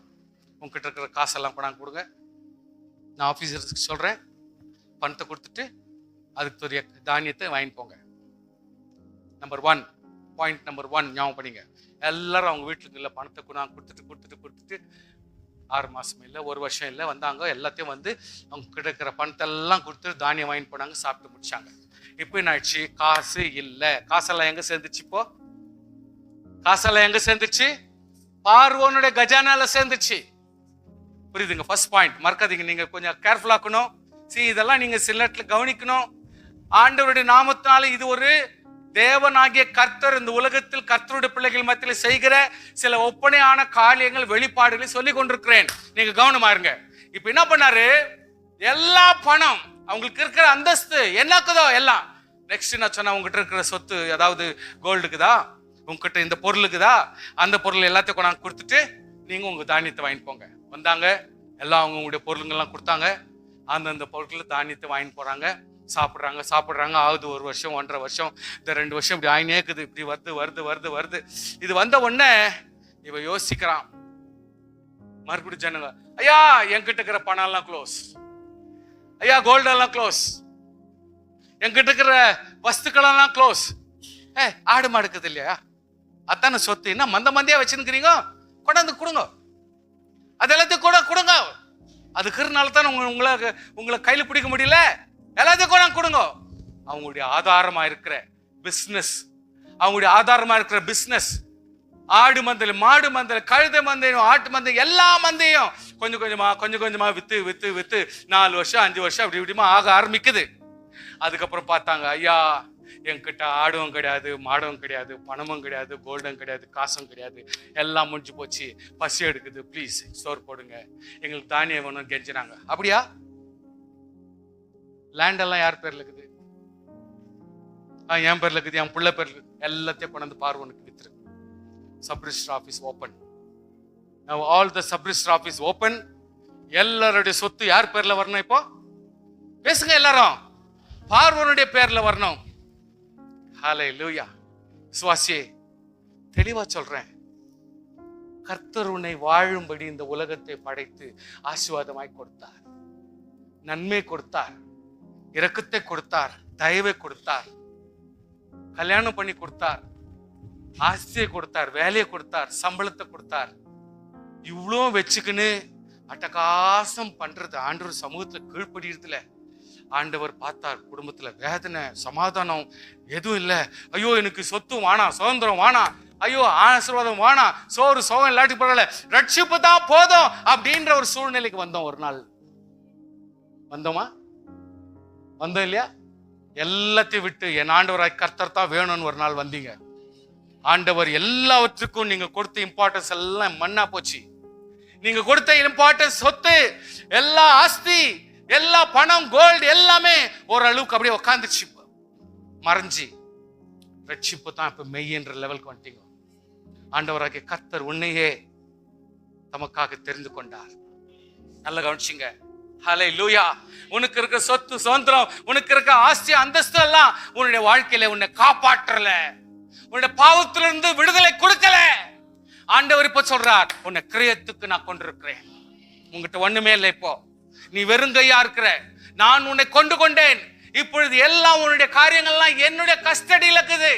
உங்ககிட்ட இருக்கிற காசெல்லாம் கொண்டாந்து கொடுங்க, நான் ஆபீசருக்கு சொல்றேன், பணத்தை கொடுத்துட்டு அதுக்கு ஒரு தானியத்தை வாங்கிட்டு போங்க. பாயிண்ட் நம்பர் 1 ஞாபகம் பண்ணிங்க. எல்லாரும் அவங்க வீட்டுக்கு இல்லை பணத்தை கொடுத்துட்டு 6 மாசம் இல்லை, 1 வருஷம் இல்லை, வந்தாங்க. எல்லாத்தையும் வந்து அவங்க கிடைக்கிற பணத்தை எல்லாம் கொடுத்துட்டு தானியம் வாங்கிட்டு போனாங்க, சாப்பிட்டு முடிச்சாங்க. இப்போ என்ன ஆயிடுச்சு, காசு இல்லை. காசெல்லாம் எங்க சேர்ந்துச்சு? இப்போ காசெல்லாம் எங்க சேர்ந்துச்சு? பார்வோனுடைய கஜானால சேர்ந்துச்சு. புரியுதுங்க? ஃபர்ஸ்ட் பாயிண்ட் மறக்காதீங்க, நீங்க கொஞ்சம் கேர்ஃபுல்லா இருக்கணும். இதெல்லாம் நீங்க சில நேரத்துல கவனிக்கணும். ஆண்டவருடைய நாமத்தினால இது ஒரு தேவனாகிய கர்த்தர் இந்த உலகத்தில் கர்த்தருடைய பிள்ளைகள் மத்தியில் செய்கிற சில ஒப்பனையான காரியங்கள் வெளிப்பாடுகளை சொல்லி கொண்டிருக்கிறேன். நீங்க கவனமா இருங்க. இப்ப என்ன பண்ணாரு, எல்லா பணம் அவங்களுக்கு இருக்கிற அந்தஸ்து என்னக்குதோ எல்லாம், நெக்ஸ்ட் நான் சொன்ன உங்ககிட்ட இருக்கிற சொத்து, அதாவது கோல்டுக்குதா, உங்ககிட்ட இந்த பொருளுக்குதா, அந்த பொருள் எல்லாத்தையும் கொண்டாந்து கொடுத்துட்டு நீங்க உங்க தானியத்தை வாங்கிட்டு போங்க. வந்தாங்க, எல்லாம் அவங்களுடைய பொருளுங்கெல்லாம் கொடுத்தாங்க. அந்தந்த பொருட்களை தானியத்தை வாங்கிட்டு போறாங்க, சாப்பிட்றாங்க. ஆகுது 1 வருஷம் 1.5 வருஷம், இந்த 2 வருஷம் இப்படி ஆயினே இருக்குது. இப்படி வருது. இது வந்த உடனே இவ யோசிக்கிறான். மறுபடியும் ஜனங்க, ஐயா என்கிட்ட இருக்கிற பணம் எல்லாம் க்ளோஸ், ஐயா கோல்டு எல்லாம் க்ளோஸ், என்கிட்ட இருக்கிற வஸ்துக்கள் எல்லாம் க்ளோஸ். ஆடு மாடு இருக்குது இல்லையா, அதான சொத்து, என்ன மந்தியா வச்சுருக்கிறீங்க, கொண்டாந்து கொடுங்க, அது எல்லாத்தையும் கூட கொடுங்க. அதுக்குறனால தான் உங்களை கையில பிடிக்க முடியல, எல்லாத்தையும் கூட கொடுங்க. அவங்களுடைய ஆதாரமா இருக்கிற பிசினஸ், ஆடு மந்தையில், மாடு மந்தையில், கழுதை மந்தையும், ஆட்டு மந்தையும், எல்லா மந்தையும் கொஞ்சம் கொஞ்சமா வித்து 4 வருஷம் 5 வருஷம் அப்படி இப்படிமா ஆக ஆரம்பிக்குது. அதுக்கப்புறம் பார்த்தாங்க, ஐயா என்கிட்ட ஆடும் கிடையாது, மாடும் கிடையாது, பணமும் கிடையாது, கோல்டும் கிடையாது, காசும் கிடையாது, எல்லாம் முடிஞ்சு போச்சு, பசி எடுக்குது, ப்ளீஸ் சோறு போடுங்க, எங்களுக்கு தானியம் வேணும் கெஞ்சினாங்க. அப்படியா? லேண்ட் எல்லாம் யார் பேர்ல இருக்குது? என் பேர்ல இருக்குது, என் பிள்ளை பேர்ல இருக்குது, எல்லாத்தையும் கொண்டாந்து பார்வனுக்கு வித்துரு. Sub registrar office open. Now all the sub-register office open. எல்லாருடைய சொத்து யார் பேர்ல வரணும்? இப்போ பேசுங்க எல்லாரும், பார்வனுடைய பேர்ல வரணும். ஹல்லேலூயா. விசுவாசியே, தெளிவா சொல்றேன், கர்த்தர் உன்னை வாழும்படி இந்த உலகத்தை படைத்து ஆசீர்வாதமாய் கொடுத்தார், நன்மை கொடுத்தார், இரக்கத்தை கொடுத்தார், தயவை கொடுத்தார், கல்யாணம் பண்ணி கொடுத்தார், ஆஸ்தியை கொடுத்தார், வேலையை கொடுத்தார், சம்பளத்தை கொடுத்தார். இவ்வளோ வச்சுக்கின்னு அட்டகாசம் பண்றது, ஆண்டவர் சமூகத்துல கீழ்படுறதுல ஆண்டவர் பார்த்தார். குடும்பத்துல வேதனை, சமாதானம் எதுவும் இல்லை. ஐயோ எனக்கு சொத்து வானா, சுதந்திரம் வானா, ஐயோ ஆசீர்வாதம் வானா, சோறு சோகம் இல்லாட்டி பரவாயில்ல, ரட்சிப்பு தான் போதும் அப்படின்ற ஒரு சூழ்நிலைக்கு வந்தோம். ஒரு நாள் வந்தோமா? வந்தோம் இல்லையா? எல்லாத்தையும் விட்டு என் ஆண்டவராய் கர்த்தர் தான் வேணும்னு ஒரு நாள் வந்தீங்க. ஆண்டவர் எல்லாவற்றுக்கும் நீங்க கொடுத்த இம்பார்ட்டன்ஸ் எல்லாம் மண்ணா போச்சு. நீங்க கொடுத்த இம்பார்ட்டன்ஸ், சொத்து, எல்லா ஆஸ்தி, எல்லா பணம், கோல்டு எல்லாமே ஓரளவுக்கு அப்படியே உட்காந்துச்சு, மறைஞ்சி. ரட்சிப்பு தான் இப்ப மெய்யன்ற லெவலுக்கு வந்துட்டீங்க. ஆண்டவராகிய கர்த்தர் உன்னையே தமக்காக தெரிந்து கொண்டார். நல்ல கவனிச்சிங்க. ஹல்லேலூயா. உனக்கு இருக்க சொத்து சுதந்திரம், உனக்கு இருக்க ஆஸ்தி அந்தஸ்து எல்லாம் உன்னுடைய வாழ்க்கையில உன்னை காப்பாற்றல, உன்னுடைய பாவத்திலிருந்து விடுதலை கொடுக்கல. ஆண்டவர் இப்ப சொல்றார், உன்னை கிரியத்துக்கு நான் கொண்டிருக்கிறேன். உங்ககிட்ட ஒண்ணுமே இல்லை, இப்போ நீ வெறுங்கையா இருக்கிற, நான் உன்னை கொண்டேன். இப்பொழுது எல்லாம் உன்னுடைய காரியங்கள்லாம் என்னுடைய கஸ்டடியில் இருக்குது,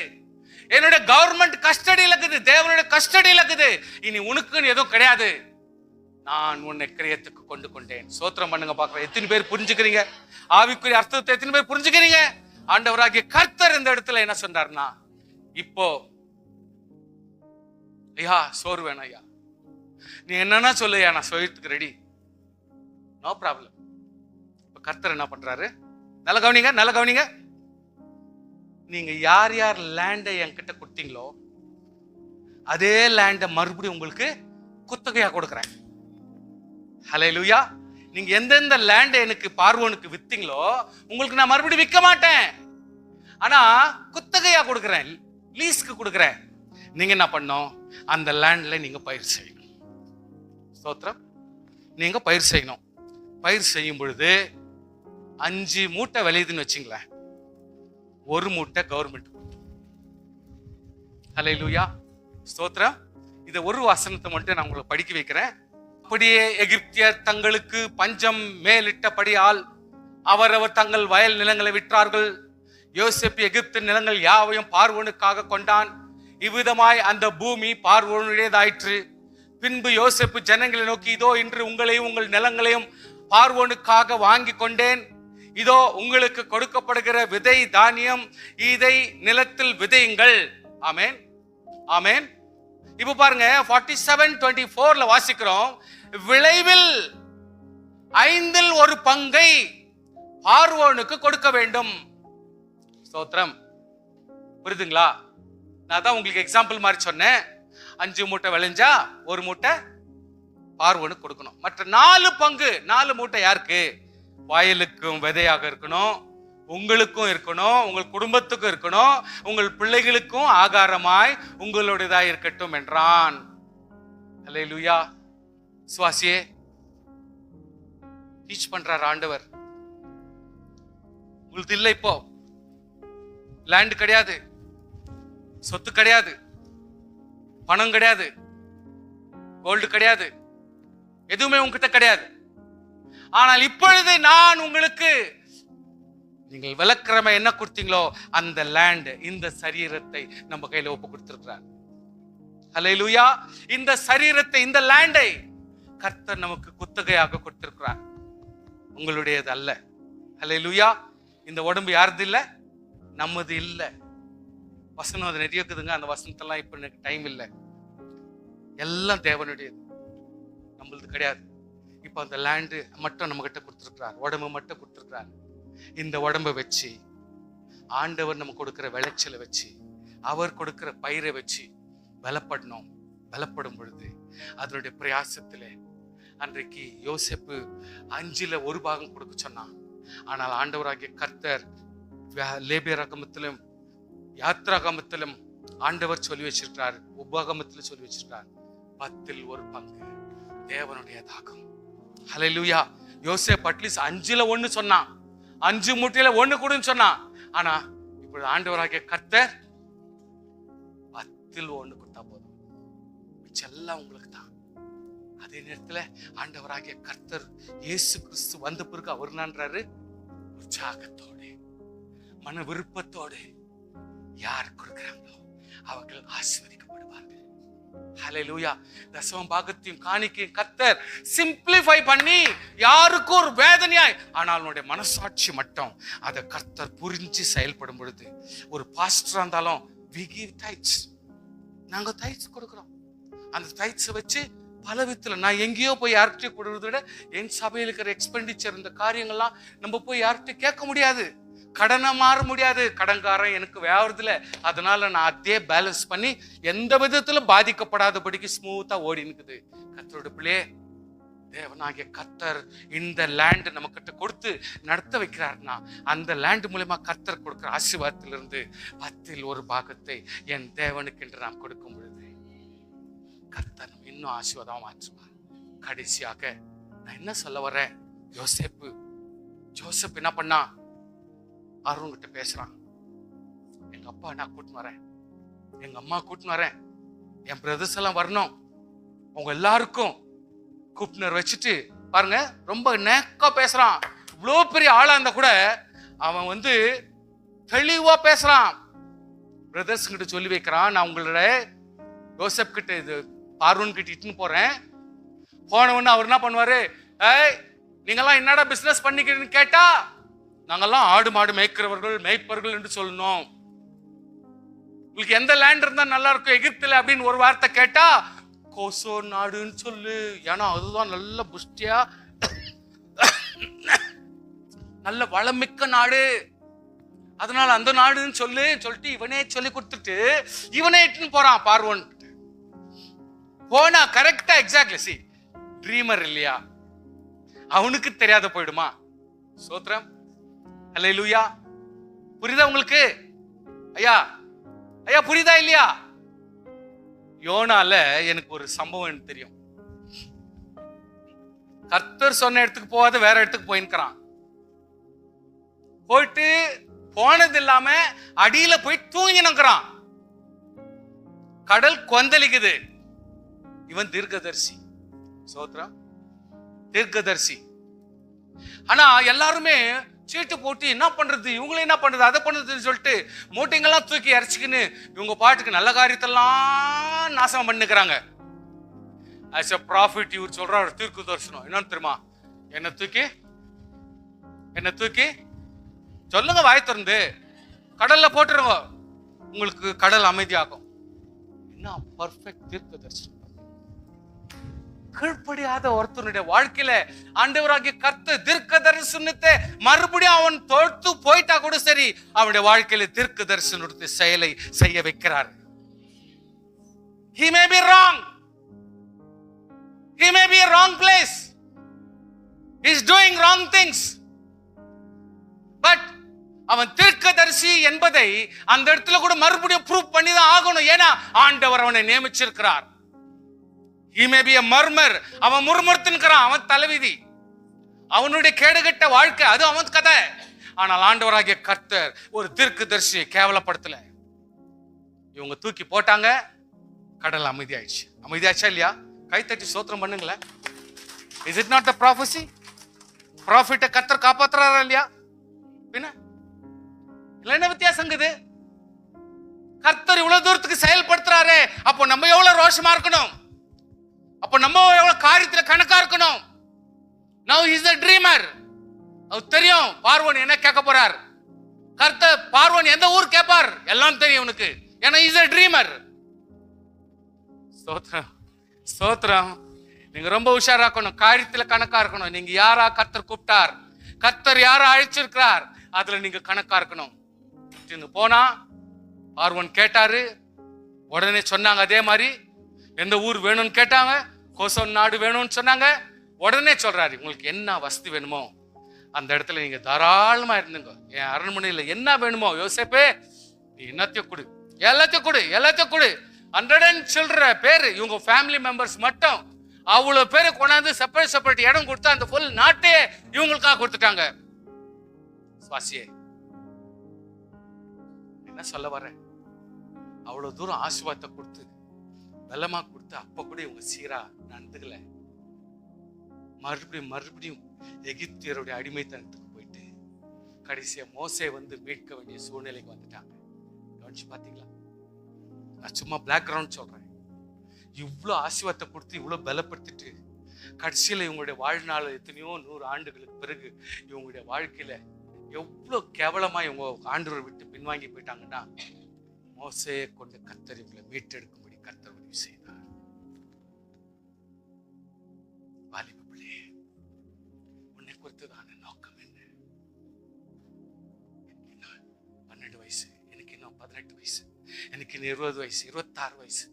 என்னுடைய கவர்மெண்ட் கஸ்டடியில் இருக்குது, தேவனுடைய கஸ்டடியில் இருக்குது. இனி உனக்குன்னு எதுவும் கிடையாது, நான் உன்னை கிரியத்துக்கு கொண்டேன். சோத்திரம் பண்ணுங்க பார்க்கிறேன். எத்தனை பேர் புரிஞ்சுக்கிறீங்க? ஆவிக்குரிய அர்த்தத்தை எத்தனை பேர் புரிஞ்சுக்கிறீங்க? ஆண்டவராகிய கர்த்தர் இந்த இடத்துல என்ன சொன்னார்னா, இப்போ ஐயா சோறு வேணும், ஐயா நீ என்னன்னா சொல்லுயா, நான் சொல்றதுக்கு ரெடி, நோ ப்ராப்ளம். இப்ப கர்த்தர் என்ன பண்றாரு? நல்ல கவனிங்க. நீங்க யார் யார் லேண்டை என்கிட்ட கொடுத்தீங்களோ அதே லேண்டை மறுபடியும் உங்களுக்கு குத்தகையா கொடுக்குறேன். ஹல்லேலூயா. நீங்க எந்தெந்த லேண்டை எனக்கு பார்வோனுக்கு வித்தீங்களோ உங்களுக்கு நான் மறுபடியும் விற்க மாட்டேன், ஆனா குத்தகையா கொடுக்குறேன், லீஸ்க்கு கொடுக்குறேன். நீங்க என்ன பண்ணணும்? அந்த லேண்ட்ல நீங்க பயிர் செய்யணும். ஸ்தோத்திரம். நீங்க பயிர் செய்யணும். பயிர் செய்யும் பொழுது 5 மூட்டை விளையுதுன்னு வச்சுங்களேன், 1 மூட்டை கவர்மெண்ட். ஹல்லேலூயா. ஸ்தோத்திரம். இதை ஒரு வசனத்தை மட்டும் நான் உங்களுக்கு படிக்க வைக்கிறேன். அப்படியே எகிப்தியர் தங்களுக்கு பஞ்சம் மேலிட்டபடியால் அவரவர் தங்கள் வயல் நிலங்களை விற்றார்கள். யோசேப்பு எகிப்து நிலங்கள் யாவையும் பார்வோனுக்காக கொண்டான். இவ்விதமாய் அந்த பூமி பார்வோனுடையதாயிற்று. பின்பு யோசேப்பு ஜனங்களை நோக்கி, இதோ இன்று உங்களையும் உங்கள் நிலங்களையும் பார்வோனுக்காக வாங்கி கொண்டேன். இதோ உங்களுக்கு கொடுக்கப்படுகிற விதை தானியம், இதை நிலத்தில் விதையுங்கள். ஆமேன், ஆமேன். இப்ப பாருங்க 47:24 வாசிக்கிறோம், விளைவில் 1/5 பார்வோனுக்கு கொடுக்க வேண்டும். ஸ்தோத்திரம். புரியுதுங்களா? நான் தான் உங்களுக்கு எக்ஸாம்பிள் மாதிரி சொன்னேன். 5 மூட்டை விளைஞ்சா 1 மூட்டை பார்வோனுக்கு கொடுக்கணும். மற்ற 4 பங்கு, 4 மூட்டை யாருக்கு? வயலுக்கும் விதையாக இருக்கணும், உங்களுக்கும் இருக்கணும், உங்கள் குடும்பத்துக்கும் இருக்கணும், உங்கள் பிள்ளைகளுக்கும் ஆகாரமாய் உங்களுடையதா இருக்கட்டும் என்றான். அல்லேலூயா. சுவாசியே டீச் பண்றார் ஆண்டவர். உங்களுக்கு இல்லை, இப்போ லேண்ட் கிடையாது, சொத்து கிடையாது, பணம் கிடையாது, கோல்டு கிடையாது, எதுவுமே உங்ககிட்ட கிடையாது. ஆனால் இப்பொழுது நான் உங்களுக்கு, நீங்கள் விளக்கிரம என்ன கொடுத்தீங்களோ அந்த லேண்ட், இந்த சரீரத்தை நம்ம கையில ஒப்பு கொடுத்திருக்கிறார். அல்லேலூயா. இந்த சரீரத்தை, இந்த லேண்டை கர்த்தர் நமக்கு குத்தகையாக கொடுத்திருக்கிறார், உங்களுடையது அல்ல. அல்லேலூயா. இந்த உடம்பு யாரது இல்ல, நம்மது இல்ல. வசனம் அது நிறைய இருக்குதுங்க, அந்த வசனத்தெல்லாம் இப்ப எனக்கு டைம் இல்லை. எல்லாம் தேவனுடையது, நம்மளது கிடையாது. இப்ப அந்த லேண்டு மட்டும் நம்ம கிட்ட கொடுத்திருக்கிறார், உடம்பு மட்டும் கொடுத்திருக்கிறார். இந்த உடம்பை வச்சு ஆண்டவர் நம்ம கொடுக்கிற விளைச்சலை வச்சு, அவர் கொடுக்கிற பயிரை வச்சு பலப்படணும். பலப்படும் பொழுது அதனுடைய பிரயாசத்திலே, அன்றைக்கு யோசேப்பு 5ல் 1 பாகம் கொடுக்க சொன்னான். ஆனால் ஆண்டவராகிய கர்த்தர் லேபியராகமத்திலும் யாத்ராகமத்திலும் ஆண்டவர் சொல்லி வச்சிருக்கிறார், உபகமத்திலும் சொல்லி வச்சிருக்கிறார், 10ல் 1 பங்கு தேவனுடையதாகும். ஹல்லேலூயா. யோசேப் அட்லீஸ்ட் 5ல் 1 சொன்னான், 5 மூட்டையில 1 கொடுன்னு சொன்னான். ஆனா இப்பொழுது ஆண்டவராகிய கர்த்தர் 10ல் 1 கொடுத்தா போதும், மிச்செல்லாம் உங்களுக்கு தான். அதே நேரத்துல ஆண்டவராகிய கர்த்தர் இயேசு கிறிஸ்து வந்த பிறகு அவர் என்னன்றாரு, உற்சாகத்தோடு மன விருப்பத்தோடு யார் கொடுக்கிறாங்களோ அவர்கள் ஆசீர்வதிக்கப்படுவார்கள். ஹல்லேலூயா. தசம பாகத்தையும் காணிக்கையும் கர்த்தர் சிம்பிளிஃபை பண்ணி, யாருக்கும் ஒரு வேதனையாய், ஆனால் அவனுடைய மனசாட்சி மட்டும் அதை கர்த்தர் புரிஞ்சு செயல்படும் பொழுது, ஒரு பாஸ்டரா இருந்தாலும் we give tithes, நாங்க டைட்ஸ் கொடுக்கிறோம். அந்த டைட்ஸை வச்சு பல விதத்துல, நான் எங்கேயோ போய் யார்கிட்டயும் கொடுக்கறத விட என் சபையில் இருக்கிற எக்ஸ்பெண்டிச்சர், இந்த காரியங்கள்லாம் நம்ம போய் யார்கிட்டயும் கேட்க முடியாது, கடனை மாற முடியாது. கடன்காரன் எனக்கு வேறதில்ல, அதனால நான் அதே பேலன்ஸ் பண்ணி எந்த விதத்திலும் பாதிக்கப்படாதபடிக்கு ஸ்மூத்தா ஓடி நிற்குது. கர்த்தரோட பிள்ளையே, தேவனாகிய கர்த்தர் இந்த லேண்ட் நம்ம கிட்ட கொடுத்து நடத்த வைக்கிறார்னா, அந்த லேண்ட் மூலமா கர்த்தர் கொடுக்கிற ஆசீர்வாதத்திலிருந்து 10ல் 1 பாகத்தை என் தேவனுக்கு என்று நாம் கொடுக்கும் பொழுது கர்த்தர் இன்னும் ஆசீர்வாதமா மாற்றுவார். கடைசியாக நான் என்ன சொல்ல வரேன், ஜோசப் என்ன பண்ணா, அருண் கிட்ட பேசுறான். எங்க அப்பா நான் கூட்டின்னு வரேன், எங்க அம்மா கூட்டின்னு வரேன், என் பிரதர்ஸ் எல்லாம் வரணும், அவங்க எல்லாருக்கும் கூப்பினர் வச்சுட்டு பாருங்க, ரொம்ப நேக்கா பேசுறான். இவ்வளோ பெரிய ஆளா இருந்தா கூட அவன் தெளிவா பேசுறான். பிரதர்ஸ் கிட்ட சொல்லி வைக்கிறான், நான் உங்களோட யோசப் கிட்ட, இது பார்வோன் கிட்ட இட்டுன்னு போறேன். போனவொன்னு அவர் என்ன பண்ணுவாரு, ஏய் நீங்கெல்லாம் என்னடா பிசினஸ் பண்ணிக்கிறீங்கன்னு கேட்டா, நாங்கெல்லாம் ஆடு மாடு மேய்க்கிறவர்கள், மேய்ப்பர்கள் என்று சொல்லணும். உங்களுக்கு எந்த லேண்ட் இருந்தா நல்லா இருக்கும் எகிப்துல அப்படின்னு ஒரு வார்த்தை கேட்டா, கோசோ நாடுன்னு சொல்லு, ஏன்னா அதுதான் நல்ல புஷ்டியா நல்ல வளமிக்க நாடு, அதனால அந்த நாடுன்னு சொல்லிட்டு இவனே சொல்லி கொடுத்துட்டு இவனே இட்டுன்னு போறான் பார்வோன். போனா கரெக்டா எக்ஸாக்ட்லி, சி ட்ரீமர் இல்லையா, அவனுக்கு தெரியாத போயிடுமா? சோத்ரம். அல்லேலூயா. புரியுதா உங்களுக்கு? ஐயா புரியுதா இல்லையா? யோனால எனக்கு ஒரு சம்பவம் எனக்கு தெரியும். கர்த்தர் சொன்ன இடத்துக்கு போகாத வேற இடத்துக்கு போயிருக்கிறான். போயிட்டு போனது இல்லாம அடியில போய் தூங்கினுக்கிறான். கடல் கொந்தளிக்குது. இவன் தீர்க்கதரிசி. சோத்ரம். தீர்க்கதரிசி. ஆனா எல்லாருமே சீட்டு போட்டு என்ன பண்றது, இவங்களும் என்ன பண்றது, அதை பண்றதுன்னு சொல்லிட்டு மூட்டைங்கெல்லாம் தூக்கி இறச்சிக்கின்னு இவங்க பாட்டுக்கு நல்ல காரியத்தெல்லாம் நாசம் பண்ணிக்கிறாங்க. as a prophet இவர் சொல்றாரு, தீர்க்க தரிசனம் என்னன்னு தெரியுமா, என்ன தூக்கி சொல்லுங்க, வாய் திறந்து கடல்ல போட்டுருங்க, உங்களுக்கு கடல் அமைதியாகும். என்ன பர்ஃபெக்ட் தீர்க்க தரிசனம். கீழ்ப்படியாத ஒருத்தனுடைய வாழ்க்கையில ஆண்டவராகிய கர்த்தர் தீர்க்க தரிசனத்தை மறுபடியும் அவன் தோற்று போயிட்டா கூட சரி, அவனுடைய வாழ்க்கையில தீர்க்க தரிசனத்தை செயலை செய்ய வைக்கிறார். He may be wrong. He may be a wrong place. He is doing wrong things. But அவன் தீர்க்கதரிசி என்பதை அந்த இடத்துல கூட மறுபடியும் ப்ரூவ் பண்ணி தான் ஆகணும். ஏன்னா ஆண்டவர் அவனை நியமிச்சிருக்கிறார். He may be a murmur. அவன் முறுமுறுத்துன்னுக்கிறான், அவன் தலைவிதி, அவனுடைய கேடுகட்ட வாழ்க்கை, அது அவன் கதை. ஆனால் ஆண்டவராகிய கர்த்தர் ஒரு தீர்க்கதரிசியை கேவலப்படுத்தல. இவங்க தூக்கி போட்டாங்க, கடல் அமைதியாயிடுச்சு. அமைதியாச்சா இல்லையா? கைத்தட்டி சோத்திரம் பண்ணுங்களேன். Is it not the prophecy? ப்ராஃபிட்டை கர்த்தர் காப்பாத்துறாரா இல்லையா? பின்ன என்ன வித்தியாசங்குது? கர்த்தர் இவ்வளவு தூரத்துக்கு செயல்படுத்துறாரு, அப்போ நம்ம எவ்வளவு ரோஷமா இருக்கணும், அப்போ நம்ம எவ்வளவு காரியத்துல கணக்கா இருக்கணும். Now he is a dreamer. அது தெரியும் பார்வோன் என்ன கேட்க போறார். கர்த்தர் பார்வோன் எந்த ஊர் கேட்பார் எல்லாம் தெரியும் உனக்கு, ஏன்னா he is a dreamer. ஸ்தோத்திரம் ஸ்தோத்திரம். நீங்க ரொம்ப உஷாராக்கணும், காரியத்துல கணக்கா இருக்கணும். நீங்க யாரா கர்த்தர் கூப்பிட்டார், கர்த்தர் யாரா அழைச்சிருக்கிறார், அதுல நீங்க கணக்கா இருக்கணும். போனா பார்வோன் கேட்டாரு, உடனே சொன்னாங்க. அதே மாதிரி எந்த ஊர் வேணும்னு கேட்டாங்க, கோசோன் நாடு வேணும்னு சொன்னாங்க. உடனே சொல்றாரு, உங்களுக்கு என்ன வசதி வேணுமோ அந்த இடத்துல நீங்க தாராளமா இருந்துங்க. என் அரண்மனையில என்ன வேணுமோ யோசேப்பே நீ என்னத்தையும் கொடு, எல்லாத்தையும் கொடு, எல்லாத்தையும் கொடு. 100 சில்ற பேரு இவங்க ஃபேமிலி மெம்பர்ஸ் மட்டும் அவ்வளவு பேரு கொண்டாந்து செப்பரேட் செப்பரேட் இடம் கொடுத்து அந்த ஃபுல் நாட்டே இவங்களுக்காக கொடுத்துட்டாங்க. சுவாசியே என்ன சொல்ல வர, அவ்வளவு தூரம் ஆசீர்வாதத்தை கொடுத்து வெள்ளமா கொடுத்து அப்ப கூட இவங்க சீரா நடந்துக்கல. மறுபடியும் மறுபடியும் எகிப்தியருடைய அடிமைத்தனத்துக்கு போயிட்டு கடைசியா மோசே வந்து மீட்க வேண்டிய சூழ்நிலைக்கு வந்துட்டாங்க. கவனிச்சு பாத்தீங்களா? நான் சும்மா பேக்ரவுண்ட் சொல்றேன். இவ்வளவு ஆசீர்வாதத்தை கொடுத்து இவ்வளவு பலப்படுத்திட்டு கடைசியில இவங்களுடைய வாழ்நாள் எத்தனையோ 100 ஆண்டுகளுக்கு பிறகு இவங்களுடைய வாழ்க்கையில எவ்வளவு கேவலமா இவங்க ஆண்டவரை விட்டு பின்வாங்கி போயிட்டாங்கன்னா, மோசேயை கொண்டு கர்த்தர் இவங்களை மீட்டெடுக்கும்படி கர்த்தர் உதவி செய்தார். வாலிப பிள்ளையே, உன்னை குறித்துதான நோக்கம் என்ன? 12 வயசு, எனக்கு இன்னும் 18 வயசு, எனக்கு இன்னும் 20 வயசு, 26 வயசு.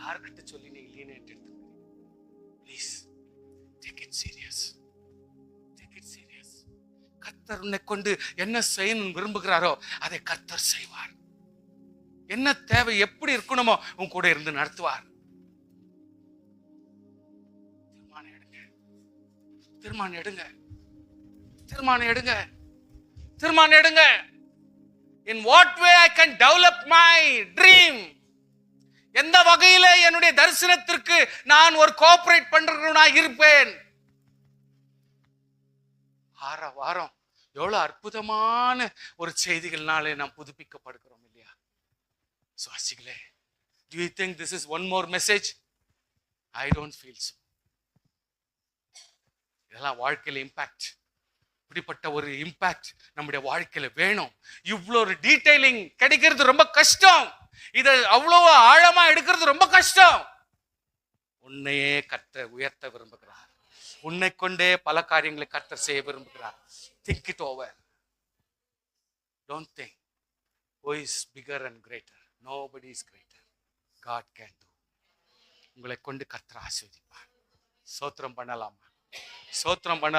யாருக்கிட்ட சொல்லி நீ இல்லைன்னு எடுத்துக்கிறீங்க? Please take it serious. Take it serious. கர்த்தர் உன்னை கொண்டு என்ன செய்யணும்னு விரும்புகிறாரோ அதை கர்த்தர் செய்வார். என்ன தேவை, எப்படி இருக்கணுமோ உன் கூட இருந்து நடத்துவார். தீர்மானம் எடுங்க, தீர்மானம் எடுங்க, தீர்மானம் எடுங்க, தீர்மானம் எடுங்க. In what way I can develop my dream? எந்த வகையில என்னுடைய தரிசனத்திற்கு நான் ஒரு கோஆபரேட் பண்றவனா இருப்பேன். வாரம் எவ்வளவு அற்புதமான ஒரு செய்திகள்னாலே நாம் புதுப்பிக்கப்படுகிறோம் இல்லையா? சுவாசிகளே, do you think this is one more message? I don't feel so. இதெல்லாம் வாழ்க்கையில இம்பாக்ட், இப்படிப்பட்ட ஒரு இம்பாக்ட் நம்முடைய வாழ்க்கையில வேணும். இவ்வளவு ஒரு டீடைலிங் கிடைக்கிறது ரொம்ப கஷ்டம். இதை அவ்வளவு ஆழமா எடுக்கிறது ரொம்ப கஷ்டம். உன்னையே கர்த்தர் உயர்த்த விரும்புகிறார். உன்னை கொண்டே பல காரியங்களை கர்த்தர் செய்ய விரும்புகிறார். Think it over. Don't think who is bigger and greater. Nobody is greater. God can do. உங்களை கொண்டு கர்த்தர் ஆசீர்வதிப்பார். ஸ்தோத்திரம் பண்ணலாமா? ஸ்தோத்திரம் பண்ண